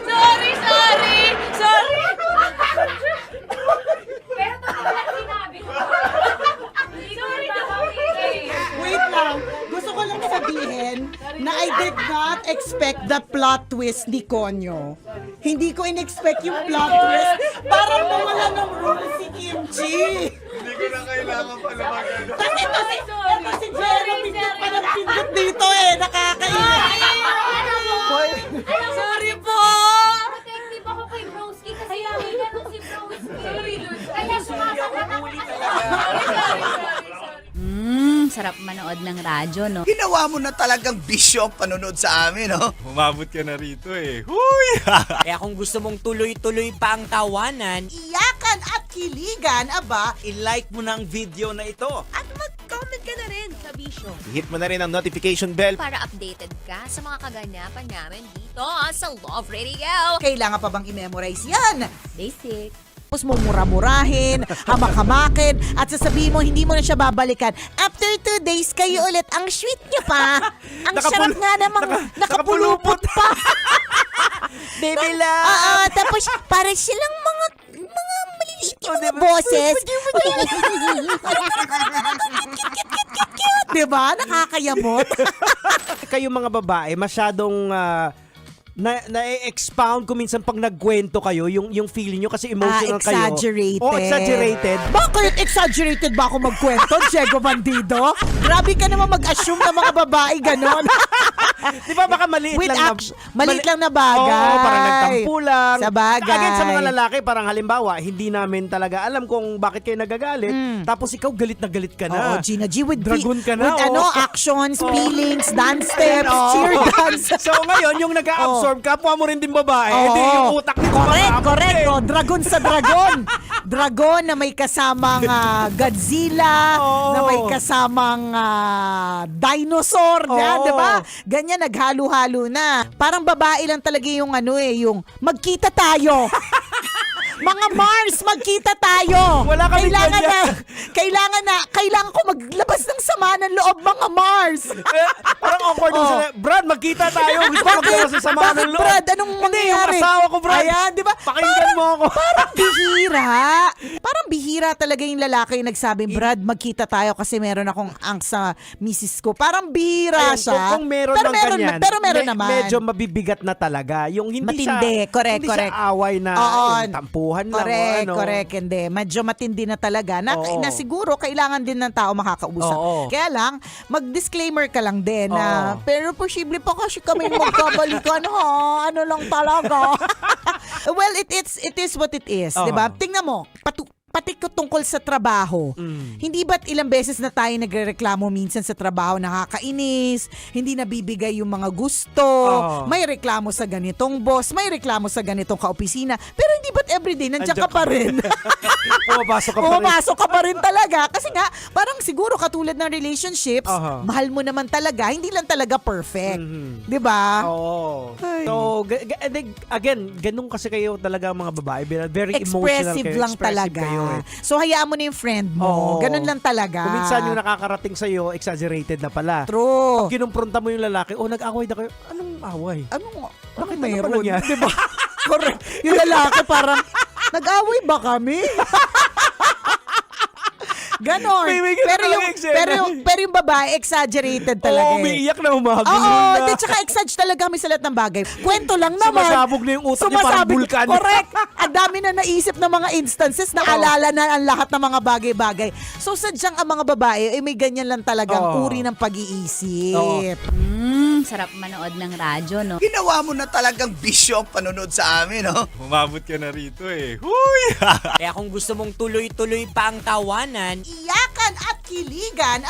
Sorry po. Sorry. Pero totoo lang sinabi ko. Sorry na Wait lang. Gusto ko lang sabihin na I did not expect the plot twist ni Konyo. Hindi ko in-expect yung plot twist. Parang nawala ng role si Kimchi. Hindi ko na kailangan pa naman ganun. Kasi si Jerry pindot pa ng pindot dito eh. Nakakainis. Sorry po. Protective ako kay Broski kasi may ganun si Broski. Kaya sumasagot ako kasi. Sarap manood ng radyo, no? Ginawa mo na talagang bisyo ang panonood sa amin, no? Umabot ka na rito eh. Huy! Kaya kung gusto mong tuloy-tuloy pa ang tawanan, Iyakan at kiligan, aba. I-like mo na ang video na ito. At mag-comment ka na rin sa Bisyo. Hit mo na rin ang notification bell. Para updated ka sa mga kaganapan namin dito sa Love Radio. Kailangan pa bang i-memorize yan? Basic. Tapos mo mura-murahin, hamak-hamakin, at sasabihin mo hindi mo na siya babalikan. After 2 days, kayo ulit. Ang sweet niyo pa. Ang sarap nga namang nakapulupot pa. baby love! Oo, tapos para silang mga maliliit yung boses. Diba? Nakakayamot. Kayo mga babae, masyadong na-expound ko minsan pag nagkwento kayo, yung feeling nyo kasi emotional kayo. Exaggerated. Oh, exaggerated. Bakit exaggerated ba ako magkwento, Diego Bandido? Grabe ka naman mag-assume na mga babae ganon. Di ba baka maliit With lang maliit lang na bagay. Oo, parang nagtampo lang. Sa bagay. Again, sa mga lalaki, parang halimbawa, hindi namin talaga alam kung bakit kayo nagagalit. Tapos ikaw galit na galit ka na. Oo, Gina G, with Dragon ka na. with actions, feelings, dance steps, cheer dance. So ngayon, yung nag-absorb, kapwa mo rin din babae. Hindi yung utak nito. Correct. Oh, dragon sa dragon. Dragon na may kasamang Godzilla, na may kasamang dinosaur, di ba? Ganyan, naghalo-halo na. Parang babae lang talaga yung yung magkita tayo. Mga Mars, magkita tayo. Wala kami kailangan ko maglabas ng sama ng loob, mga Mars. Parang awkward sila. Brad, magkita tayo. Gusto ko maglabas ng sama ng loob. Brad, anong mangyayari? Yung asawa ko, Brad. Ayan, di ba? Pakinggan mo ako. Parang bihira talaga yung lalaki yung nagsabing, Brad, magkita tayo kasi meron akong angst sa misis ko. Parang bihira siya. Kung meron ng ganyan, pero meron naman. Medyo mabibigat na talaga. Yung hindi matindi, siya, hindi siya away na yung tampuhan lang. Correct, hindi. Medyo matindi na talaga. Na siguro, kailangan din ng tao makakausap. Kaya lang, mag-disclaimer ka lang din na, pero posible pa kasi kami magkabalikan, ha? Ano lang talaga. Well, it is what it is. Diba? Tingnan mo, pati tungkol sa trabaho. Hindi ba't ilang beses na tayo nagrereklamo minsan sa trabaho, nakakainis, hindi nabibigay yung mga gusto, may reklamo sa ganitong boss, may reklamo sa ganitong kaopisina, pero hindi ba't everyday nandiyan ka pa rin? Pumapasok ka pa rin talaga. Kasi nga, parang siguro katulad ng relationships, mahal mo naman talaga, hindi lang talaga perfect. Diba? Oo. So, again, ganun kasi kayo talaga mga babae. Very emotional kayo. Lang talaga. Kayo. So, hayaan mo na yung friend mo. Ganun lang talaga. Kung minsan yung nakakarating sa'yo, exaggerated na pala. True. Pag kinumpronta mo yung lalaki, nag-away na kayo. Anong away? Bakit mayroon? Diba? Correct. Yung lalaki parang, nag-away ba kami? Ganon. Pero yung babae, exaggerated talaga. Umiiyak na umagil. Tsaka talaga kami sa lahat ng bagay. Kwento lang naman. Sumasabog na yung utak niya, parang vulkan. Correct. Ang dami na naisip na mga instances, naalala na ang lahat ng mga bagay-bagay. So sadyang ang mga babae, may ganyan lang talagang uri ng pag-iisip. Sarap manood ng radyo, no? Ginawa mo na talagang bisyo ang panonood sa amin, no? Umabot ka na rito eh. Huy! Kaya kung gusto mong tuloy-tuloy pa ang tawanan, iyakan at kiligan,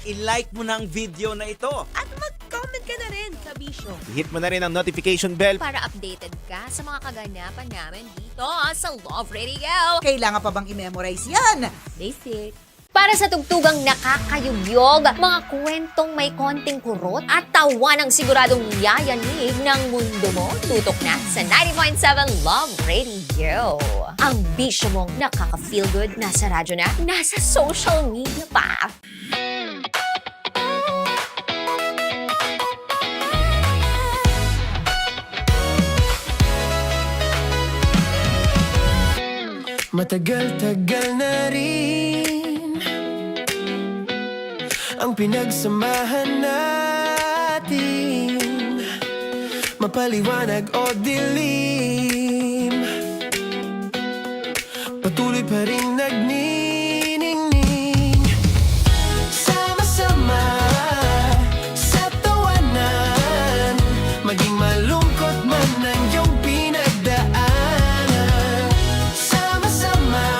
i-like mo na ang video na ito. At mag-comment ka na rin sa Bisyo. Hit mo na rin ang notification bell Para updated ka sa mga kaganapan namin dito sa Love Radio. Kailangan pa bang i-memorize yan? Basic. Para sa tugtugang nakakayugyog, mga kwentong may konting kurot at tawa ng siguradong yayanig ng mundo mo, tutok na sa 90.7 Love Radio. Ang bisyo mong nakaka-feel good, nasa radyo na, nasa social media pa. Matagal-tagal na rin ang pinagsamahan natin, mapaliwanag o dilim, patuloy pa rin nagniningning, sama-sama sa tawanan, maging malungkot man ang iyong pinagdaanan. Sama-sama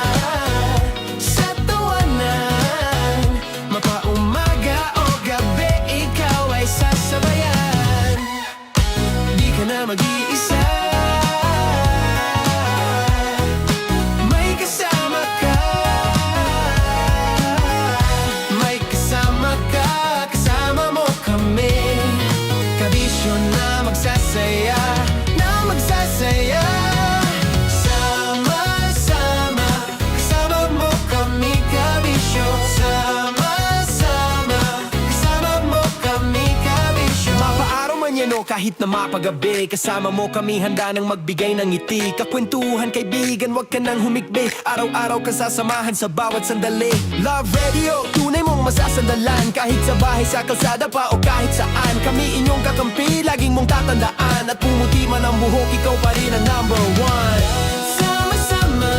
sa tawanan, mapaumaga o gabi, ikaw ay sasabayan. Di ka na mag-iisa, may kasama ka, may kasama ka, kasama mo kami. Kabisyo na magsasaya, sama-sama, kasama mo kami. Kabisyo, sama-sama, kasama mo kami. Kabisyo, mapaaraw man yan o kahit na mapagabi, kasama mo kami, handa nang magbigay ng ngiti. Kakwentuhan, kaibigan, wag ka nang humikbi. Araw-araw ka sasamahan sa bawat sandali. Love Radio, tunay mong masasandalan, kahit sa bahay, sa kalsada pa o kahit saan. Kami inyong kakampi, laging mong tatandaan, at pumuti man ang buhok, ikaw pa rin ang number one. Sama-sama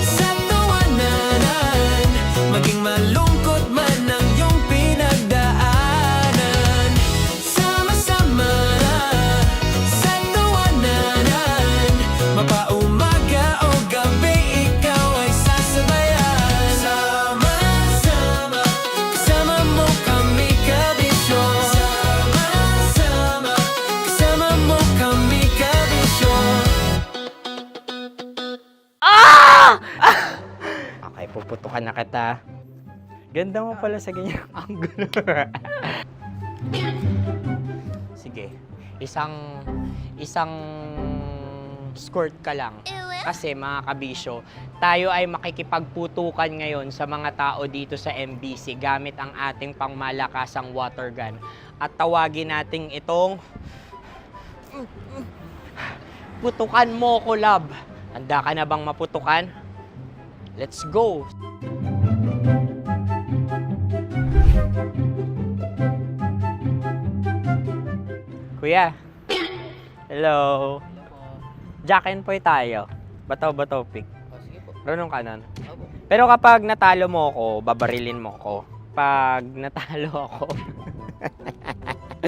sa tawanan, maging malungkot man ang iyong pinagdaanan. Puputukan na kita. Ganda mo pala sa ganyang angulo. Sige. Isang skirt ka lang. Kasi mga kabisyo, tayo ay makikipagputukan ngayon sa mga tao dito sa MBC gamit ang ating pangmalakasang water gun. At tawagin natin itong putukan mo ko, love. Handa ka na bang maputukan? Let's go! Kuya. Hello. Jack and Poy tayo. Bato-bato pick. Runong kanan. Pero kapag natalo mo ako, babarilin mo ako. Pag natalo ako,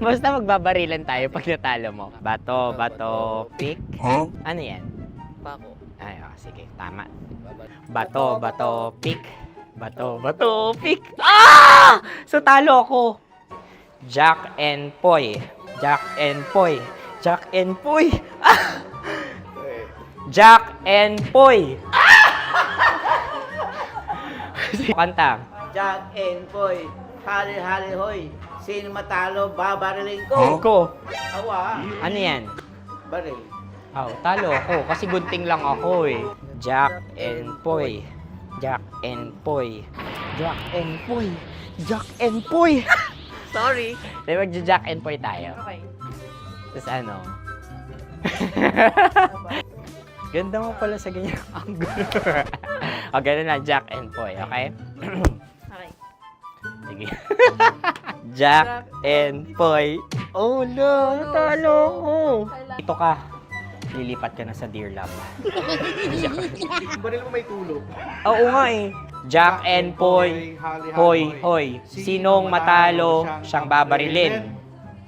basta magbabarilan tayo pag natalo mo. Bato, pick. Ano yan? Pako. Ay, sige, tama. Bato, pick. Bato, pick. Ah! So talo ako. Jack and Poy. Jack and Poy. Jack and Poy. Ah! Jack and Poy. Kanta. Jack and Poy, hali-hali hoy. Sino matalo, babariling ko. Ko. Awa. Ano yan? Baril. Oh, talo ako kasi gunting lang ako eh. Jack and Poy. Jack and Poy. Jack and Poy. Jack and Poy. Sorry. Di ba Jack and Poy tayo? Okay. Tapos ano? Ganda mo pala sa ganyang angulo. O, ganun lang, Jack and Poy, okay? Okay. Sige. Jack and Poy. Oh no, natalo ko. Ito ka. Lilipat ka na sa Dear Love. Baril mo may tulog. Oo nga eh. Jack and Poy. Hoy. Sinong matalo, siyang babarilin.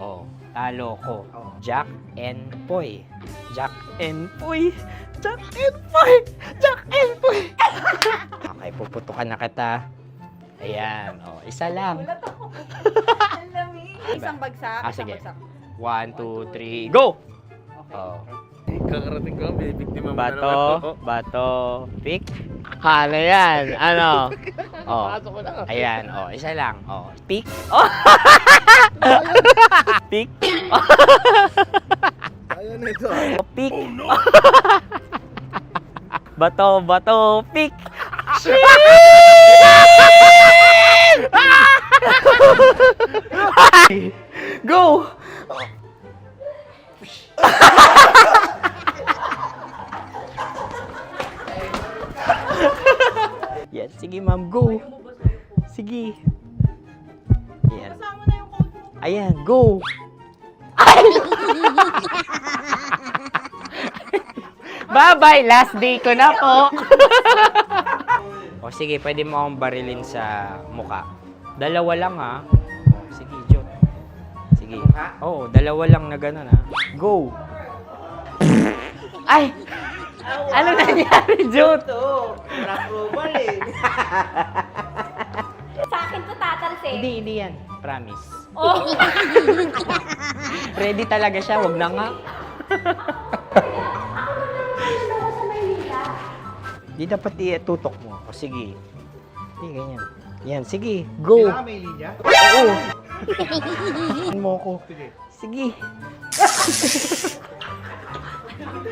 Oh, talo ko. Jack and Poy. Jack and Poy. Jack and Poy. Jack and Poy. Okay, puputukan na kita. Ayan. Oh, isa lang. Isang bagsak. Sige. 1, 2, 3, go! Oh. Kakarating ko, bibiktima mo na naman to. Bato, pick. Ano yan? Ano? Oh. Pasok ko na. Ayan, oh, isa lang. Oh, pick. Oh. Pick. Ayaw na ito. Pick. Bato, pick. Go! Yan, sige ma'am, go. Sige. Ayan. Ayan, go. Bye-bye, last day ko na po. O sige, pwede mo akong barilin sa muka. Dalawa lang ha. O, sige, Jot. Sige. Oo, dalawa lang na gano'n ha. Go. Ay! Ano nangyari, Jot? Approval eh. Sa akin to tatalsik. Hindi yan. Promise. Oh. Ready talaga siya, wag na nga. Di dapat itutok mo. O sige. Hindi, ganyan. Yan, sige. Go. Kailangan may linya? Oo. Mo ko. Sige.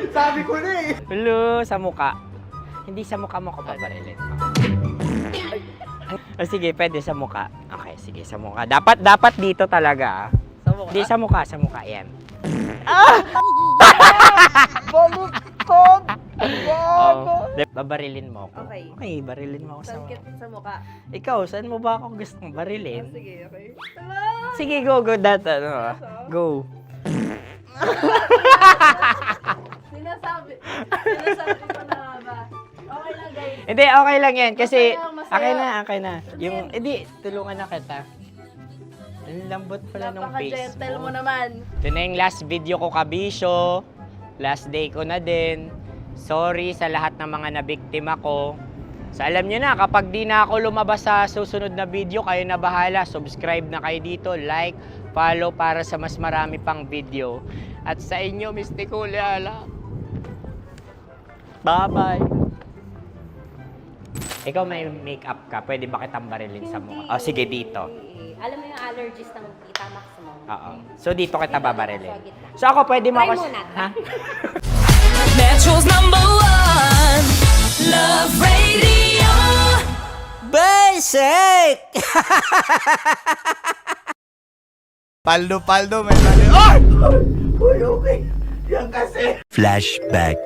Sabi ko na eh. Hello, sa muka. Hindi sa muka mo ko paparilin. O sige, pwede sa muka. Okay, sige, sa muka. Dapat dito talaga. Sa mukha? Hindi, sa muka. Yan. Baluktot! Oh, babarilin mo ako. Okay. Okay, barilin mo ako sa muka. Sa mukha. Ikaw, saan mo ba ako gustong barilin? Sige, okay. Sige, go. Go. Sinasabi ko na ba? Okay lang, guys. Hindi, okay lang yan. Kasi, Masaya lang, masaya. okay na. Yung, hindi, tulungan na kita. Ang lambot pala ng face Napaka-gentle mo. mo naman. Ito na yung last video ko, kabisyo. Last day ko na din. Sorry sa lahat ng mga nabiktima ko. So alam nyo na, kapag di na ako lumabas sa susunod na video, kayo na bahala. Subscribe na kayo dito, like, follow para sa mas marami pang video. At sa inyo, Mistiko Leala. Bye-bye. Ikaw may makeup ka, pwede ba kitang barilin sa mukha? O sige, dito. Alam mo yung allergies ng Itamax mo. Oo. So dito kita babarilin. So ako pwede mo Try ako... muna. Ha? Metro's #1 Love Radio. Basic! Paldo, may mali. Ay! Uy, okay. Yan kasi. Flashback.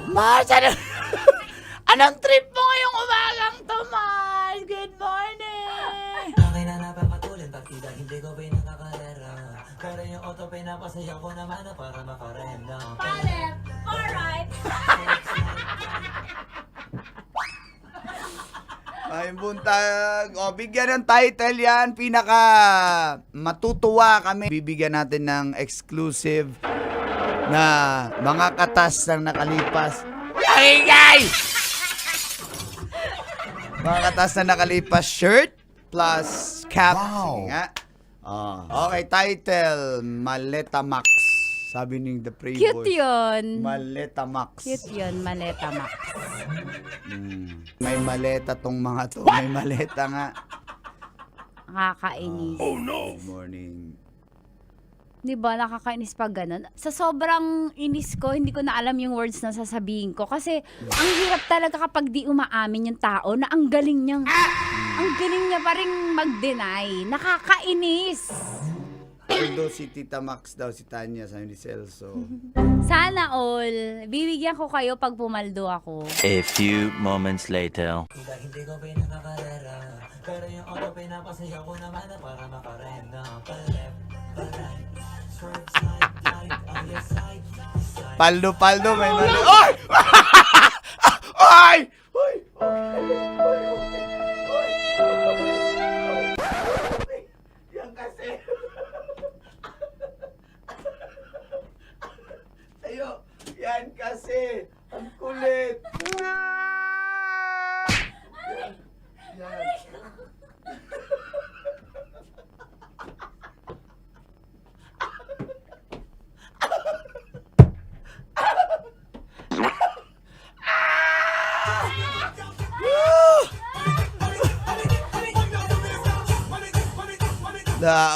Mars, anong trip mo ngayong umagang to, Mars? Good morning! Okay na napapatulin, partida, hindi ko pinakakarera. Pero yung auto, pinapasaya ko naman na para makarenda. Palit! Alright! Ay, buntag. O, bigyan ng title yan. Pinaka matutuwa kami. Bibigyan natin ng exclusive na mga katas ng nakalipas. Ay, guys! Mga katas na nakalipas shirt plus cap. Wow. Nga. Okay, title, Maleta Max. Sabi ni The Playboy. Cute yun. Maleta Max. Cute yun, Maleta Max. May maleta tong mga to. May maleta nga. Nakakainis. Oh no! Good morning. Di ba, nakakainis pag ganun. Sa sobrang inis ko, hindi ko na alam yung words na sasabihin ko. Kasi, ang hirap talaga kapag di umaamin yung tao na ang galing niyang, ang galing niya pa rin mag-deny. Nakakainis. Although si Tita Max daw, si Tanya, sabi ni Celso. Sana all, bibigyan ko kayo pag pumaldo ako. A few moments later. Hindi ko pinakakarera. Pero yung auto, pinapasaya ko naman na para makarenda. Pa-left, swerve, slide, glide, on your side. Paldo, may mali. Ay! Ay! Uy! Yan kasi. Ayo, yan kasi. Ang kulit. Yan.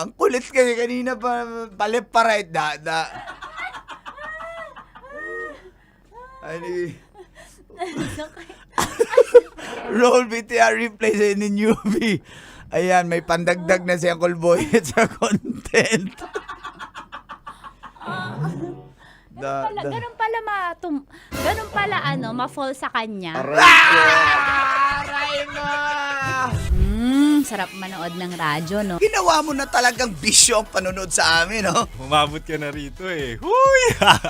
Ang kulit kasi kanina pa paliparate da. Ani. Roll BTR replay sa ni newbie. Ayan, may pandagdag na si Uncle Boy sa content. Ganun pala ma-fall sa kanya. Aray mo! Sarap manood ng radyo, no? Ginawa mo na talagang bisyo ang panonood sa amin, no? Umabot ka na rito eh. Huy!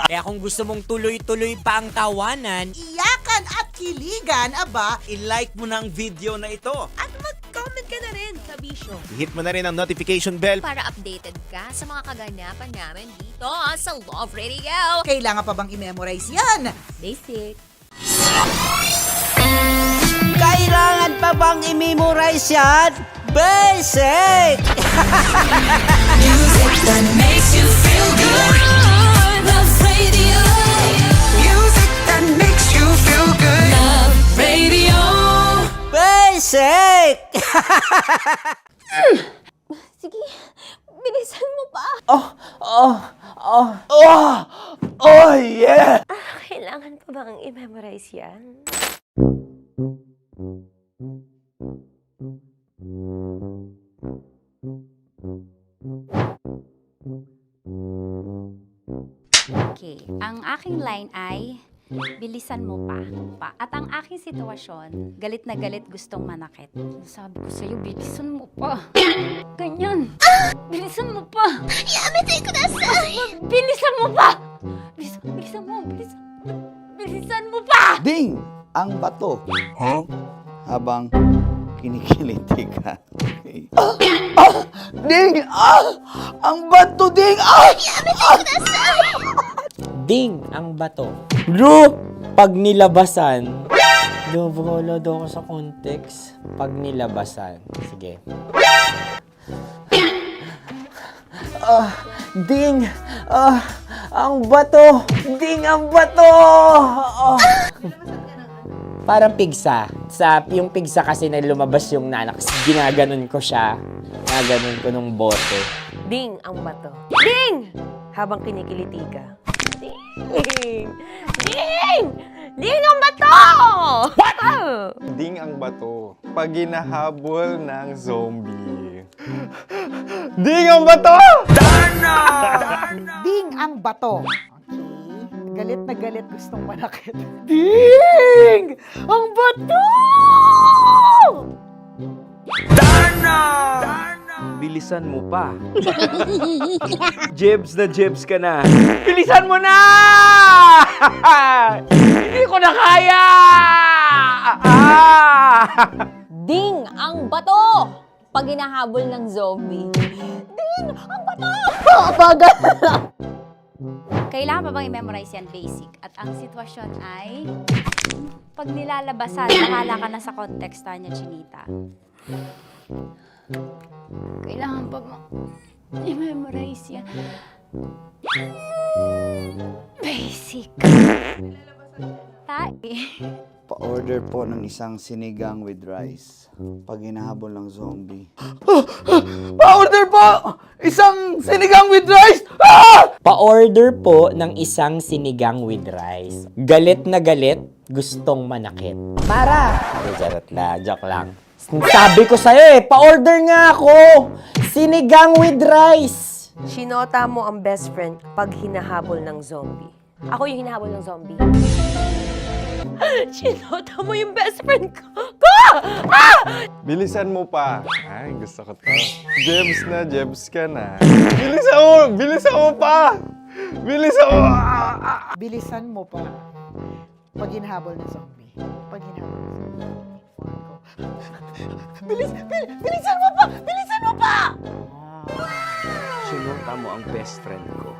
Kaya kung gusto mong tuloy-tuloy pa ang tawanan, Iyakan at kiligan, aba, i-like mo na ang video na ito. At mag-comment ka na rin, kabisyo. I-hit mo na rin ang notification bell. Para updated ka sa mga kaganapan namin dito sa Love Radio. kailangan pa bang i-memorize yan? Basic. Kailangan pa bang i-memorize yan? Basic! Music that makes you feel good. Love Radio. Music that makes you feel good. Love Radio. Basic! Sige, bilisan mo pa. Oh, yeah! Kailangan pa bang i-memorize yan? Okay, ang aking line ay bilisan mo pa. At ang aking sitwasyon, galit na galit gustong manakit. Sabi ko sa'yo, bilisan mo pa. Ganyan. Bilisan mo pa. Yamitay ko na bilisan mo pa. Bilisan mo pa. Ding! Ang bato. Habang kinikiliti ka. Okay. Ding! Ang bato, Ding! Ding ang bato. Bro, pag nilabasan. Wala daw ako sa context. Pag nilabasan. Sige. Ding! Ang bato! Ding ang bato! Parang pigsa. Yung pigsa kasi na lumabas yung nanak, ginaganon ko siya. Ginaganon ko nung bote. Ding ang bato. Ding! Habang kinikiliti ka. Ding! Ding! Ding ang bato! What? Ding ang bato. Pag hinahabol ng zombie. Ding ang bato! Ding ang bato. Okay. Galit na galit, gustong manakit. Ding! Ang bato! Bilisan mo pa. Jebs na jebs ka na. Bilisan mo na! Hindi ko na kaya! Ding ang bato! Pag hinahabol ng zombie. Ding ang bato! Bagal! Kailangan pa bang i-memorize yan basic? At ang sitwasyon ay pag nilalabasan, bahala ka na sa konteksta niya, Chinita. Kailangan pa bang i-memorize yan? Basic. Pa-order po ng isang sinigang with rice. Pag hinahabol ng zombie. Pa-order po! Isang sinigang with rice! Pa-order po ng isang sinigang with rice. Galit na galit, gustong manakit. Mara! Charot na, joke lang. Sabi ko sa'yo pa-order nga ako! Sinigang with rice! Sinota mo ang best friend pag hinahabol ng zombie. Ako yung hinahabol ng zombie. Sinota mo yung best friend ko! Bilisan mo pa. Ay, gusto ko to. Jebs na, jebs ka na. Bilisan mo! Bilisan mo pa! Bilisan mo! Bilisan mo pa. Pag hinahabol ng zombie. Pag hinahabol ng zombie. Bilisan mo pa! Bilisan mo pa! Sinota mo ang best friend ko.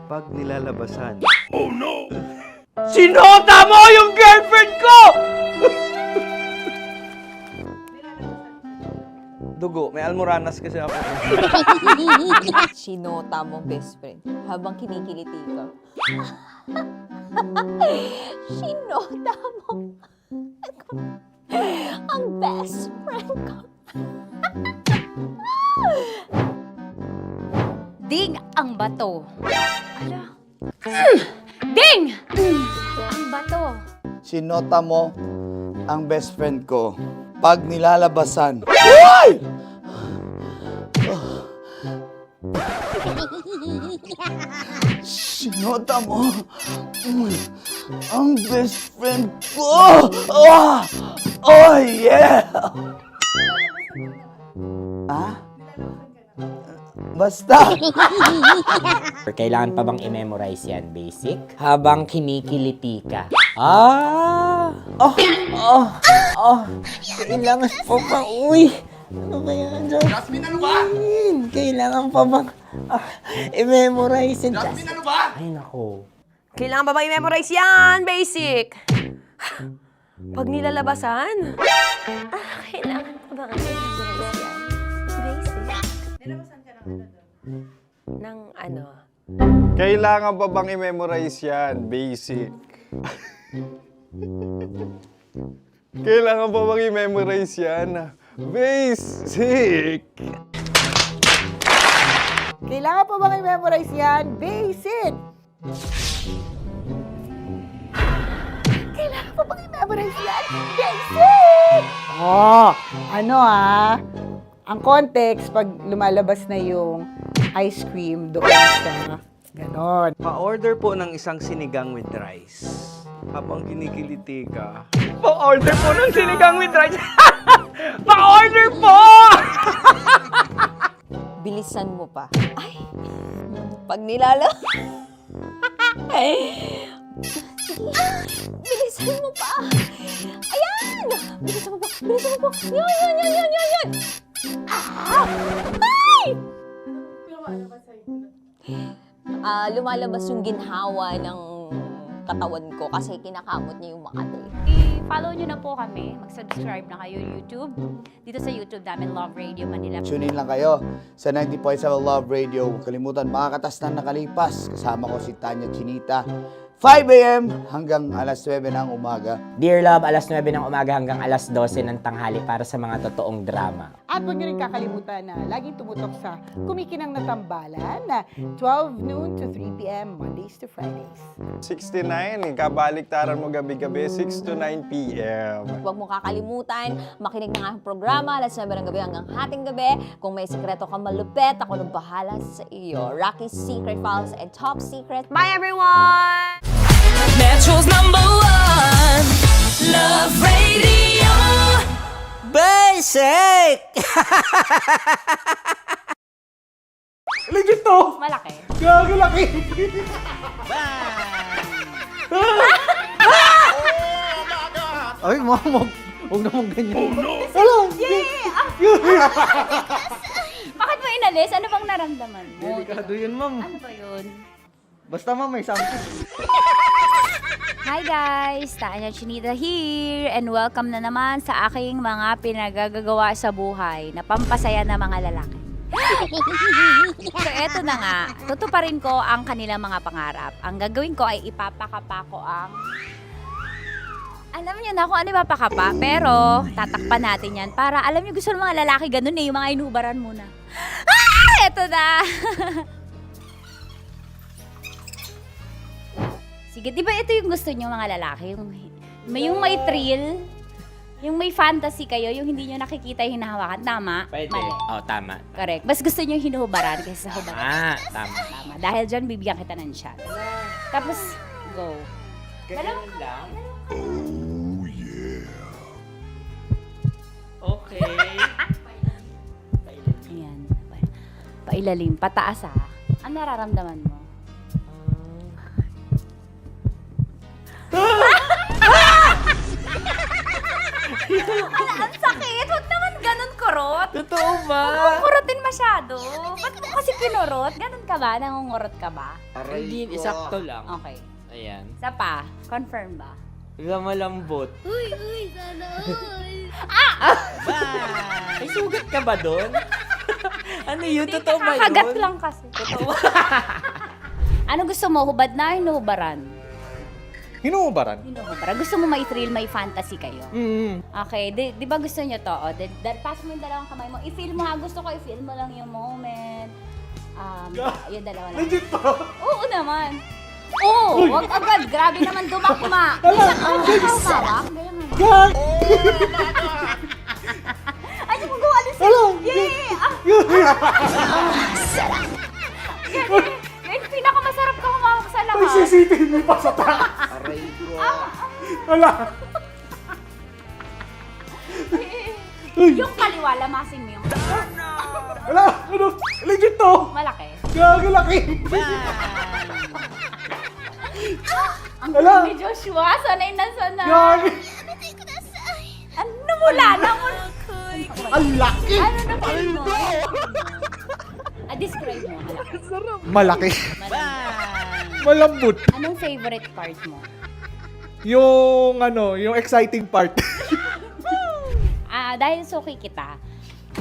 Pag nilalabasan. Oh no! Sinota mo yung girlfriend ko! Dugo, may almoranas kasi ako. Sinota mo best friend habang kinikiliti ka. Sinota mo ang best friend ko. Ding ang bato. Ala. Ding! Ang bato. Sinota mo ang best friend ko pag nilalabasan. Uy! Sinota mo ang best friend ko. Oh yeah! Basta! Kailangan pa bang i-memorize yan, basic? Habang kinikiliti ka. Kailangan pa ba? Uy! Ano ba yan, Jasmine? Jasmine, ano ba? Kailangan pa bang i-memorize yan, Jasmine, ano ba? Ay, nako. Kailangan ba bang i-memorize yan? Basic! Pag nilalabasan? Kailangan pa bang i-memorize yan? Basic? Nilalabasan ka ng ano? Kailangan pa bang i-memorize yan? Basic. Kailangan pa bang i-memorize yan? Basic. Kailangan pa bang i-memorize yan? Basic! Kailangan pa bang i-memorize yan? Basic! Ang context, pag lumalabas na yung ice cream doon sa ganon. Pa-order po ng isang sinigang with rice. Habang kinikiliti ka. Pa-order po ng sinigang with rice! Pa-order po! Bilisan mo pa. Ay! Pag bilisan mo pa! Ayan! Bilisan mo pa! Bilisan mo pa! Yan! Ay! Lumalabas yung ginhawa ng katawan ko kasi kinakamot niya yung Makati. I-follow nyo na po kami. Mag-subscribe na kayo YouTube. Dito sa YouTube namin, Love Radio Manila. Tune in lang kayo sa 90.7 Love Radio. Huwag kalimutan, mga katas na nakalipas. Kasama ko si Tanya Chinita. 5 a.m. hanggang alas 9 ng umaga. Dear Love, alas 9 ng umaga hanggang alas 12 ng tanghali para sa mga totoong drama. At huwag niyo rin kakalimutan na laging tumutok sa Kumikinang na Tambalan na 12 noon to 3 p.m. Mondays to Fridays. 69, kabaliktaran mo gabi-gabi, 6 to 9 p.m. Huwag mo kakalimutan, makinig ng aking programa, alas 9 ng gabi hanggang hating gabi. Kung may sikreto kang malupet, ako nang bahala sa iyo. Rocky's Secret Files and Top Secret. Bye everyone! Metro's #1 Love Radio. Basic! Legit to! Malaki. Gago laki! Ay, mamog. Huwag naman ganyan. Hello! Bakit mo inalis? Ano bang naramdaman mo? Delikado yun, ma'am. Ano ba yun? Basta ma'am, may something. Hi guys! Tanya Chinita here and welcome na naman sa aking mga pinagagagawa sa buhay na pampasaya ng mga lalaki. So eto na nga, tutuparin ko ang kanilang mga pangarap. Ang gagawin ko ay ipapakapa ko ang... Alam niyo na kung ano ipapakapa, pero tatakpan natin yan para alam niyo gusto ng mga lalaki ganun eh, yung mga inubaran muna. Ah! Eto na! Sige, di ba ito yung gusto niyo mga lalaki? Yung may thrill, yung may fantasy kayo, yung hindi nyo nakikita yung hinahawakan. Tama? Pwede. Mali. Oh, tama. Correct. Mas gusto nyo yung hinuhubaran kaysa sa hubaran. Tama. Tama. Dahil dyan, bibigyan kita ng shot. Tapos, go. Ganun lang. Okay. Ayan. Pailalim. Pataas ha. Ano nararamdaman mo? Ang sakit! Huwag naman ganun kurot! Totoo ba? Huwag mong kurotin masyado. Ba't mo kasi kinurot? Ganun ka ba? Nangungurot ka ba? Hindi, isakto lang. Okay. Ayan. Isa pa. Confirm ba? Malambot. Uy, sana all. May sugat ka ba doon? Ano yun? Totoo ba yun? Kakagat lang kasi. Totoo. Ano gusto mo? Hubad na? Hinuhubaran? Hinuhubaran? Hinuhubaran. Gusto mo may thrill, may fantasy kayo? Okay. Di ba gusto nyo to? O, pass mo yung dalawang kamay mo. I-feel mo ha. Gusto ko i-feel mo lang yung moment. Yung dalawa lang. Legit to? Oo naman. Oo! Huwag agad. Grabe naman dumakma. Hawak. Ay, yung magawa alis. Yay! Pinakamasarap ka humawak sa lahat. May CCTV pa sa taas. Aray ko. Wala. Yung kaliwa, lamasin mo yung... Wala. Ano? Legit to? Malaki. Gago laki. Ang galing ni Joshua. Sanay na sanay. Gago. Ano mula na mo? Ang laki. Ano na feel mo? Describe mo. Malaki. Malambot. Anong favorite part mo? Yung yung exciting part. Dahil suki kita,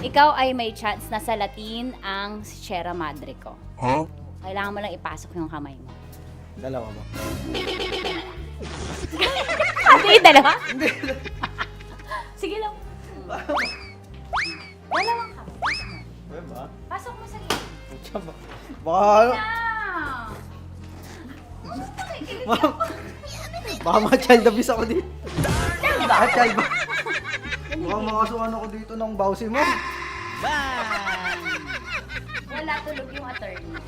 ikaw ay may chance na salatin ang Sierra Madre ko. Huh? Kailangan mo lang ipasok yung kamay mo. Dalawa ba? Hindi, dalawa? Hindi. Sige lang. Dalawang kamay. Diba? Pasok mo sa iyo. Baka, baka mga child abuse ako dito. Baka child ba? Baka mga suwan ako dito ng bawsi mo. Wala tulog yung attorney.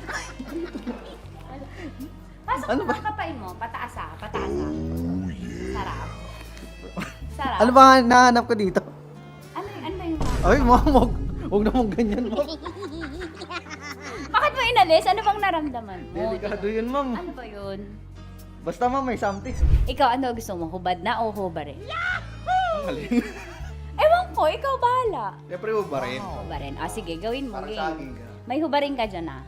Pasok mo ang kapay mo. Pataas ha. Pataas ha. Sarap. Sarap. Ano ba nahanap ko dito? Ano yung Ay, mamog. Huwag naman ganyan mo. Bakit mo inalis? Ano bang naramdaman mo? Delikado yun, ma'am. Ano ba yun? Basta ma'am, may something. Ikaw, ano gusto mo? Hubad na o hubarin? Ang galing. Ewan ko, ikaw bahala. Siyempre, ba rin? Hubarin. O sige, gawin mo. Para Game. sa akin ka. May hubarin ka dyan ah.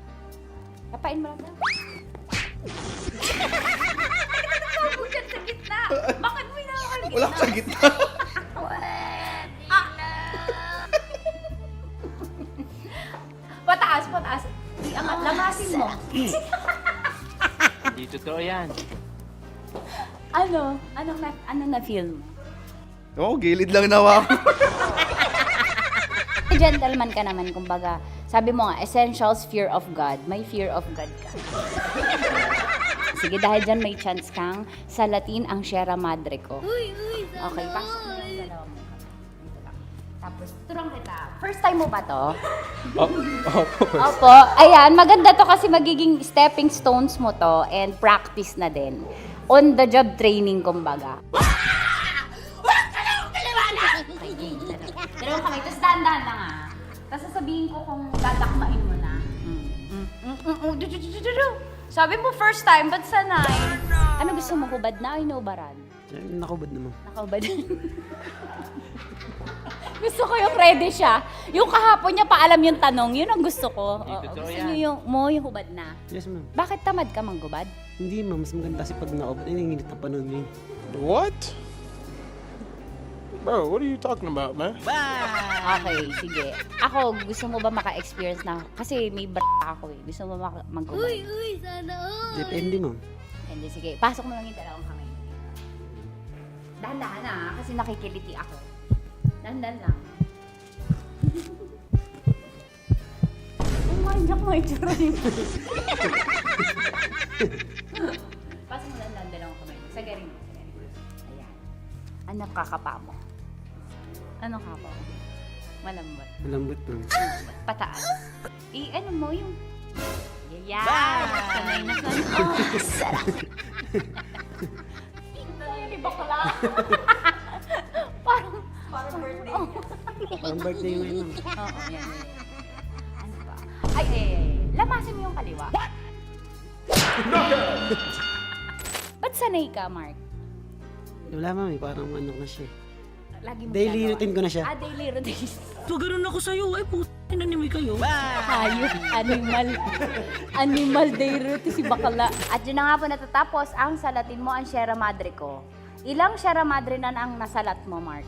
Kapain mo lang daw. Bakit sa gitna? Bakit mo hinahal gitna? Wala sa gitna. Pataas, pataas. Iangat, lamasin mo. Hindi totoo yan. Ano na feel mo? Oo, gilid lang nawa ako. Gentleman ka naman, kumbaga. Sabi mo nga, essentials, fear of God. May fear of God ka. Sige, dahil dyan may chance kang salatin ang Sierra Madre ko. Okay, pasok mo yung dalawa mo. Dito lang. Tapos, turang kita. First time mo ba to? Opo. Ayan, maganda to kasi magiging stepping stones mo to and practice na din. On the job training, kumbaga. Dalawang kamay, tapos dahan-dahan lang ah. Tapos sasabihin ko kung dadakmain mo na. Sabi mo first time, ba't sanay? Ano gusto mo, hubad na o inubaran? Nakubad naman. Nakahubad. Gusto ko yung ready siya. Yung kahapon niya paalam yung tanong, yun ang gusto ko. Gusto niyo yung hubad na. Yes, ma'am. Bakit tamad ka manggubad? Hindi, ma'am. Mas maganda kasi pag naubad. Ay, nanginit na panahon ngayon. What? Bro, what are you talking about, man? Okay, sige. Ako, gusto mo ba maka-experience na? Kasi may ako eh. Gusto mo manggubad? sana all. Depende, ma'am. Hindi, sige. Pasok mo lang yung dalawang kamay. Dahan-dahan na, kasi nakikiliti ako. Dahan-dahan lang. Oh my God, may tsura niyo. Pasok mo lang dalawang kamay. Sagarin mo. Ayan. Ano kakapa mo? Ano kapa mo? Malambot. Malambot, ma'am. Pataas. Ano mo yung... Yeah! Sanay na sanay. Oh, sarap. Tingnan na yun, iba pala. Parang birthday niya. Parang birthday yung ngayon, ma'am. Oo, yan. Ano ba? Ay, lamasin mo yung kaliwa. What? Ba't sanay ka, Mark? Wala, ma'am. Parang ano na siya. Lagi mo Daily ginagawa. routine ko na siya. Daily routine. So, ganun ako sa'yo. Ay, puto. Inanimoy kayo. Hayop, animal day routine si bakala. At yun na nga po natatapos ang salatin mo ang Sierra Madre ko. Ilang Sierra Madre na ang nasalat mo, Mark?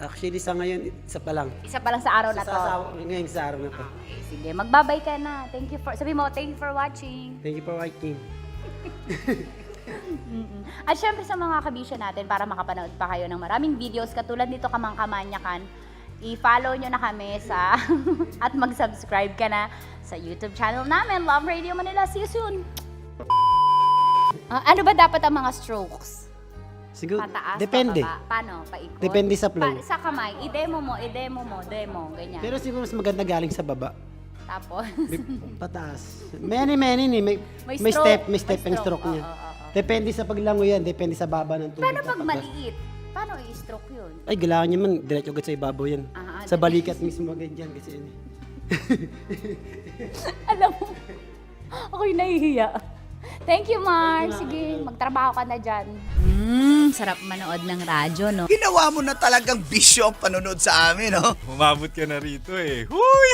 Actually, sa ngayon, isa pa lang. Isa pa lang sa araw na to. Ngayon sa araw na to. Okay, sige, magbabay ka na. Sabi mo, thank you for watching. Thank you for watching. At syempre sa mga kabisyo natin, para makapanood pa kayo ng maraming videos katulad nito Kamangkamanyakan, i-follow nyo na kami sa at mag-subscribe ka na sa YouTube channel namin, Love Radio Manila. See you soon! Ano ba dapat ang mga strokes? Siguro, Pataas, depende. pababa? Paano? Paikot? Depende sa flow. Sa kamay, i-demo mo, ganyan. Pero siguro mas maganda galing sa baba. Tapos? Pataas. Many ni. May stroke. stepping stroke niya. Depende sa paglango yan. Depende sa baba ng tubig. Paano pag maliit? Paano i-stroke yun? Ay, galawan niya man. Diretso agad sa ibabaw yan. Sa balikat mismo agad yan. Kasi yun. Alam mo, ako'y nahihiya. Thank you, Mark. Sige, magtrabaho ka na dyan. Sarap manood ng radyo, no? Ginawa mo na talagang bisyo ang panonood sa amin, no? Umabot ka na rito eh. Huy!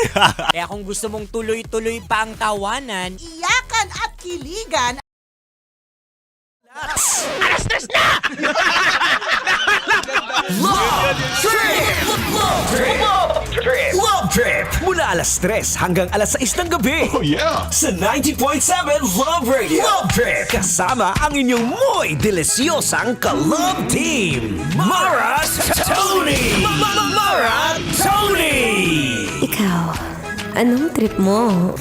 Kaya kung gusto mong tuloy-tuloy pa ang tawanan, Iyakan at kiligan. Alas 3 na! Love Trip! Love Trip! Mula alas 3 hanggang alas 6 ng gabi. Oh yeah! Sa 90.7 Love Radio. Love Trip! Kasama ang inyong muy deliciosang ka-love team. Mara Tony! Mara Tony! Ikaw, anong trip mo?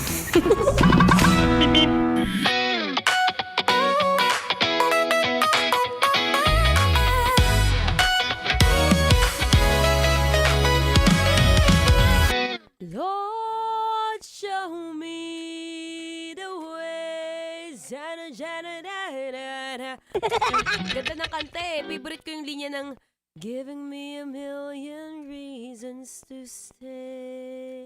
Lord, show me the way. Ganda ng kanta eh. Favorite ko yung linya ng giving me a million reasons to stay.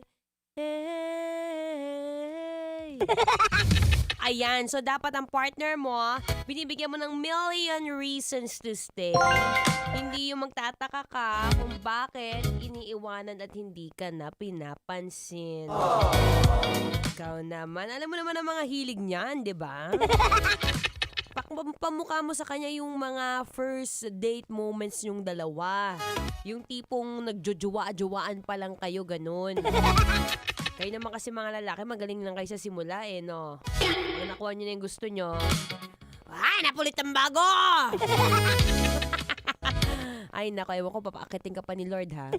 Ayan, so dapat ang partner mo, binibigyan mo ng million reasons to stay. Hindi yung magtataka ka kung bakit iniiwanan at hindi ka na pinapansin. Ikaw naman, alam mo naman ang mga hilig niyan, di ba? Pamukha mo sa kanya yung mga first date moments yung dalawa. Yung tipong nagjojowa-jowaan pa lang kayo, ganun. Kayo naman kasi mga lalaki, magaling lang kayo sa simula eh, no? Kung nakuha nyo na yung gusto nyo, ay! napulit ang bago! Ay, naku, ewan ko, papaakitin ka pa ni Lord, ha?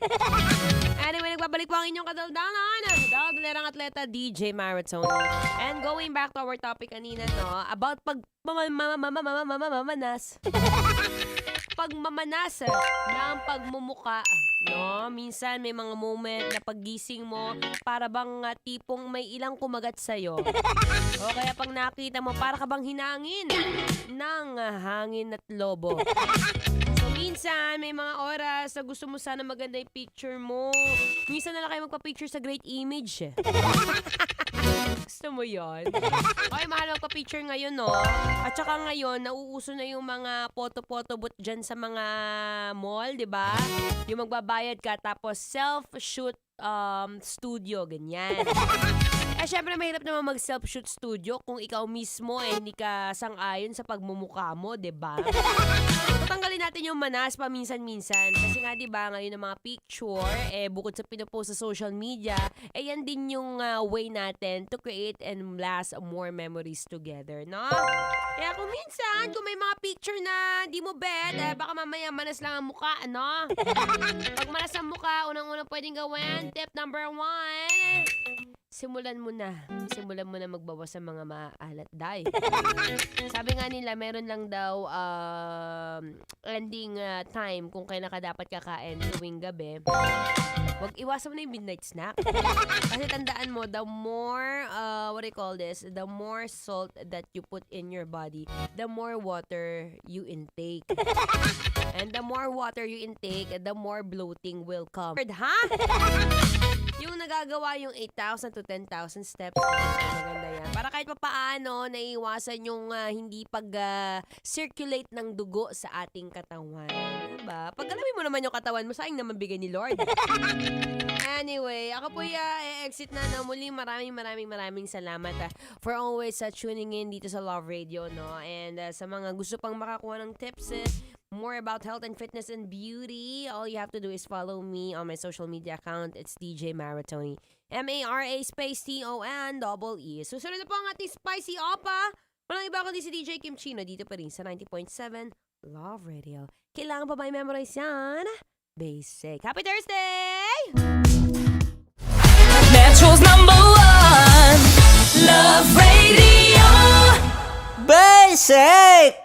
Anyway, nagbabalik po ang inyong kadaldalan. Daldalerang atleta, DJ Maratoni. And going back to our topic kanina, no? About pagmamanas. Pagmamanas ng pagmumuka. No? Minsan may mga moment na paggising mo, para bang tipong may ilang kumagat sa'yo. O kaya pag nakita mo, para ka bang hinangin ng hangin at lobo. Minsan, may mga oras na gusto mo sana maganda yung picture mo. Minsan na lang kayo magpa-picture sa great image. Gusto mo yun? Okay, mahal magpa-picture ngayon, no? At saka ngayon, nauuso na yung mga photo-photo booth dyan sa mga mall, di ba? Yung magbabayad ka, tapos self-shoot studio, ganyan. Syempre, mahirap naman mag-self-shoot studio kung ikaw mismo hindi ka sang-ayon sa pagmumukha mo, diba? Tatanggalin natin yung manas paminsan-minsan. Kasi nga, diba, ngayon ang mga picture, bukod sa pinupost sa social media, yan din yung way natin to create and last more memories together, no? Kaya kung minsan, kung may mga picture na di mo bet, baka mamaya manas lang ang mukha, ano? Pag manas ang mukha, unang-unang pwedeng gawin, tip number 1, simulan mo na magbawas ng mga maalat, day. Sabi nga nila, meron lang daw ending time kung kailan ka dapat kakain tuwing gabi. Wag iwasan mo na yung midnight snack. Kasi tandaan mo, the more, the more salt that you put in your body, the more water you intake. And the more water you intake, the more bloating will come. Ha? Yung nagagawa yung 8,000 to 10,000 steps, maganda yan. Para kahit pa paano, naiiwasan yung hindi pag-circulate ng dugo sa ating katawan. Diba? Pag alamin mo naman yung katawan mo, sayang naman bigay ni Lord. Anyway, ako po exit na muli. Maraming salamat for always tuning in dito sa Love Radio, no? And sa mga gusto pang makakuha ng tips, more about health and fitness and beauty, all you have to do is follow me on my social media account. It's DJ Maratoni. MARA_TONEE. Susunod na po ang ating spicy opa. Walang iba kundi si DJ Kim Chino dito pa rin sa 90.7 Love Radio. Kailangan pa ba i-memorize yan? Basic. Happy Thursday! Metro's #1 Love Radio. Basic!